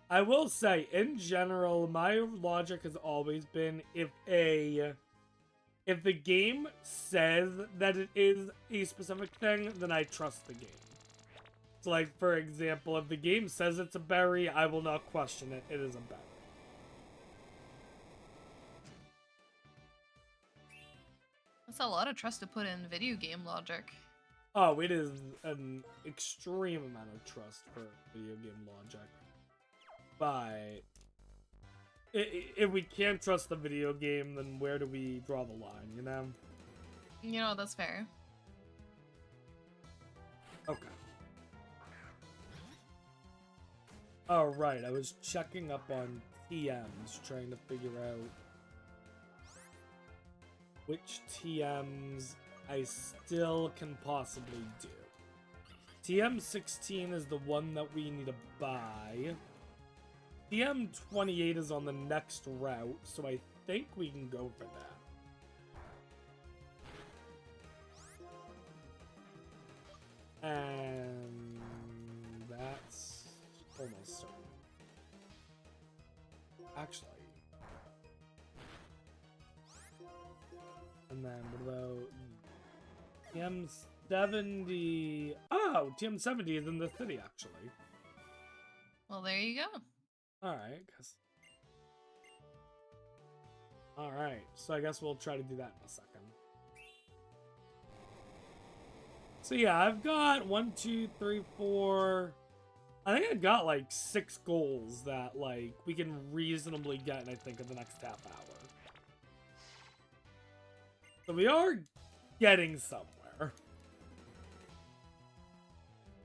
I will say, in general, my logic has always been if the game says that it is a specific thing, then I trust the game. So, like, for example, if the game says it's a berry, I will not question it. It is a berry. That's a lot of trust to put in video game logic. Oh, it is an extreme amount of trust for video game logic. But if we can't trust the video game, then where do we draw the line, you know? You know, that's fair. Okay. Oh, right, I was checking up on TMs, trying to figure out which TMs I still can possibly do. TM16 is the one that we need to buy. TM28 is on the next route, so I think we can go for that. And that's almost certain. Actually. And then what about TM70? Oh, TM70 is in the city, actually. Well, there you go. Alright, guess. Alright, so I guess we'll try to do that in a second. So yeah, I've got 1, 2, 3, 4. I think I got like 6 goals that like we can reasonably get, I think, in the next half hour. So we are getting somewhere.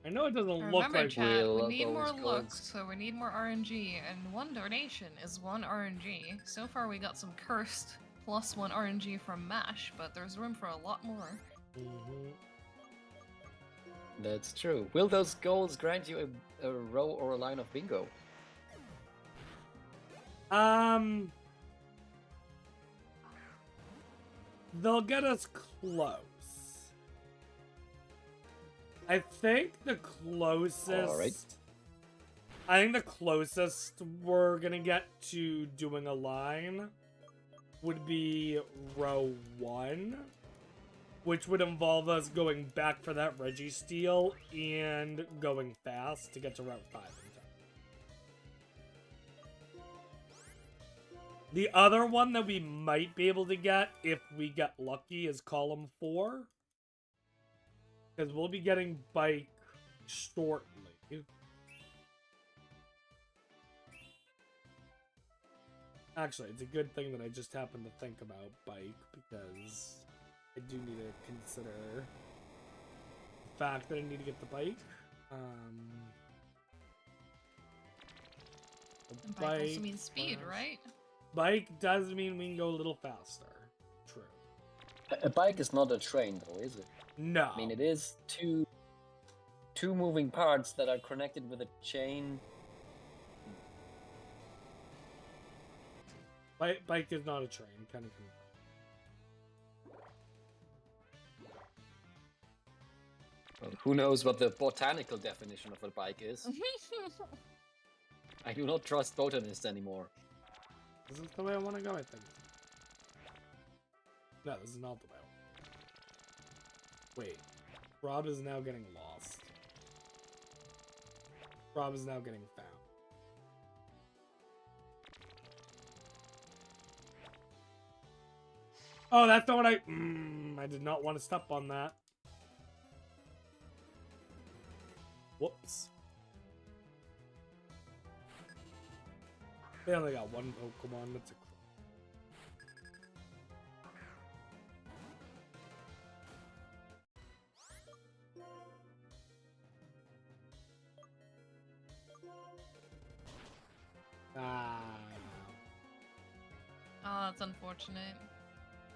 I know it doesn't look Remember, like chat, we Will need more those looks, goals- so we need more RNG, and 1 donation is 1 RNG. So far we got some cursed plus 1 RNG from MASH, but there's room for a lot more. That's true. Will those goals grant you a row or a line of bingo? They'll get us close. I think the closest... Alright. I think the closest we're gonna get to doing a line would be row 1, which would involve us going back for that Registeel and going fast to get to route 5 in time. The other one that we might be able to get, if we get lucky, is column 4. Because we'll be getting bike shortly. Actually, it's a good thing that I just happened to think about bike, because I do need to consider the fact that I need to get the bike. The And bike also means speed, was- right? Bike does mean we can go a little faster. True. A bike is not a train, though, is it? No. I mean, it is two moving parts that are connected with a chain. Bike is not a train. Kind of. Well, who knows what the botanical definition of a bike is? I do not trust botanists anymore. This is the way I want to go, I think. No, this is not the way. Wait. Rob is now getting lost. Rob is now getting found. Oh, that's not what I did not want to step on that. Whoops. They only got one Pokemon. That's a Oh, that's unfortunate.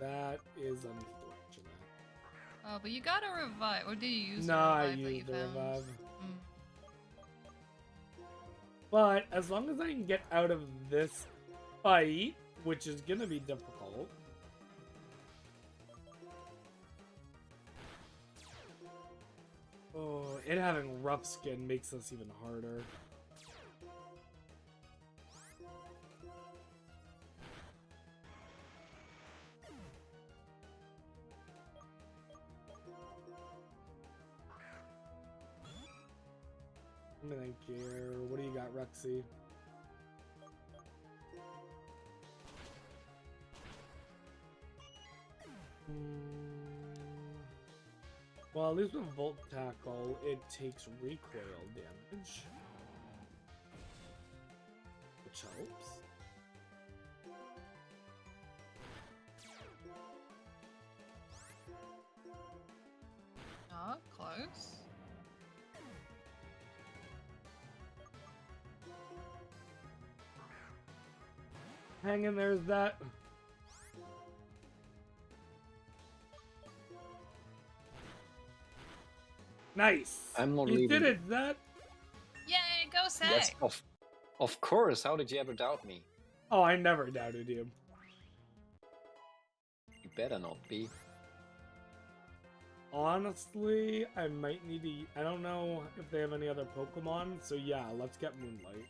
that is unfortunate. Oh, but you got a revive. Or did you use No, the I revive that you used the found? revive. Mm. But as long as I can get out of this fight, which is gonna be difficult. Oh, it having rough skin makes this even harder. Let me think here. What do you got, Rexy? Well, at least with Volt Tackle, it takes recoil damage. Which helps. Oh, close. Hang in there, is that? Nice! I'm not You did leaving. it, that? Yay, go say! Yes, of course. How did you ever doubt me? Oh, I never doubted you. You better not be. Honestly, I might need to... I don't know if they have any other Pokemon, so yeah, let's get Moonlight.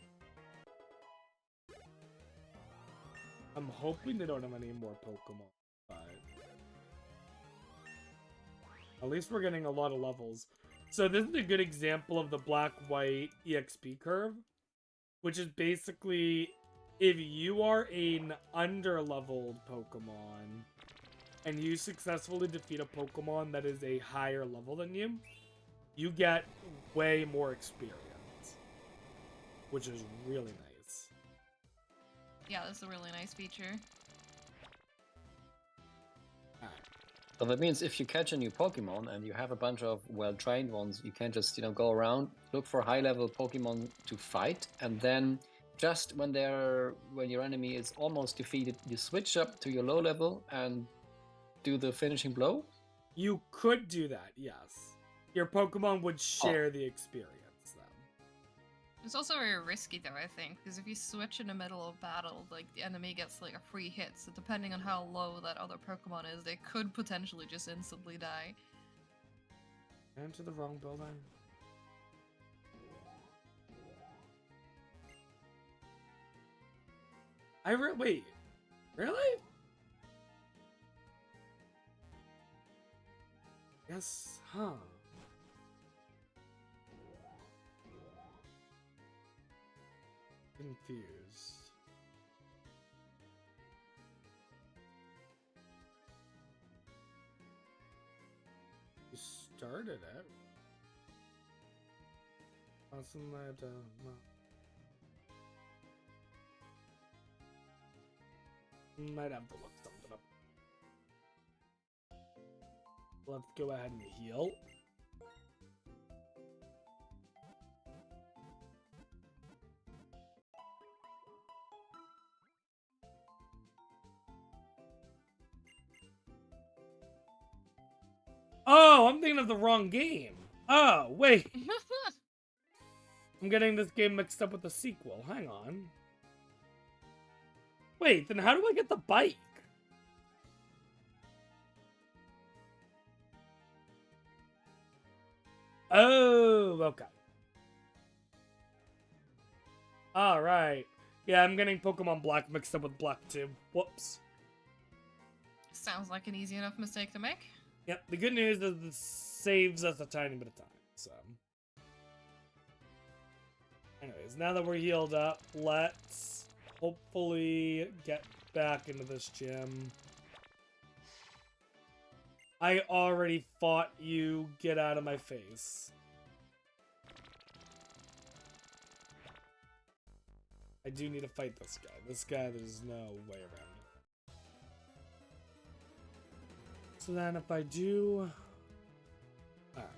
I'm hoping they don't have any more Pokemon, but... At least we're getting a lot of levels. So this is a good example of the black-white EXP curve, which is basically if you are an under-leveled Pokemon and you successfully defeat a Pokemon that is a higher level than you, you get way more experience, which is really nice. Yeah, that's a really nice feature. So that means if you catch a new Pokemon and you have a bunch of well-trained ones, you can just, go around, look for high-level Pokemon to fight, and then just when your enemy is almost defeated, you switch up to your low level and do the finishing blow. You could do that, yes. Your Pokemon would share the experience, then. It's also very risky though, I think, because if you switch in the middle of battle, like the enemy gets like a free hit, so depending on how low that other Pokemon is, they could potentially just instantly die. Enter the wrong building. Wait, really? Yes, huh? Confused. You started it. Wasn't that, no. Might have to look something up. Let's go ahead and heal. Oh, I'm thinking of the wrong game. Oh, wait. I'm getting this game mixed up with the sequel. Hang on. Wait, then how do I get the bike? Oh, okay. Alright. Yeah, I'm getting Pokemon Black mixed up with Black 2. Whoops. Sounds like an easy enough mistake to make. Yep, the good news is this saves us a tiny bit of time, so. Anyways, now that we're healed up, let's hopefully get back into this gym. I already fought you. Get out of my face. I do need to fight this guy. This guy, there's no way around it. So then if I do... Alright.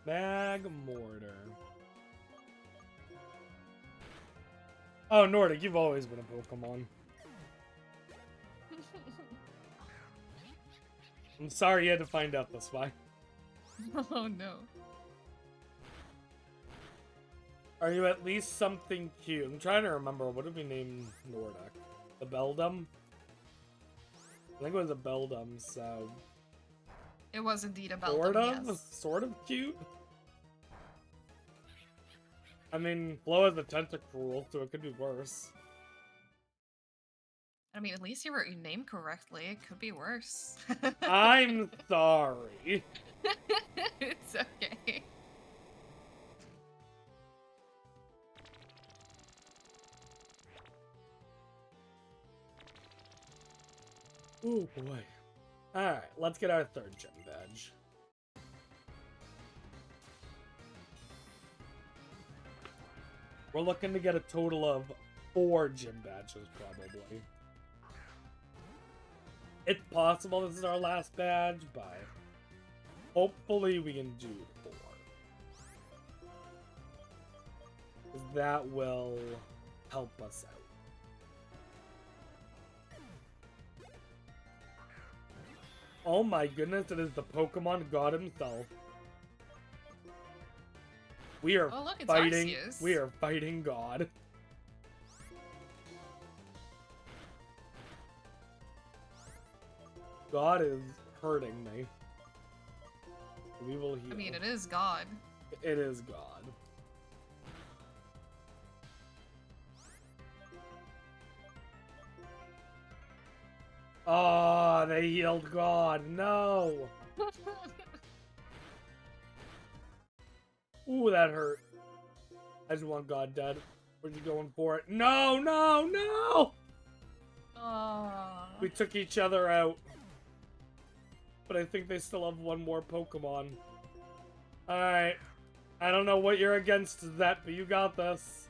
Mag Mortar. Oh, Nordic, you've always been a Pokemon. I'm sorry you had to find out this way. Oh no. Are you at least something cute? I'm trying to remember. What did we name Nordic? The Beldum? I think it was a Beldum, so... It was indeed a Beldum, yes. Sort of cute? I mean, Flo has a Tentacruel, so it could be worse. I mean, at least you wrote your name correctly. It could be worse. I'm sorry. It's okay. Oh boy. Alright, let's get our third gym badge. We're looking to get a total of 4 gym badges, probably. It's possible this is our last badge, but hopefully we can do 4. 'Cause that will help us out. Oh my goodness, it is the Pokemon God himself. We are Oh, look, it's fighting. Arceus. We are fighting God. God is hurting me. We will heal. I mean, it is God. It is God. Oh, they healed God. No. Ooh, that hurt. I just want God dead. Where's he going for it? No, no, no! Aww. We took each other out. But I think they still have one more Pokemon. Alright. I don't know what you're against, Zet, but you got this.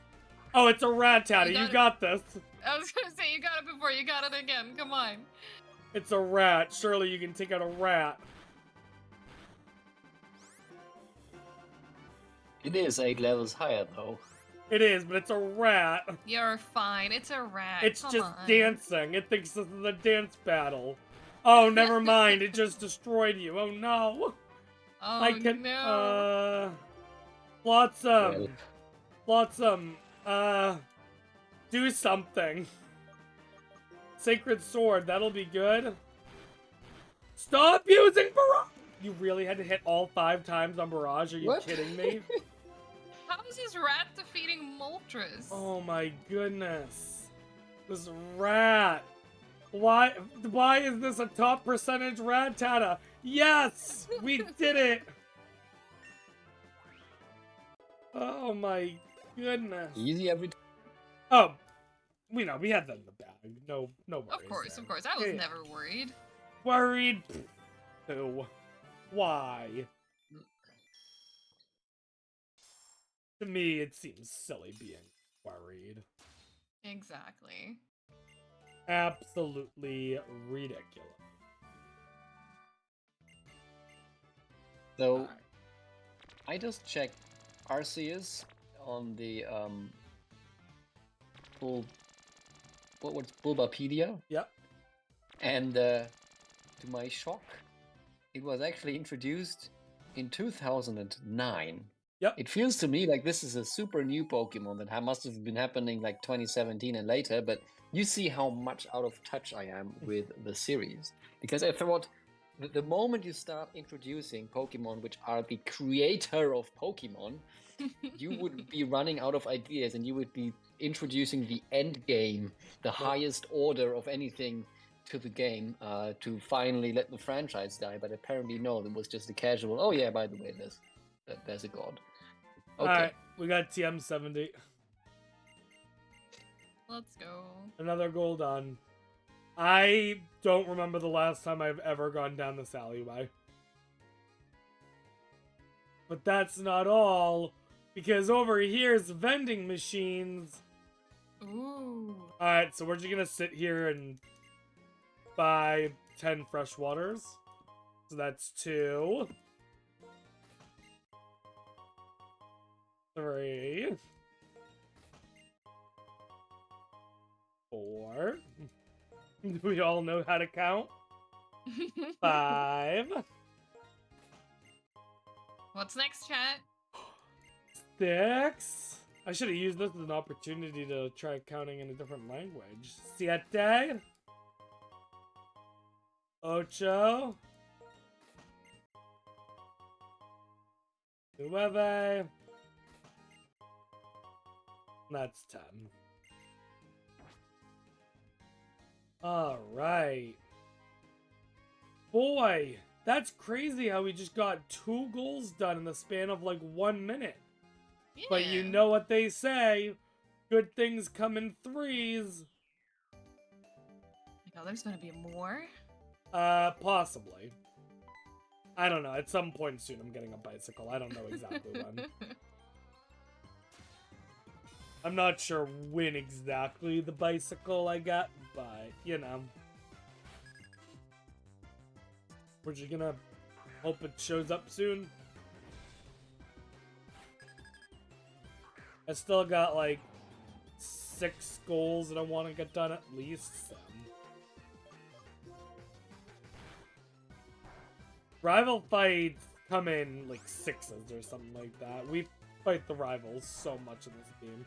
Oh, it's a Rattata. You got this. I was gonna say, you got it before, you got it again. Come on. It's a rat. Surely you can take out a rat. It is 8 levels higher, though. It is, but it's a rat. You're fine. It's a rat. It's Come just on. dancing. It thinks this is a dance battle. Oh, never mind. It just destroyed you. Oh, no. Oh, I can, no. Flotsam. Flotsam, do something. Sacred Sword, that'll be good. Stop using Barrage! You really had to hit all 5 times on Barrage? Are you What? kidding me? How is this rat defeating Moltres? Oh my goodness. This rat. Why is this a top percentage Rattata? Yes! We did it! Oh my goodness. Easy every time. Oh, we know, we had that in the bag. No worries. Of course, there. of course. I was Yeah. never worried. Worried? Who? Why? To me, it seems silly being worried. Exactly. Absolutely ridiculous. So, Alright. I just checked Arceus on the what's Bulbapedia, Yep. and to my shock, it was actually introduced in 2009. Yep. It feels to me like this is a super new Pokemon that must have been happening like 2017 and later, but you see how much out of touch I am with the series. Because I thought the moment you start introducing Pokemon, which are the creator of Pokemon, you would be running out of ideas and you would be introducing the end game, the highest order of anything to the game to finally let the franchise die. But apparently, no, it was just a casual, oh yeah, by the way, there's a god. Okay. Alright, we got TM70. Let's go. Another gold on. I don't remember the last time I've ever gone down this alleyway. But that's not all, because over here's vending machines. Ooh. Alright, so we're just gonna sit here and buy 10 fresh waters. So that's 2. 3. 4. Do we all know how to count? 5. What's next, chat? 6. I should have used this as an opportunity to try counting in a different language. 7. 8. 9. That's 10. Alright. Boy, that's crazy how we just got 2 goals done in the span of like 1 minute. Yeah. But you know what they say, good things come in 3s. Oh, there's gonna be more? Possibly. I don't know, at some point soon I'm getting a bicycle. I don't know exactly when. I'm not sure when exactly the bicycle I got, but, you know. We're just gonna hope it shows up soon. I still got, like, 6 goals that I want to get done at least, so. Rival fights come in, like, 6s or something like that. We fight the rivals so much in this game.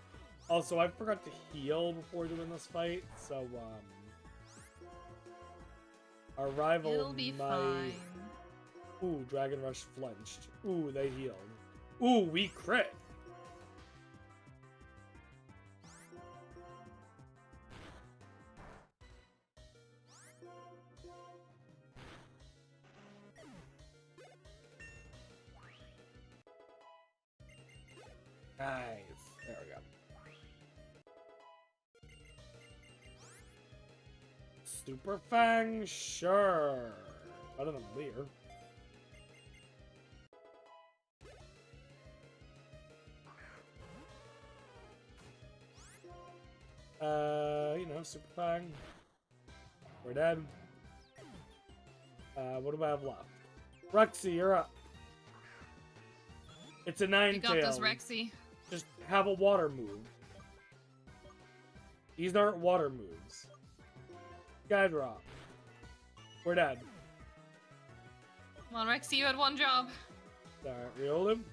Also, I forgot to heal before doing this fight, so, our rival It'll be fine. Ooh, Dragon Rush flinched. Ooh, they healed. Ooh, we crit! Nice. There we go. Super Fang? Sure. Better than Leer. You know, Super Fang. We're dead. What do I have left? Rexy, you're up. It's a 9-tail. You got this, Rexy. Just have a water move. These aren't water moves. Sky drop. We're dead. Come on, Rexy, you had one job. Alright, reload him.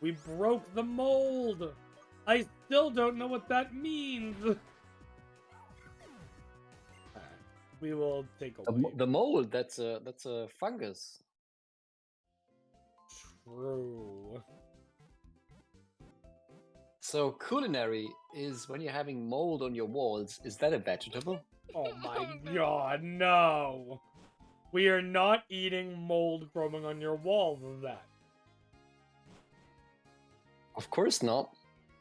We broke the mold! I still don't know what that means! Alright, we will take away. The mold, that's a fungus. True. So culinary is when you're having mold on your walls. Is that a vegetable? Oh my god, no! We are not eating mold growing on your walls of that. Of course not.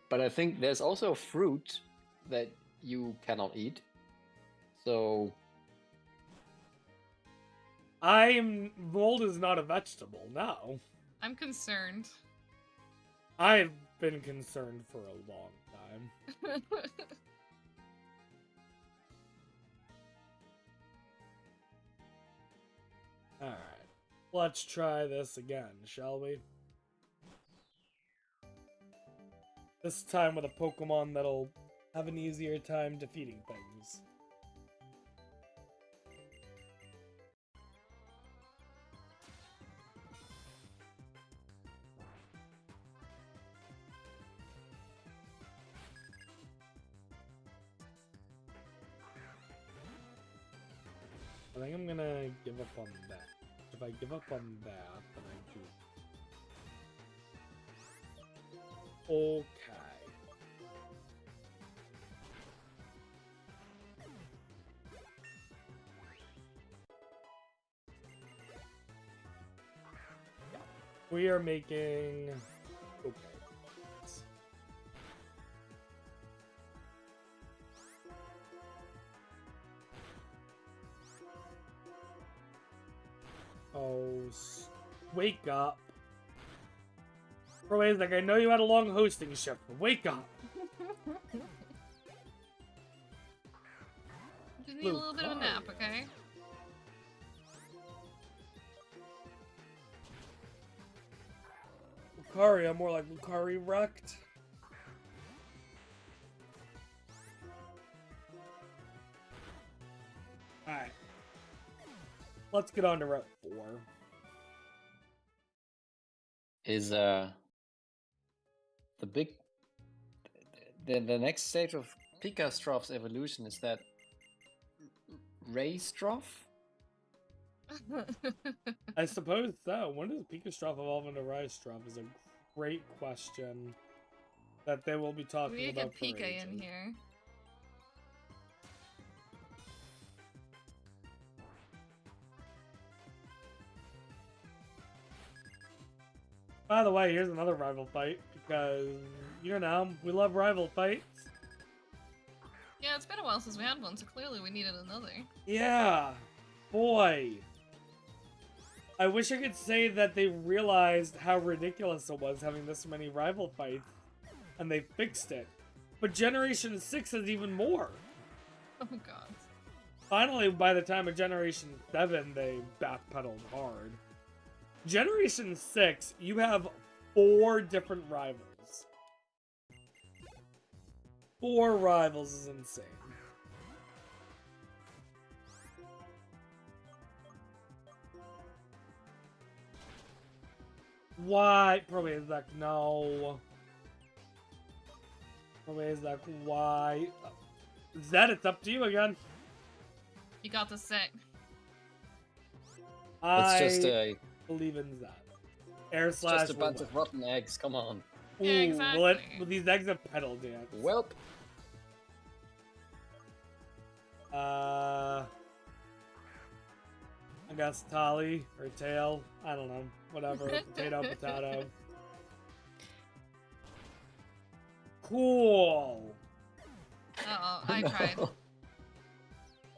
But I think there's also fruit that you cannot eat. So mold is not a vegetable, no. I'm concerned. I've been concerned for a long time. Alright. Let's try this again, shall we? This time with a Pokemon that'll have an easier time defeating things. I think I'm gonna give up on that. If I give up on that, then I do. Okay. Yeah. We are making... Okay. Oh, wake up. For ways like I know you had a long hosting shift, but wake up. Just need a little bit of a nap, okay? Lucaria, more like Lucari wrecked. Alright. Let's get on to Route 4. Is the next stage of Pikastrof's evolution, is that Raystrof? I suppose so. When does Pikastrof evolve into Rystrof is a great question that they will be talking We need to about get for Pika ages. in here. By the way, here's another rival fight because, you know, we love rival fights. Yeah, it's been a while since we had one, so clearly we needed another. Yeah, boy. I wish I could say that they realized how ridiculous it was having this many rival fights, and they fixed it. But Generation 6 has even more. Oh god. Finally, by the time of Generation 7, they backpedaled hard. Generation 6, you have 4 different rivals. 4 rivals is insane. Why? Probably is like, no. Probably is like, why? Zed, it's up to you again. You got the set. It's just believe in Zed. Air slash. just a bunch of rotten eggs. Come on. Yeah, exactly. Well, these eggs have pedal dance. Welp. I guess Tali or Tail. I don't know. Whatever. Potato, potato. Cool. Uh-oh, I tried.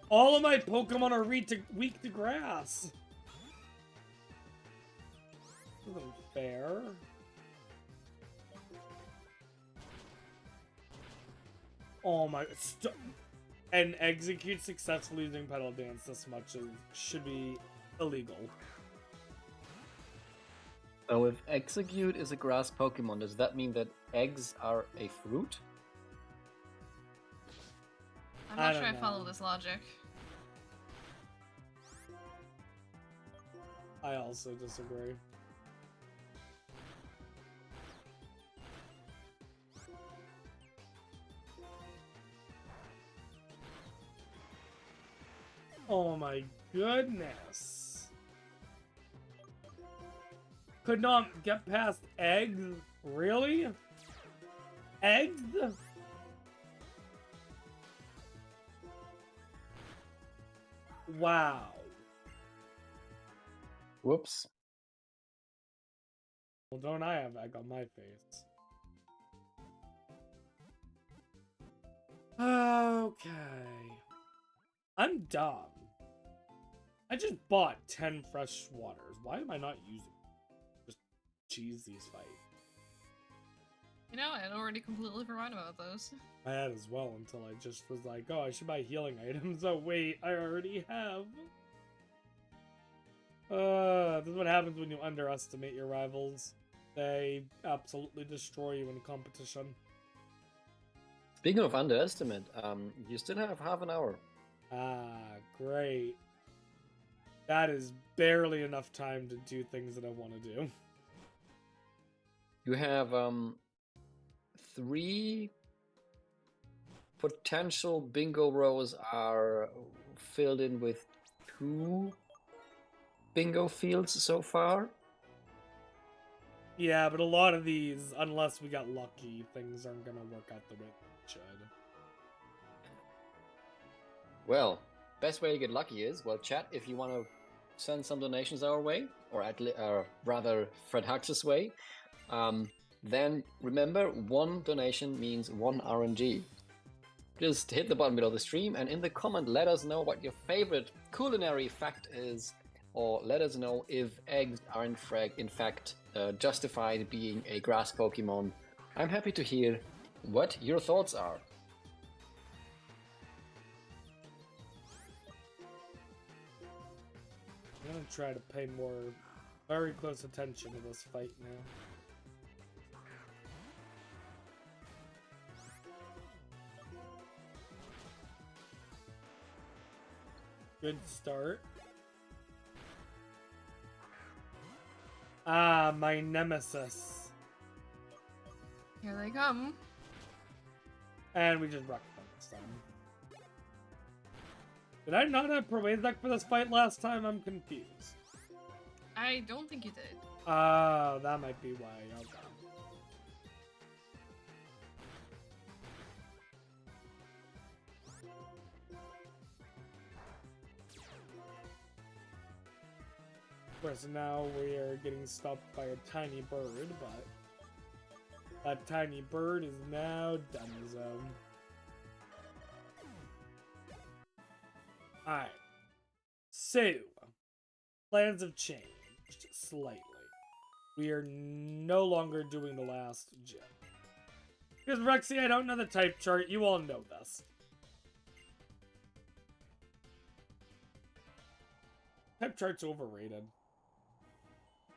All of my Pokemon are weak to grass. This isn't fair. Oh my... And execute successfully using Pedal Dance this much should be illegal. So if Execute is a grass Pokemon, does that mean that eggs are a fruit? I'm I not don't sure I know. follow this logic. I also disagree. Oh my goodness. Could not get past eggs? Really? Eggs? Wow. Whoops. Well, don't I have egg on my face? Okay. I'm dumb. I just bought 10 fresh waters. Why am I not using them? Just cheese these fights. You know, I had already completely forgotten about those. I had as well until I just was like, oh, I should buy healing items. Oh, wait, I already have. This is what happens when you underestimate your rivals. They absolutely destroy you in competition. Speaking of underestimate, you still have half an hour. Ah, great. That is barely enough time to do things that I want to do. You have 3 potential bingo rows are filled in with 2 bingo fields so far. Yeah, but a lot of these, unless we got lucky, things aren't gonna work out the way they should. Well, best way to get lucky is, well, chat, if you want to send some donations our way, or rather Fred Hux's way, then remember, one donation means one RNG. Just hit the button below the stream and in the comment let us know what your favorite culinary fact is, or let us know if eggs are in fact justified being a grass Pokemon. I'm happy to hear what your thoughts are. I'm gonna try to pay very close attention to this fight now. Good start. Ah, my nemesis. Here they come. And we just rocked them this time. Did I not have Prowaze deck for this fight last time? I'm confused. I don't think you did. Oh, that might be why. Okay. Of course, now we are getting stopped by a tiny bird, but that tiny bird is now done zone. Alright. So, plans have changed slightly. We are no longer doing the last gym. Because, Rexy, I don't know the type chart. You all know this. Type chart's overrated.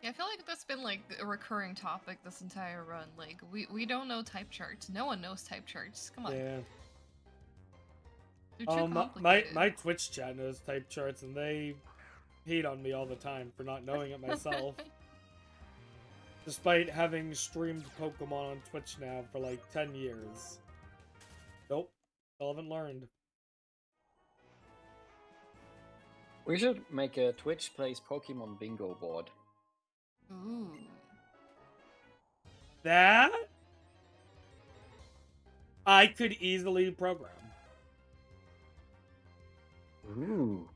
Yeah, I feel like that's been like a recurring topic this entire run. Like, we don't know type charts. No one knows type charts. Come on. Yeah. They're too My complicated. Twitch chat knows type charts, and they hate on me all the time for not knowing it myself. Despite having streamed Pokemon on Twitch now for like 10 years. Nope. Still haven't learned. We should make a Twitch Plays Pokemon bingo board. Ooh. That I could easily program. Ooh.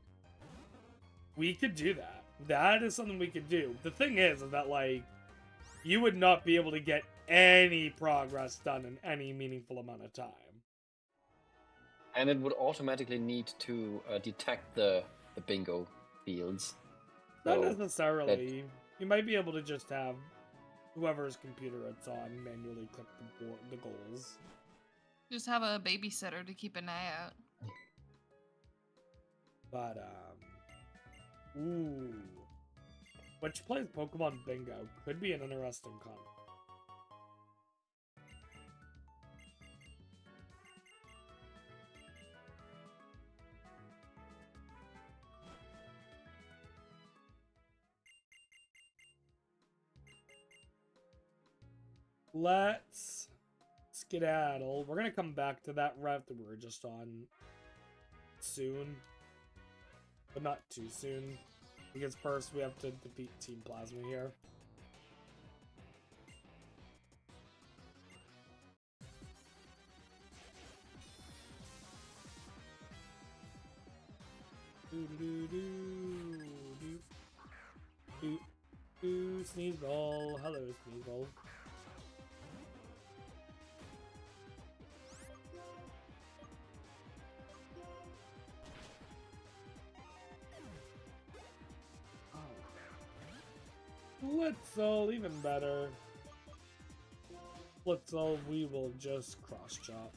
We could do that. That is something we could do. The thing is that, like, you would not be able to get any progress done in any meaningful amount of time. And it would automatically need to detect the bingo fields. Not So necessarily. You might be able to just have whoever's computer it's on manually click the goals. Just have a babysitter to keep an eye out. But, ooh. Which plays Pokemon Bingo could be an interesting combo. Let's skedaddle. We're gonna come back to that route that we were just on soon. But not too soon. Because first we have to defeat Team Plasma here. Sneeze roll. Hello, sneeze roll. Blitzel, even better. Blitzel, we will just cross chop.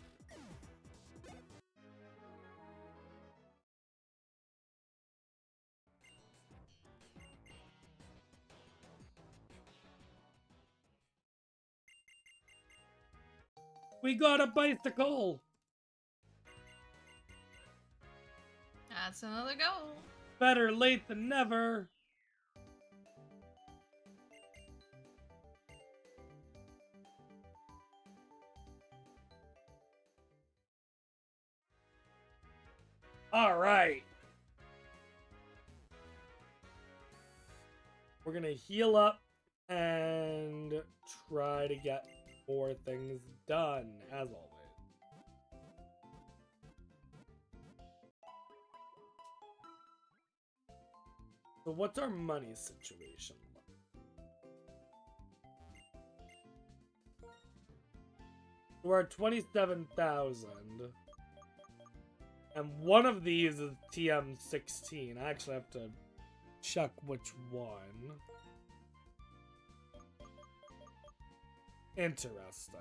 We got a bicycle! That's another goal. Better late than never. All right. we're gonna heal up and try to get more things done, as always. So what's our money situation? We're at 27,000. And one of these is TM16. I actually have to check which one. Interesting.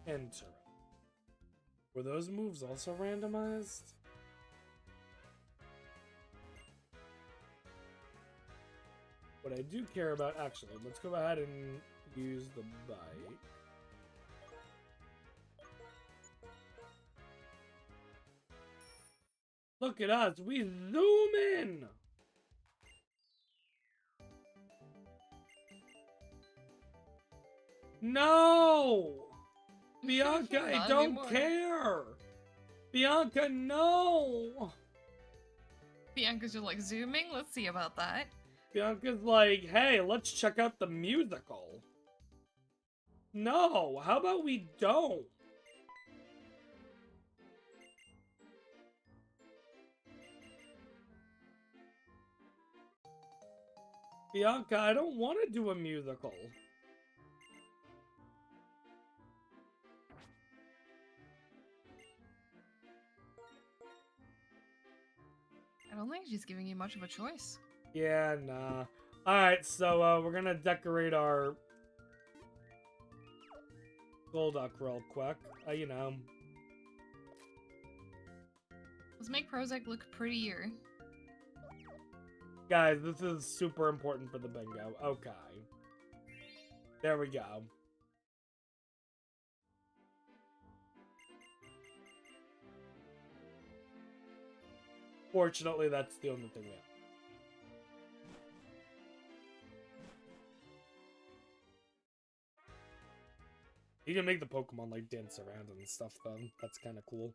Interesting. Were those moves also randomized? What I do care about, actually, let's go ahead and use the bike. Look at us, we zoom in! No! Bianca, I Not don't anymore. care! Bianca, no! Bianca's just like zooming. Let's see about that. Bianca's like, hey, let's check out the musical. No, how about we don't? Bianca, I don't want to do a musical. I don't think she's giving you much of a choice. Yeah, nah. Alright, so we're gonna decorate our Golduck real quick. You know. Let's make Prozac look prettier. Guys, this is super important for the bingo. Okay. There we go. Fortunately, that's the only thing we have. You can make the Pokemon like dance around and stuff though. That's kind of cool.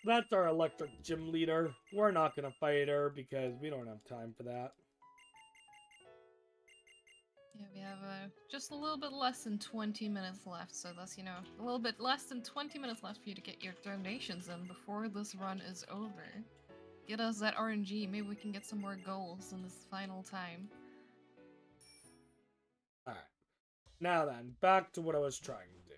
That's our electric gym leader. We're not gonna fight her because we don't have time for that. Yeah, we have just a little bit less than 20 minutes left, so that's, you know, a little bit less than 20 minutes left for you to get your donations in before this run is over. Get us that RNG, maybe we can get some more goals in this final time. Alright. Now then, back to what I was trying to do.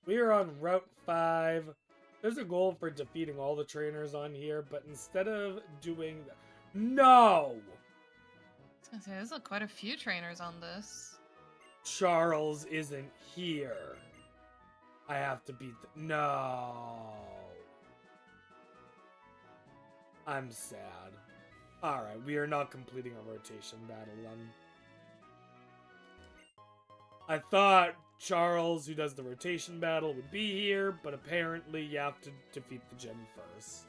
We are on Route 5. There's a goal for defeating all the trainers on here, but instead of doing that... No! I was gonna say, there's quite a few trainers on this. Charles isn't here. I have to beat the... No! I'm sad. Alright, we are not completing a rotation battle then. I thought Charles, who does the rotation battle, would be here, but apparently you have to defeat the gym first.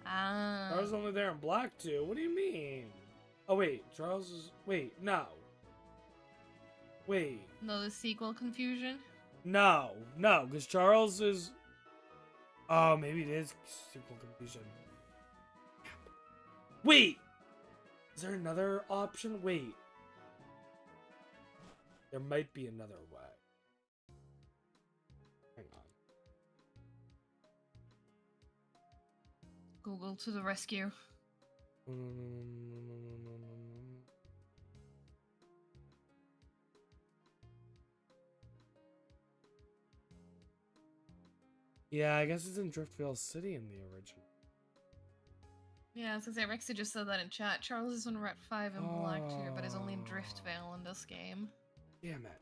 Ah. Charles is only there in black too. What do you mean? Oh wait, Charles is... Wait, no. Wait. No, the sequel confusion? No, because Charles is... Oh, maybe it is sequel confusion. Wait! Is there another option? Wait. There might be another way. Hang on. Google to the rescue. Yeah, I guess it's in Driftvale City in the original. Yeah, I was gonna say, Rexy just said that in chat. Charles is on Route 5 in Black tier, but is only in Driftvale in this game. Damn it.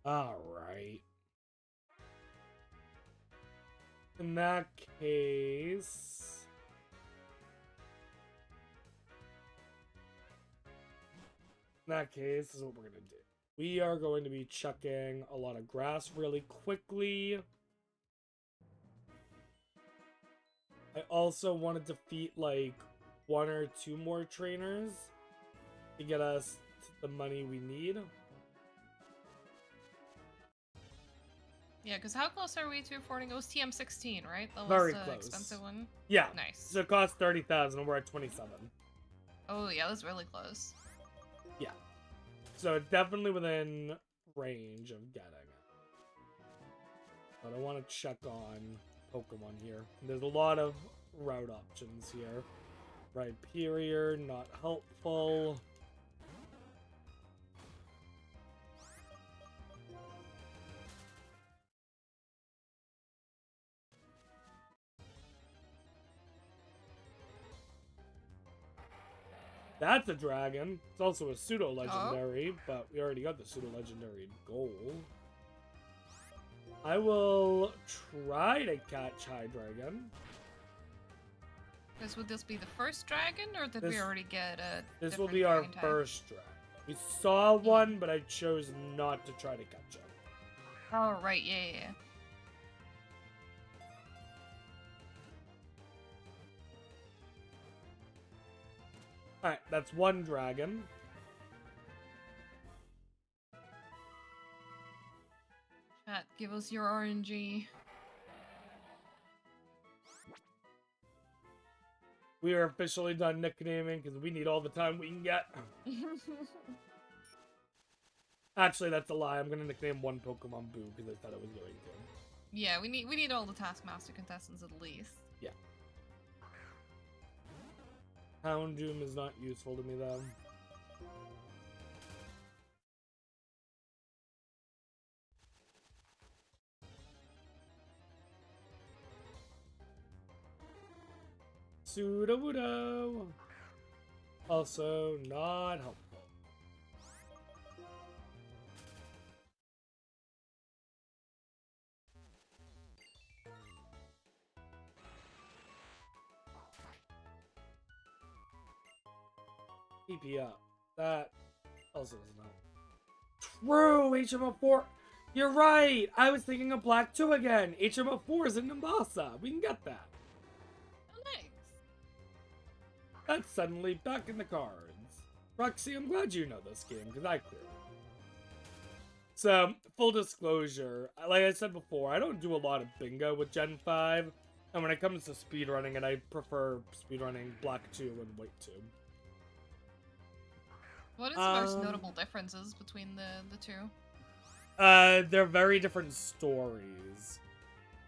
Alright. In that case... this is what we're gonna do. We are going to be chucking a lot of grass really quickly. I also want to defeat like 1 or 2 more trainers to get us the money we need. Yeah, because how close are we to affording? It was TM16, right? That was Very the close. expensive one. Yeah. Nice. So it costs 30,000 and we're at 27. Oh yeah, that's really close. Yeah. So it's definitely within range of getting it. But I want to check on Pokemon here. There's a lot of route options here. Rhyperior, not helpful. That's a dragon. It's also a pseudo-legendary, but we already got the pseudo-legendary gold. I will try to catch Hydreigon. Because would this be the first dragon, or did we already get a This will different be our dragon type? first dragon. We saw one, but I chose not to try to catch it. Oh, right, yeah. Alright, that's one dragon. Chat, give us your RNG. We are officially done nicknaming because we need all the time we can get. Actually, that's a lie. I'm gonna nickname one Pokemon Boo because I thought it was going to. Yeah, we need all the Taskmaster contestants at least. Yeah. Houndoom is not useful to me though. Sudowoodo. Also not helpful. TP up. That also doesn't help. True! HMO4! You're right! I was thinking of Black 2 again! HMO4 is in Nimbasa! We can get that. Oh, nice. That's suddenly back in the cards. Roxy, I'm glad you know this game, because I clearly don't. So, full disclosure, like I said before, I don't do a lot of bingo with Gen 5, and when it comes to speedrunning, and I prefer speedrunning Black 2 and White 2. What is the most notable differences between the two? They're very different stories.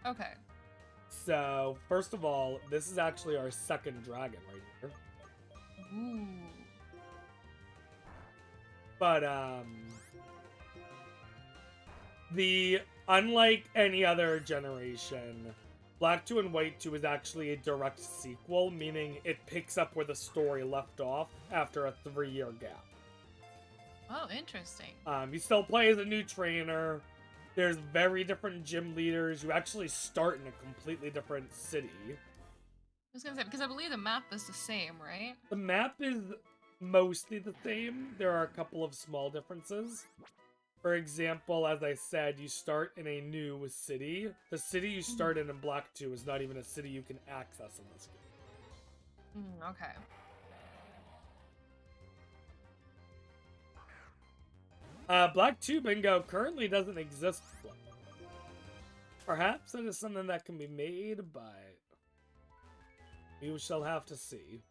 Okay. So, first of all, this is actually our second dragon right here. Ooh. But, unlike any other generation, Black 2 and White 2 is actually a direct sequel, meaning it picks up where the story left off after a 3-year gap. Oh, interesting. You still play as a new trainer. There's very different gym leaders. You actually start in a completely different city. I was gonna say, because I believe the map is the same, right? The map is mostly the same. There are a couple of small differences. For example, as I said, you start in a new city. The city you start in Black 2 is not even a city you can access in this game. Okay. Black 2 Bingo currently doesn't exist. Perhaps it is something that can be made, but you shall have to see.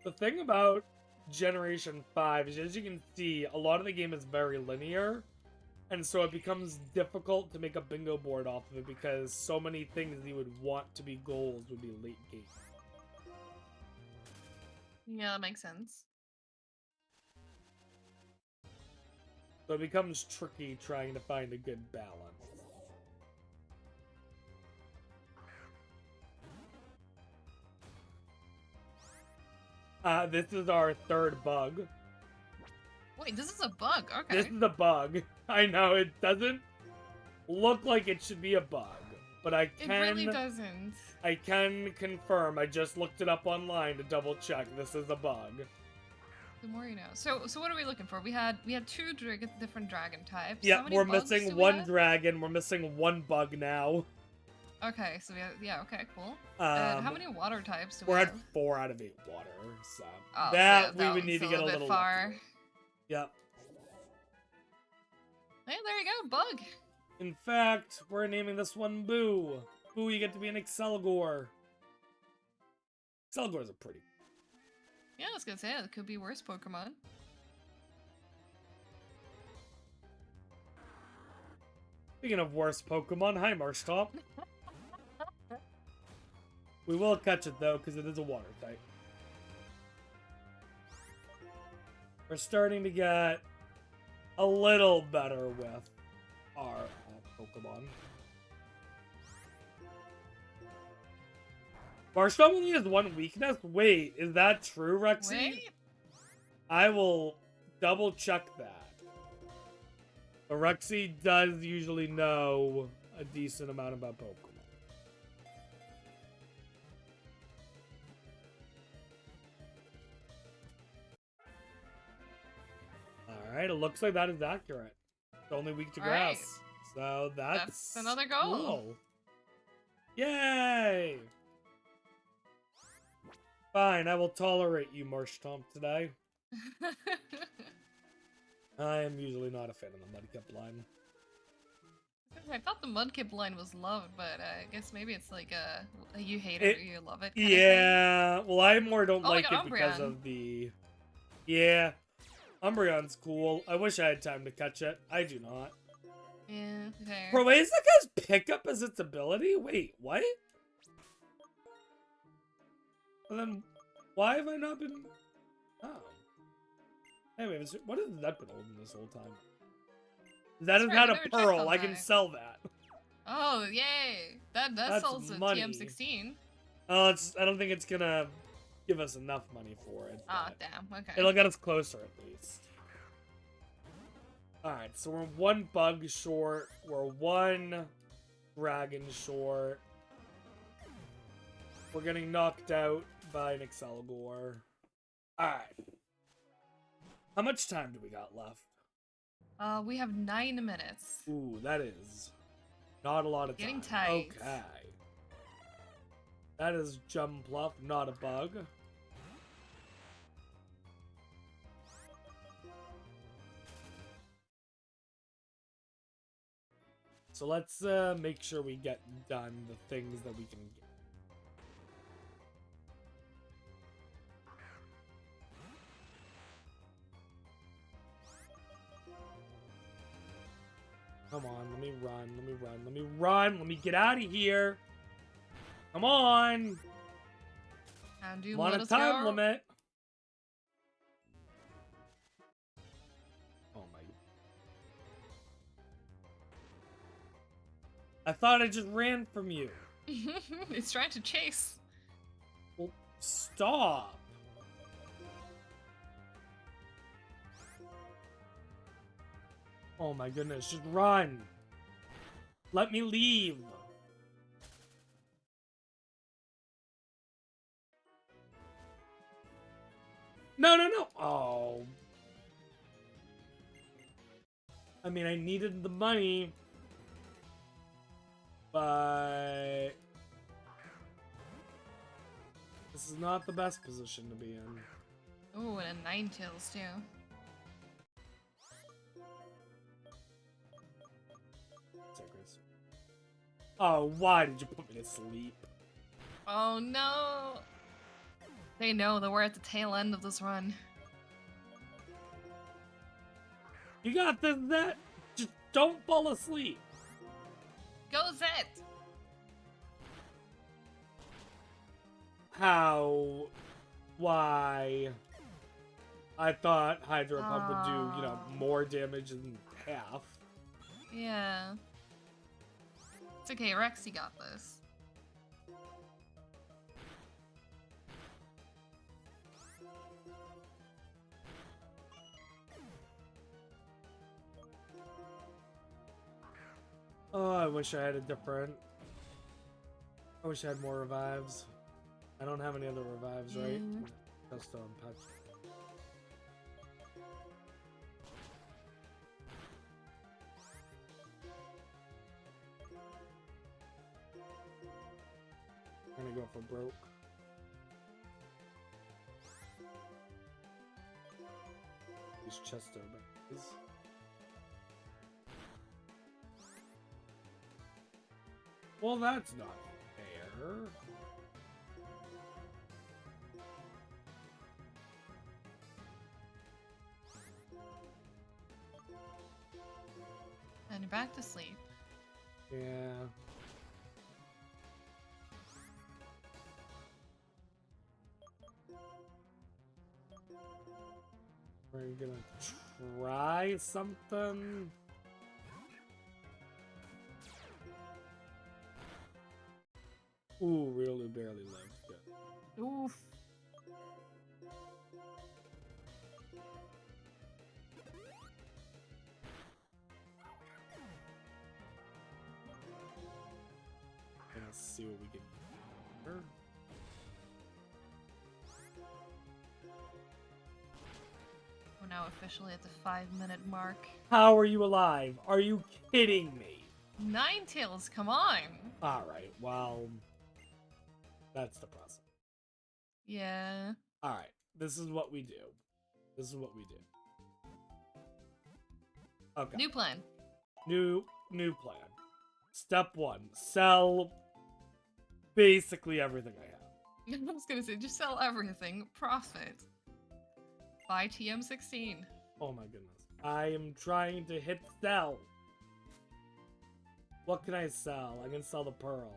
The thing about Generation 5 is, as you can see, a lot of the game is very linear, and so it becomes difficult to make a bingo board off of it because so many things you would want to be goals would be late game. Yeah, that makes sense. So it becomes tricky trying to find a good balance. This is our third bug. Wait, this is a bug. Okay. This is a bug. I know, it doesn't look like it should be a bug, but I can... It really doesn't. I can confirm, I just looked it up online to double check, this is a bug. The more you know. So what are we looking for? We had two different dragon types. How Yeah, many we're bugs missing do we one have? dragon. We're missing one bug now. Okay, so we have, yeah, okay, cool. And how many water types do we We're have? at 4 out of 8 water, so Oh, that yeah, we would need to get a bit little far. luckier. Yep. Hey, there you go, bug. In fact, we're naming this one Boo. Boo, you get to be an Excelgor. Excelgors are pretty. Yeah, I was gonna say it could be worse Pokemon. Speaking of worse Pokemon, hi Marshtomp. We will catch it though, because it is a water type. We're starting to get a little better with our Pokemon. Marshtomp only has one weakness? Wait, is that true, Rexy? Wait. I will double check that. But Rexy does usually know a decent amount about Pokemon. Alright, it looks like that is accurate. It's only weak to grass. Alright. So That's another goal. Cool. Yay! Fine, I will tolerate you, Marshtomp, today. I am usually not a fan of the Mudkip line. I thought the Mudkip line was loved, but I guess maybe it's like a you hate it or you love it. Kind Yeah, well, I more don't Oh, we like got it because Umbreon. of the. Yeah, Umbreon's cool. I wish I had time to catch it. I do not. of thing. Yeah, fair. Proazic has pickup as its ability? Wait, what? And then, why have I not been... Oh. Anyway, what has that been holding this whole time? That has That's had right, a we never checked pearl. on I can that. sell that. Oh, yay! That That's sells a money. TM16. Oh, I don't think it's gonna give us enough money for it. Ah, but damn. Okay. it'll get us closer at least. Alright, so we're one bug short. We're one dragon short. We're getting knocked out by an Excelgor. Alright. How much time do we got left? We have 9 minutes. Ooh, that is not a lot of time. Getting tight. Okay. That is Jumpluff, not a bug. So let's make sure we get done the things that we can get. Come on, let me run, let me run, let me run, let me get out of here. Come on. And do I'm on let a us time go. limit. Oh my. I thought I just ran from you. It's trying to chase. Well, stop. Oh my goodness, just run. Let me leave. No, no, no. Oh. I mean, I needed the money. But this is not the best position to be in. Ooh, and a 9-tails too. Oh, why did you put me to sleep? Oh no! They know that we're at the tail end of this run. You got this, that. Just don't fall asleep. Go Zet! How? Why? I thought Hydro Pump would do, you know, more damage than half. Yeah. It's okay, Rexy got this. Oh, I wish I had a different... I wish I had more revives. I don't have any other revives, right? Mm. Just Pet. I'm gonna go for broke. These Chester bags. Well, that's not fair. And you're back to sleep. Yeah. We're gonna try something. Ooh, really barely lived. Good. Oof. Let's see what we can do here. We're now officially at the 5-minute mark. How are you alive? Are you kidding me? Ninetales, come on! Alright, well, that's depressing. Yeah. Alright, this is what we do. This is what we do. Okay. New plan. New plan. Step 1. Sell basically everything I have. I was gonna say, just sell everything. Profit. Buy TM16. Oh my goodness. I am trying to hit sell. What can I sell? I can sell the pearl.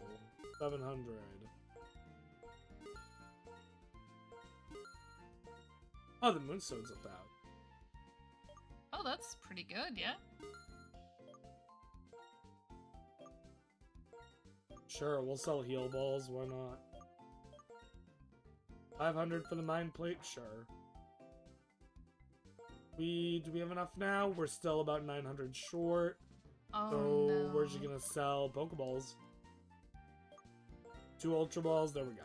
700. Oh, the moonstone's about. Oh, that's pretty good, yeah? Sure, we'll sell heal balls. Why not? 500 for the mind plate? Sure. Do we have enough now? We're still about 900 short. Oh, So no. where's she gonna sell Pokeballs? 2 Ultra Balls. There we go.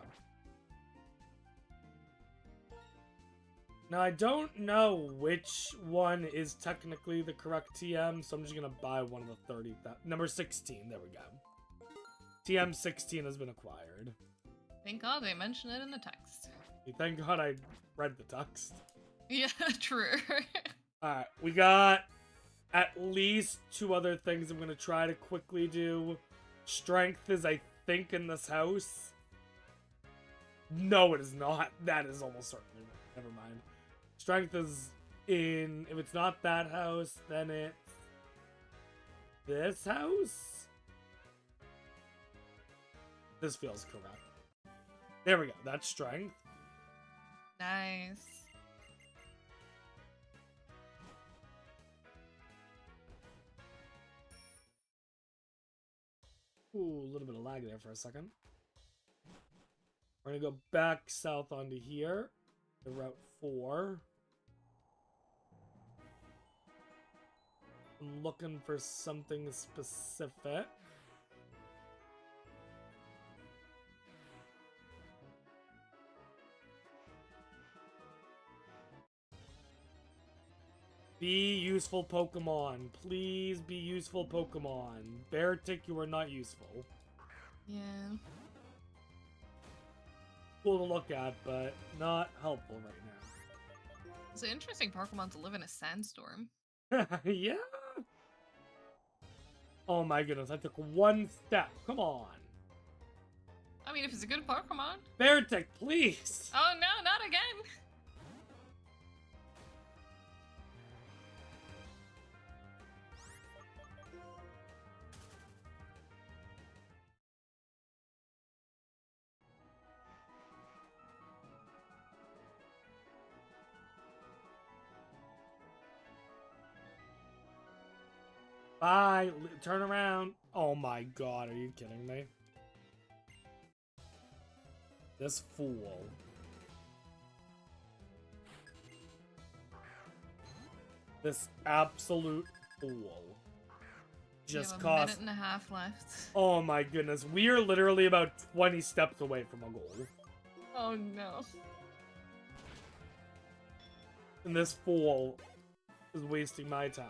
Now I don't know which one is technically the correct TM, so I'm just gonna buy one of the 30. Number 16. There we go. TM 16 has been acquired. Thank God they mentioned it in the text. Thank God I read the text. Yeah, true. Alright, we got at least 2 other things I'm going to try to quickly do. Strength is, I think, in this house. No, it is not. That is almost certainly right. Never mind. Strength is in... If it's not that house, then it's... this house? This feels correct. There we go. That's strength. Nice. Ooh, a little bit of lag there for a second. We're gonna go back south onto here. The Route 4. I'm looking for something specific. Be useful Pokemon. Please be useful Pokemon. Beartic, you are not useful. Yeah. Cool to look at, but not helpful right It's an interesting Pokemon to live in a sandstorm. now. Yeah? Oh my goodness, I took one step. Come on. I mean, if it's a good Pokemon. Beartic, please! Oh no, not again! Bye! Turn around! Oh my god, are you kidding me? This fool. This absolute fool. Just You have a cost... minute and a half left. Oh my goodness, we are literally about 20 steps away from a goal. Oh no. And this fool is wasting my time.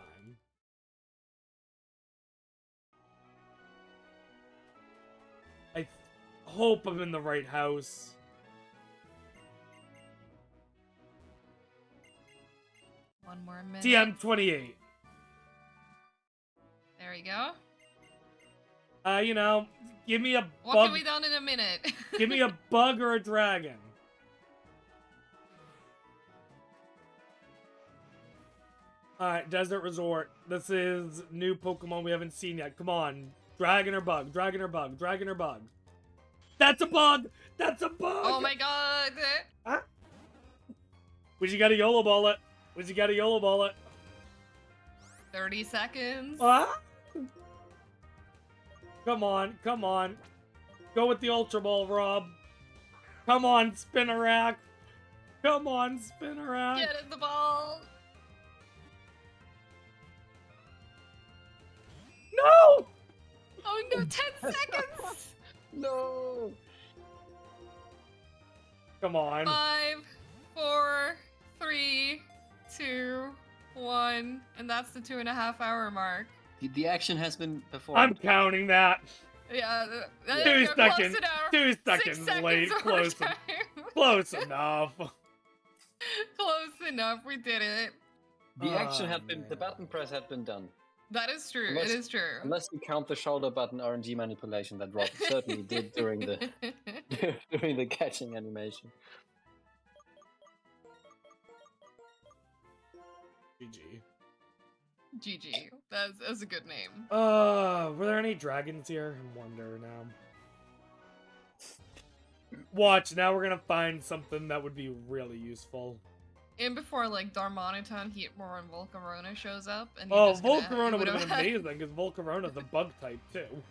hope I'm in the right house. One more minute. TM28. There we go. You know, give me a What bug. can we done in a minute? Give me a bug or a dragon. Alright, Desert Resort. This is new Pokemon we haven't seen yet. Come on. Dragon or bug? Dragon or bug? Dragon or bug? That's a bug! That's a bug! Oh my god! Huh? Would you gotta YOLO ball it? Would you gotta YOLO ball it? 30 seconds. Ah! Come on, come on. Go with the Ultra Ball, Rob. Come on, Spinnerack. Come on, Spinnerack. Get in the ball. No! Oh no, 10 seconds! No. Come on. 5, 4, 3, 2, 1. And that's the 2.5 hour mark. The action has been performed. I'm counting that. Yeah, 2 close seconds. enough. 2 6 seconds late. overtime. Close enough. Close enough. We did it. The action had been, man. the button press had been done. That is true. Unless- it is true. Unless you count the shoulder button RNG manipulation that Rob certainly did during the during the catching animation. GG. GG. That's a good name. Were there any dragons here? I wonder now. Watch, now we're gonna find something that would be really useful. And before like Darmanitan, Heatmore, and Volcarona shows up, and Oh, just gonna- Volcarona you would have would've been had- amazing, because Volcarona's a bug type, too.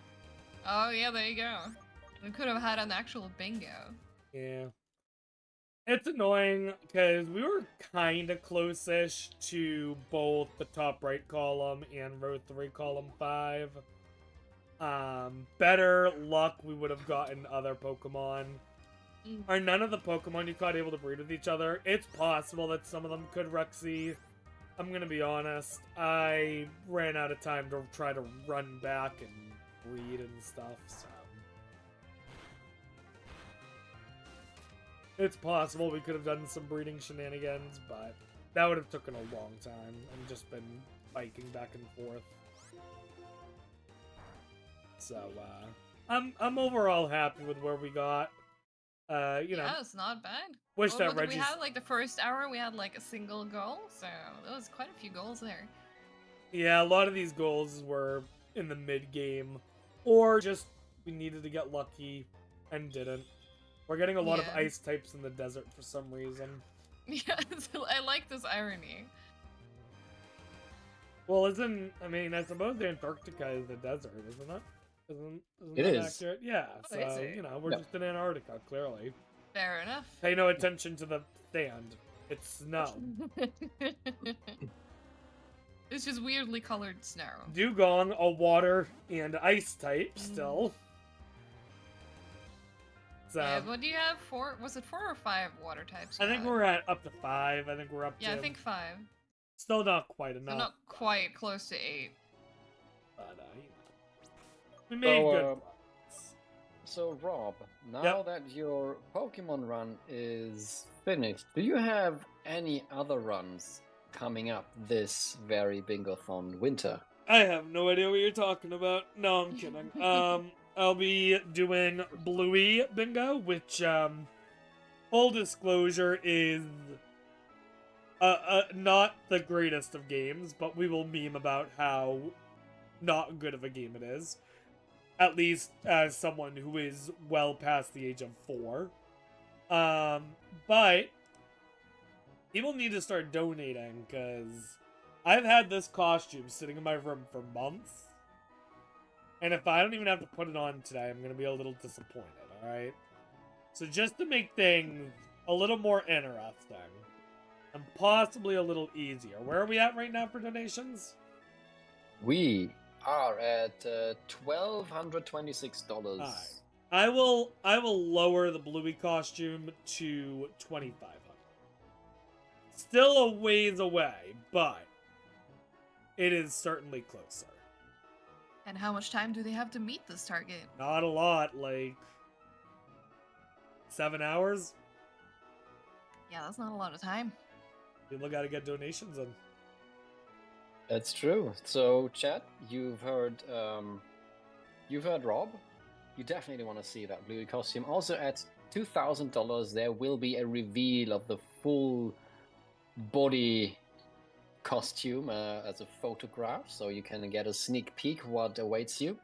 Oh yeah, there you go. We could have had an actual bingo. Yeah. It's annoying, because we were kind of close-ish to both the top right column and row 3, column 5. Better luck, we would have gotten other Pokemon. Are none of the Pokemon you caught able to breed with each other? It's possible that some of them could, Ruxy. I'm gonna be honest. I ran out of time to try to run back and breed and stuff, so... It's possible we could have done some breeding shenanigans, but that would have taken a long time and just been biking back and forth. So, I'm overall happy with where we got. You know, Yeah, it's not bad. wish Well, that what did Reggie's... we had like the first hour, we had like a single goal, so there was quite a few goals there. Yeah, a lot of these goals were in the mid-game, or just we needed to get lucky and didn't. We're getting a lot of Yeah. ice types in the desert for some reason. Yeah, I like this irony. Well, I mean, I suppose Antarctica is the desert, isn't it? Isn't It that is. accurate? Yeah, Oh, is so, it? you know, we're Yep. just in Antarctica, clearly. Fair enough. Pay no attention to the sand. It's snow. It's just weirdly colored snow. Dugong, a water and ice type, still. So, Yeah, what do you have? 4? Was it 4 or 5 water types? I you think had? we're at up to 5. I think we're up Yeah, to... I think 5. Still not quite So enough. not quite close to 8. But, you know, we made good ones. So Rob, now Yep. that your Pokemon run is finished, do you have any other runs coming up this very Bingothon Winter? I have no idea what you're talking about. No, I'm kidding. I'll be doing Bluey Bingo, which, full disclosure, is not the greatest of games, but we will meme about how not good of a game it is. At least as someone who is well past the age of 4. But people need to start donating, because I've had this costume sitting in my room for months. And if I don't even have to put it on today, I'm going to be a little disappointed, alright? So just to make things a little more interesting, and possibly a little easier, where are we at right now for donations? We are at $1,226. Alright. I will lower the Bluey costume to $2,500. Still a ways away, but it is certainly closer. And how much time do they have to meet this target? Not a lot, like 7 hours? Yeah, that's not a lot of time. People gotta get donations in. That's true. So, chat, you've heard Rob. You definitely want to see that Bluey costume. Also, at $2,000, there will be a reveal of the full body costume as a photograph, so you can get a sneak peek what awaits you.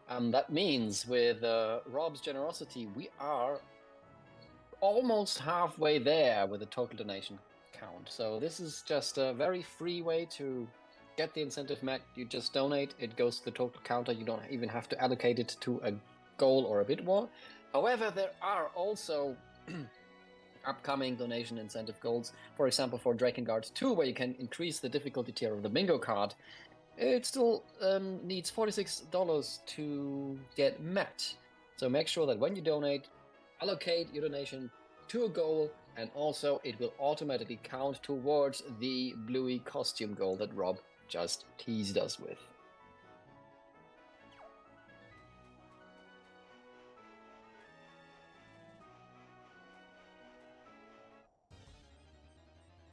That means with Rob's generosity, we are almost halfway there with the total donation count. So this is just a very free way to get the incentive met. You just donate, it goes to the total counter. You don't even have to allocate it to a goal or a bit more. However, there are also upcoming donation incentive goals. For example, for Drakengard 2, where you can increase the difficulty tier of the bingo card. It still needs $46 to get met. So make sure that when you donate, allocate your donation to a goal, and also it will automatically count towards the Bluey costume goal that Rob just teased us with.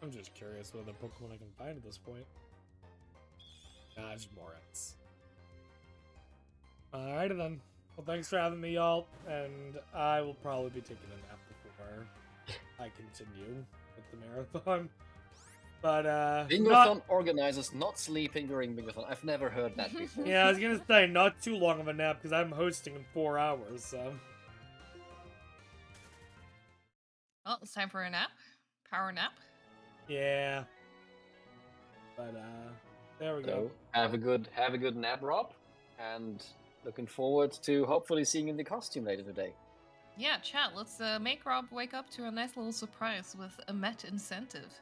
I'm just curious what other Pokemon I can find at this point. Nah, just Moritz. Alrighty then. Well, thanks for having me, y'all, and I will probably be taking a nap before I continue with the marathon. But, Bingothon organizers not sleeping during Bingothon. I've never heard that before. Yeah, I was gonna say, not too long of a nap, because I'm hosting in 4 hours, so... Well, it's time for a nap. Power nap. Yeah. But, there we So go. have a good nap, Rob, and looking forward to hopefully seeing you in the costume later today. Yeah, chat. Let's make Rob wake up to a nice little surprise with a Met incentive.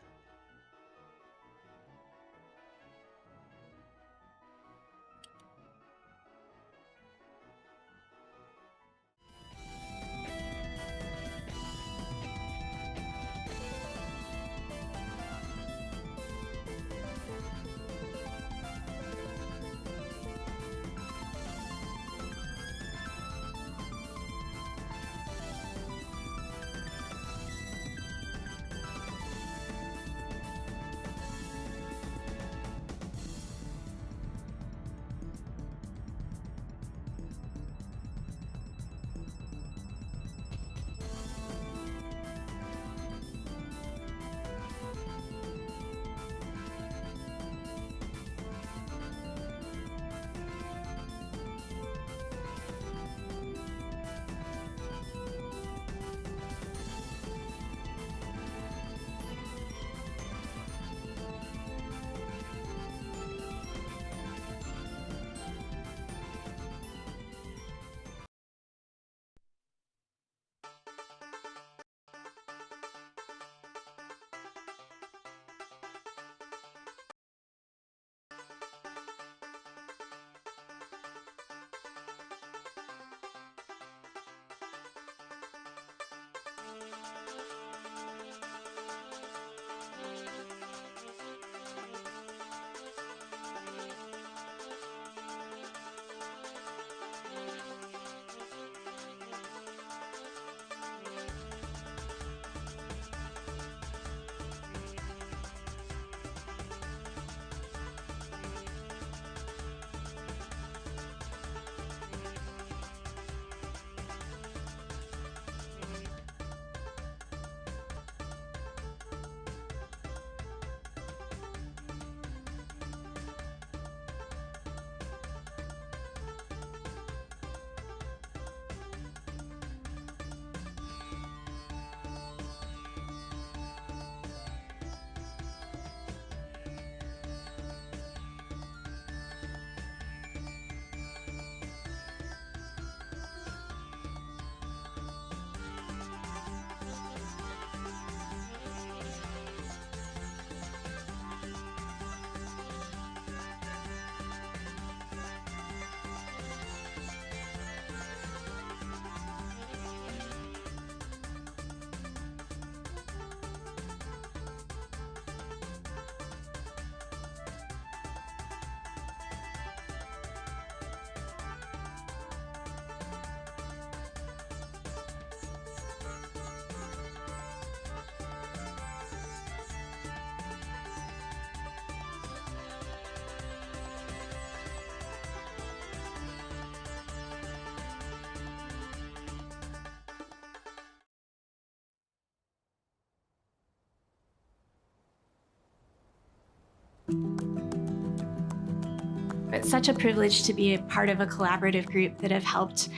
It's such a privilege to be a part of a collaborative group that have helped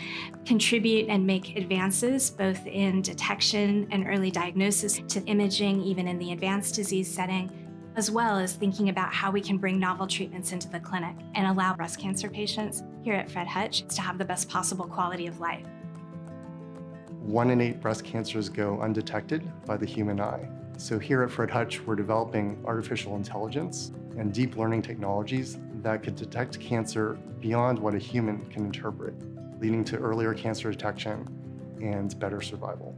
contribute and make advances both in detection and early diagnosis to imaging, even in the advanced disease setting, as well as thinking about how we can bring novel treatments into the clinic and allow breast cancer patients here at Fred Hutch to have the best possible quality of life. 1 in 8 breast cancers go undetected by the human eye. So here at Fred Hutch, we're developing artificial intelligence and deep learning technologies that could detect cancer beyond what a human can interpret, leading to earlier cancer detection and better survival.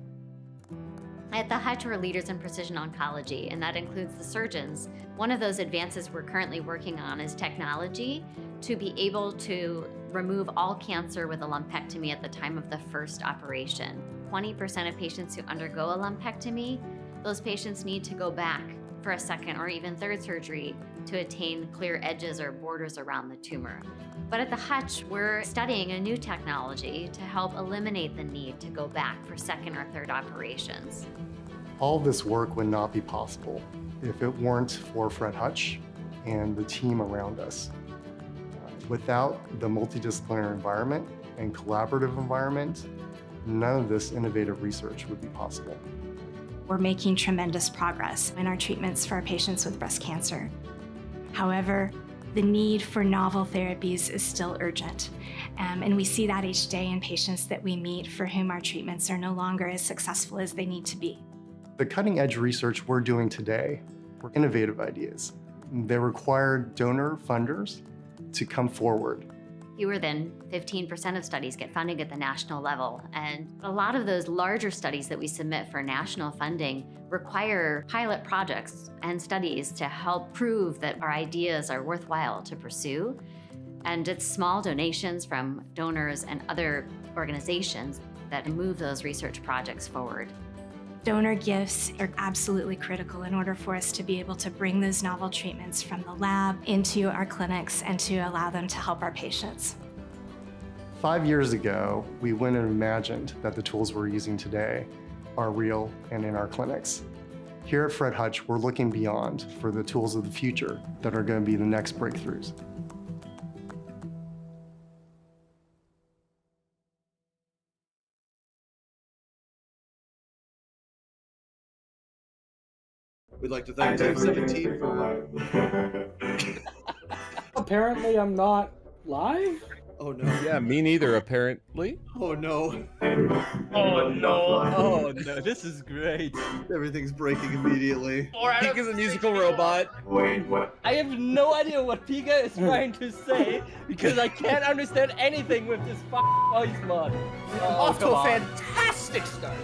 At the Hutch, we're leaders in precision oncology, and that includes the surgeons. One of those advances we're currently working on is technology to be able to remove all cancer with a lumpectomy at the time of the first operation. 20% of patients who undergo a lumpectomy, those patients need to go back for a second or even third surgery to attain clear edges or borders around the tumor. But at the Hutch, we're studying a new technology to help eliminate the need to go back for second or third operations. All this work would not be possible if it weren't for Fred Hutch and the team around us. Without the multidisciplinary environment and collaborative environment, none of this innovative research would be possible. We're making tremendous progress in our treatments for our patients with breast cancer. However, the need for novel therapies is still urgent, and we see that each day in patients that we meet for whom our treatments are no longer as successful as they need to be. The cutting-edge research we're doing today were innovative ideas. They require donor funders to come forward. Fewer than 15% of studies get funding at the national level, and a lot of those larger studies that we submit for national funding require pilot projects and studies to help prove that our ideas are worthwhile to pursue. And it's small donations from donors and other organizations that move those research projects forward. Donor gifts are absolutely critical in order for us to be able to bring those novel treatments from the lab into our clinics and to allow them to help our patients. 5 years ago, we wouldn't have imagined that the tools we're using today are real and in our clinics. Here at Fred Hutch, we're looking beyond for the tools of the future that are going to be the next breakthroughs. We'd like to thank Team 17 for... Apparently I'm not live? Oh no. Yeah, me neither, apparently. Oh no. Oh no. Oh no, this is great. Everything's breaking immediately. Pika is a musical robot. Wait, what? I have no idea what Pika is trying to say because I can't understand anything with this voice mod. Off to a fantastic start.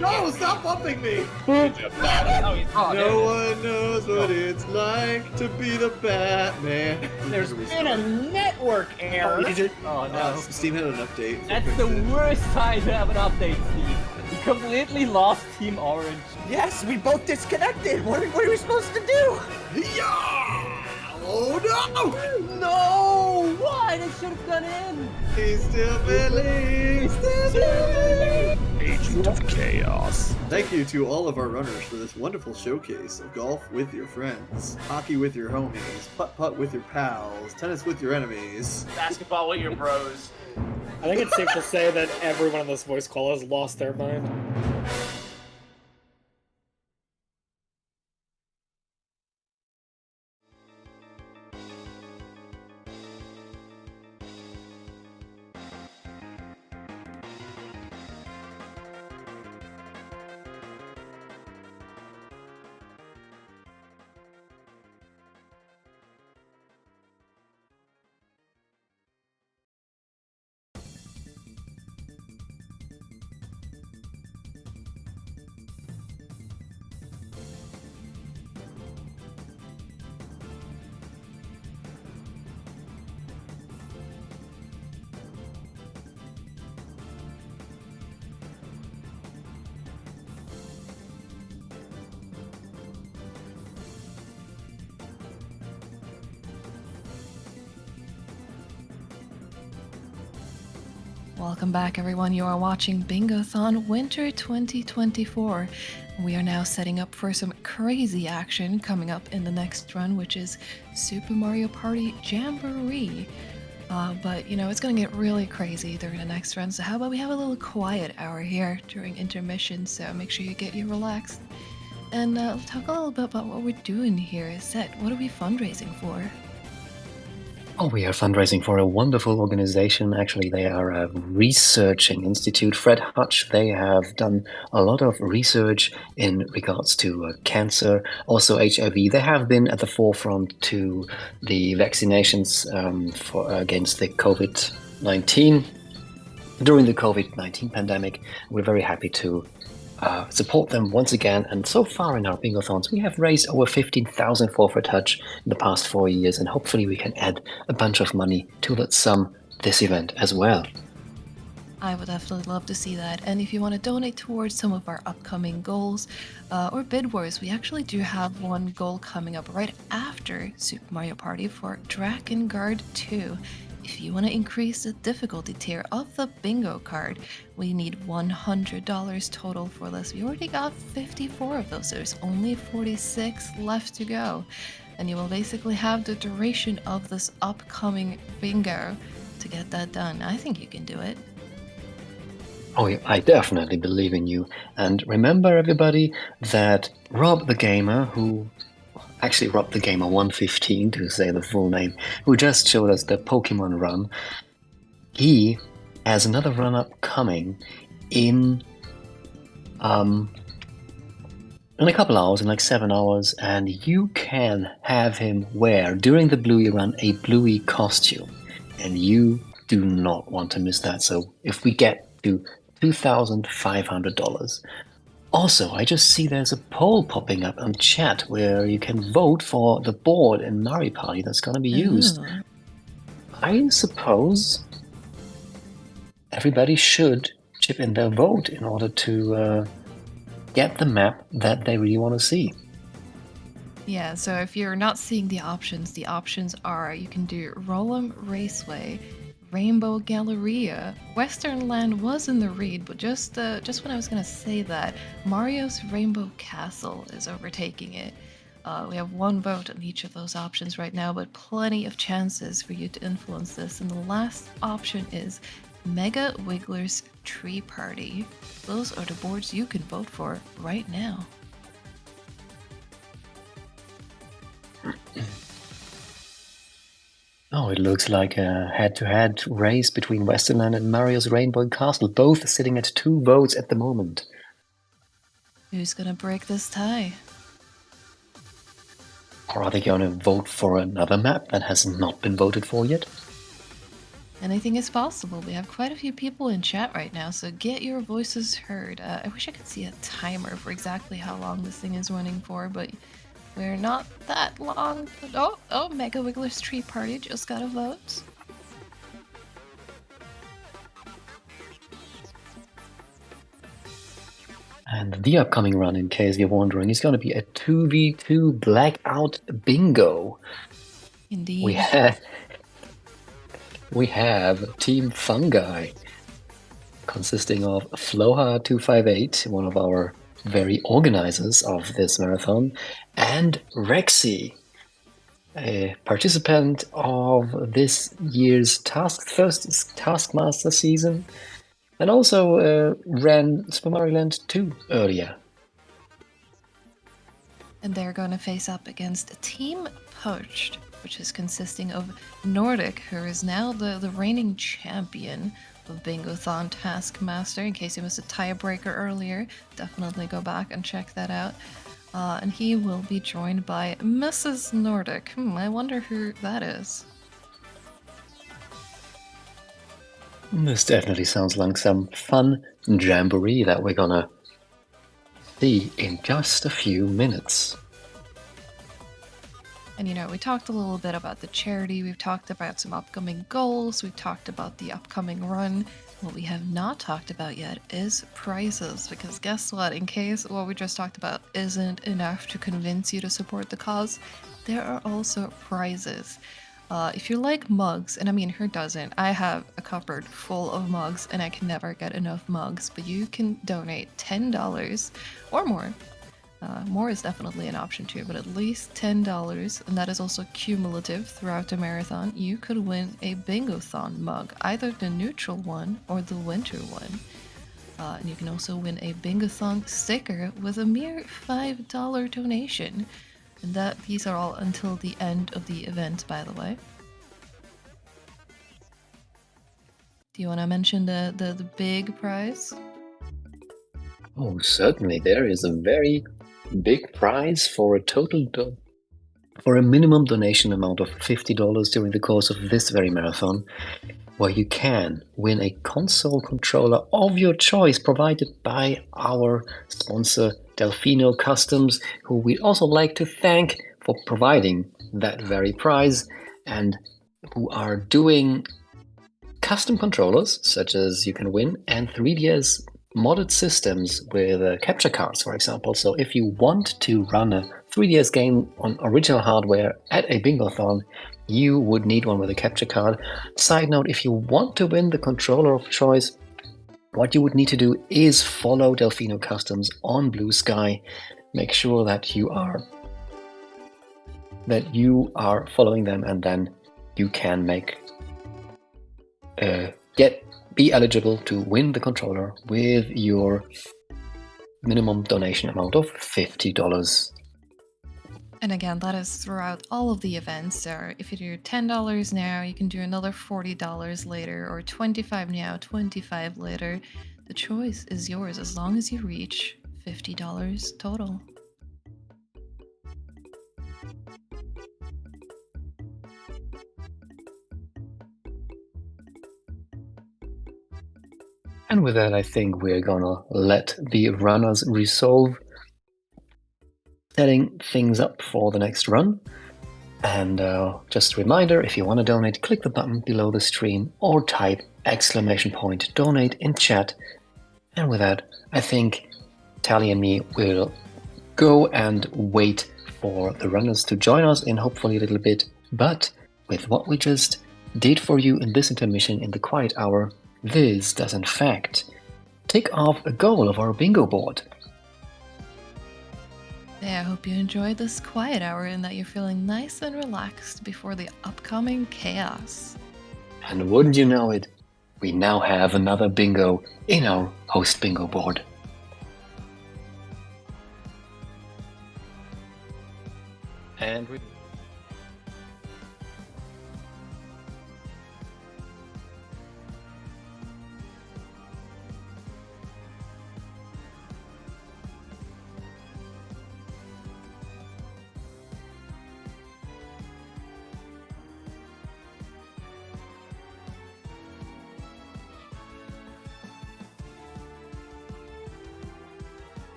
No, stop bumping me! Oh, No one knows what it's like to be the Batman. There's been a network error. Oh no. Steam had an update. That's the worst time to have an update, Steve. We completely lost Team Orange. Yes, we both disconnected. What are we supposed to do? Yeah! Oh no! No! Why? They should have gone in. He's still filling. Agent of Chaos. Thank you to all of our runners for this wonderful showcase of golf with your friends, hockey with your homies, putt-putt with your pals, tennis with your enemies, Basketball with your bros. I think it's safe to say that everyone on this voice call has lost their mind. Welcome back, everyone. You are watching Bingothon Winter 2024. We are now setting up for some crazy action coming up in the next run, which is Super Mario Party Jamboree. But you know, it's gonna get really crazy during the next run, so how about we have a little quiet hour here during intermission, so make sure you get relaxed. And talk a little bit about what we're doing here. What are we fundraising for? Oh, we are fundraising for a wonderful organization. Actually, they are a researching institute. Fred Hutch, they have done a lot of research in regards to cancer, also HIV. They have been at the forefront to the vaccinations against the COVID-19. During the COVID-19 pandemic, we're very happy to support them once again. And so far in our Bingothons, we have raised over 15,000 for Fred Hutch in the past 4 years, and hopefully we can add a bunch of money to that sum this event as well. I would definitely love to see that. And if you want to donate towards some of our upcoming goals or bid wars, we actually do have one goal coming up right after Super Mario Party for Drakengard 2. If you want to increase the difficulty tier of the bingo card, we need $100 total for this. We already got 54 of those. There's only 46 left to go. And you will basically have the duration of this upcoming bingo to get that done. I think you can do it. Oh, yeah, I definitely believe in you. And remember, everybody, that Rob the Gamer, actually Rob the Gamer115 to say the full name, who just showed us the Pokemon run, he has another run up coming in a couple hours, in like 7 hours, and you can have him wear during the Bluey run a Bluey costume, and you do not want to miss that. So if we get to $2,500. Also, I just see there's a poll popping up on chat where you can vote for the board in Mario Party that's going to be used. Ooh. I suppose everybody should chip in their vote in order to get the map that they really want to see. Yeah, so if you're not seeing the options are you can do Roll'em Raceway, Rainbow Galleria. Western Land was in the read, but just when I was gonna say that, Mario's Rainbow Castle is overtaking it. We have one vote on each of those options right now, but plenty of chances for you to influence this. And the last option is Mega Wiggler's Tree Party. Those are the boards you can vote for right now. Oh, it looks like a head-to-head race between Westerland and Mario's Rainbow Castle, both sitting at 2 votes at the moment. Who's gonna break this tie? Or are they going to vote for another map that has not been voted for yet? Anything is possible. We have quite a few people in chat right now, so get your voices heard. I wish I could see a timer for exactly how long this thing is running for, but we're not that long. Oh, Mega Wiggler's Tree Party just got a vote. And the upcoming run, in case you're wondering, is going to be a 2v2 Blackout Bingo. Indeed. We have Team Fungi, consisting of Floha258, one of our very organizers of this marathon, and Rexy, a participant of this year's first Taskmaster season, and also ran Super Mario Land 2 earlier. And they're going to face up against Team Poached, which is consisting of Nordic, who is now the reigning champion of Bingothon Taskmaster. In case you missed a tiebreaker earlier, definitely go back and check that out. And he will be joined by Mrs. Nordic. I wonder who that is. This definitely sounds like some fun jamboree that we're gonna see in just a few minutes. And you know, we talked a little bit about the charity, we've talked about some upcoming goals, we've talked about the upcoming run. What we have not talked about yet is prizes, because guess what? In case what we just talked about isn't enough to convince you to support the cause, there are also prizes. If you like mugs, and I mean, who doesn't? I have a cupboard full of mugs and I can never get enough mugs, but you can donate $10 or more. More is definitely an option too, but at least $10, and that is also cumulative throughout the marathon. You could win a Bingothon mug, either the neutral one or the winter one. And you can also win a Bingothon sticker with a mere $5 donation. And these are all until the end of the event, by the way. Do you want to mention the big prize? Oh, certainly. There is a very big prize for for a minimum donation amount of $50 during the course of this very marathon, where you can win a console controller of your choice provided by our sponsor Delfino Customs, who we'd also like to thank for providing that very prize, and who are doing custom controllers, such as you can win, and 3DS modded systems with capture cards, for example. So if you want to run a 3DS game on original hardware at a Bingothon, you would need one with a capture card. Side note, if you want to win the controller of choice, what you would need to do is follow Delfino Customs on Blue Sky. Make sure that you are following them, and then you can be eligible to win the controller with your minimum donation amount of $50. And again, that is throughout all of the events. So if you do $10 now, you can do another $40 later, or $25 now, $25 later. The choice is yours as long as you reach $50 total. And with that, I think we're gonna let the runners resolve setting things up for the next run. And just a reminder, if you want to donate, click the button below the stream or type !donate in chat. And with that, I think Tally and me will go and wait for the runners to join us in hopefully a little bit. But with what we just did for you in this intermission in the quiet hour, this does in fact tick off a goal of our bingo board. Yeah, I hope you enjoyed this quiet hour and that you're feeling nice and relaxed before the upcoming chaos. And wouldn't you know it, we now have another bingo in our host bingo board. And we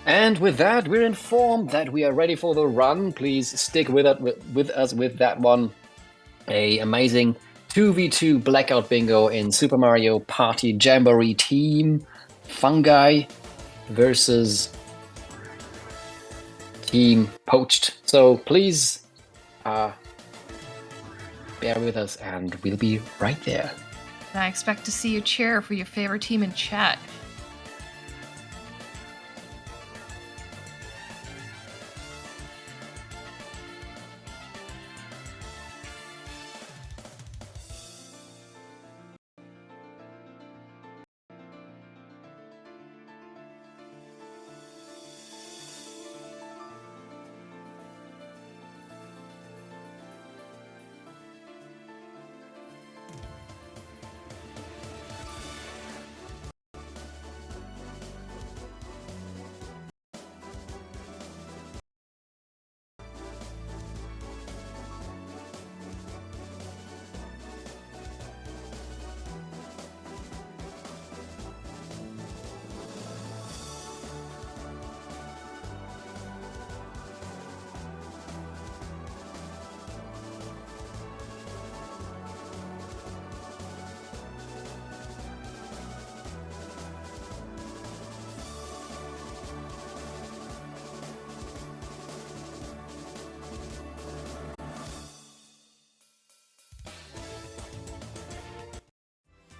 And with that, we're informed that we are ready for the run. Please stick with us with that one. A amazing 2v2 Blackout Bingo in Super Mario Party Jamboree Team Fungi versus Team Poached. So please bear with us and we'll be right there. And I expect to see you cheer for your favorite team in chat.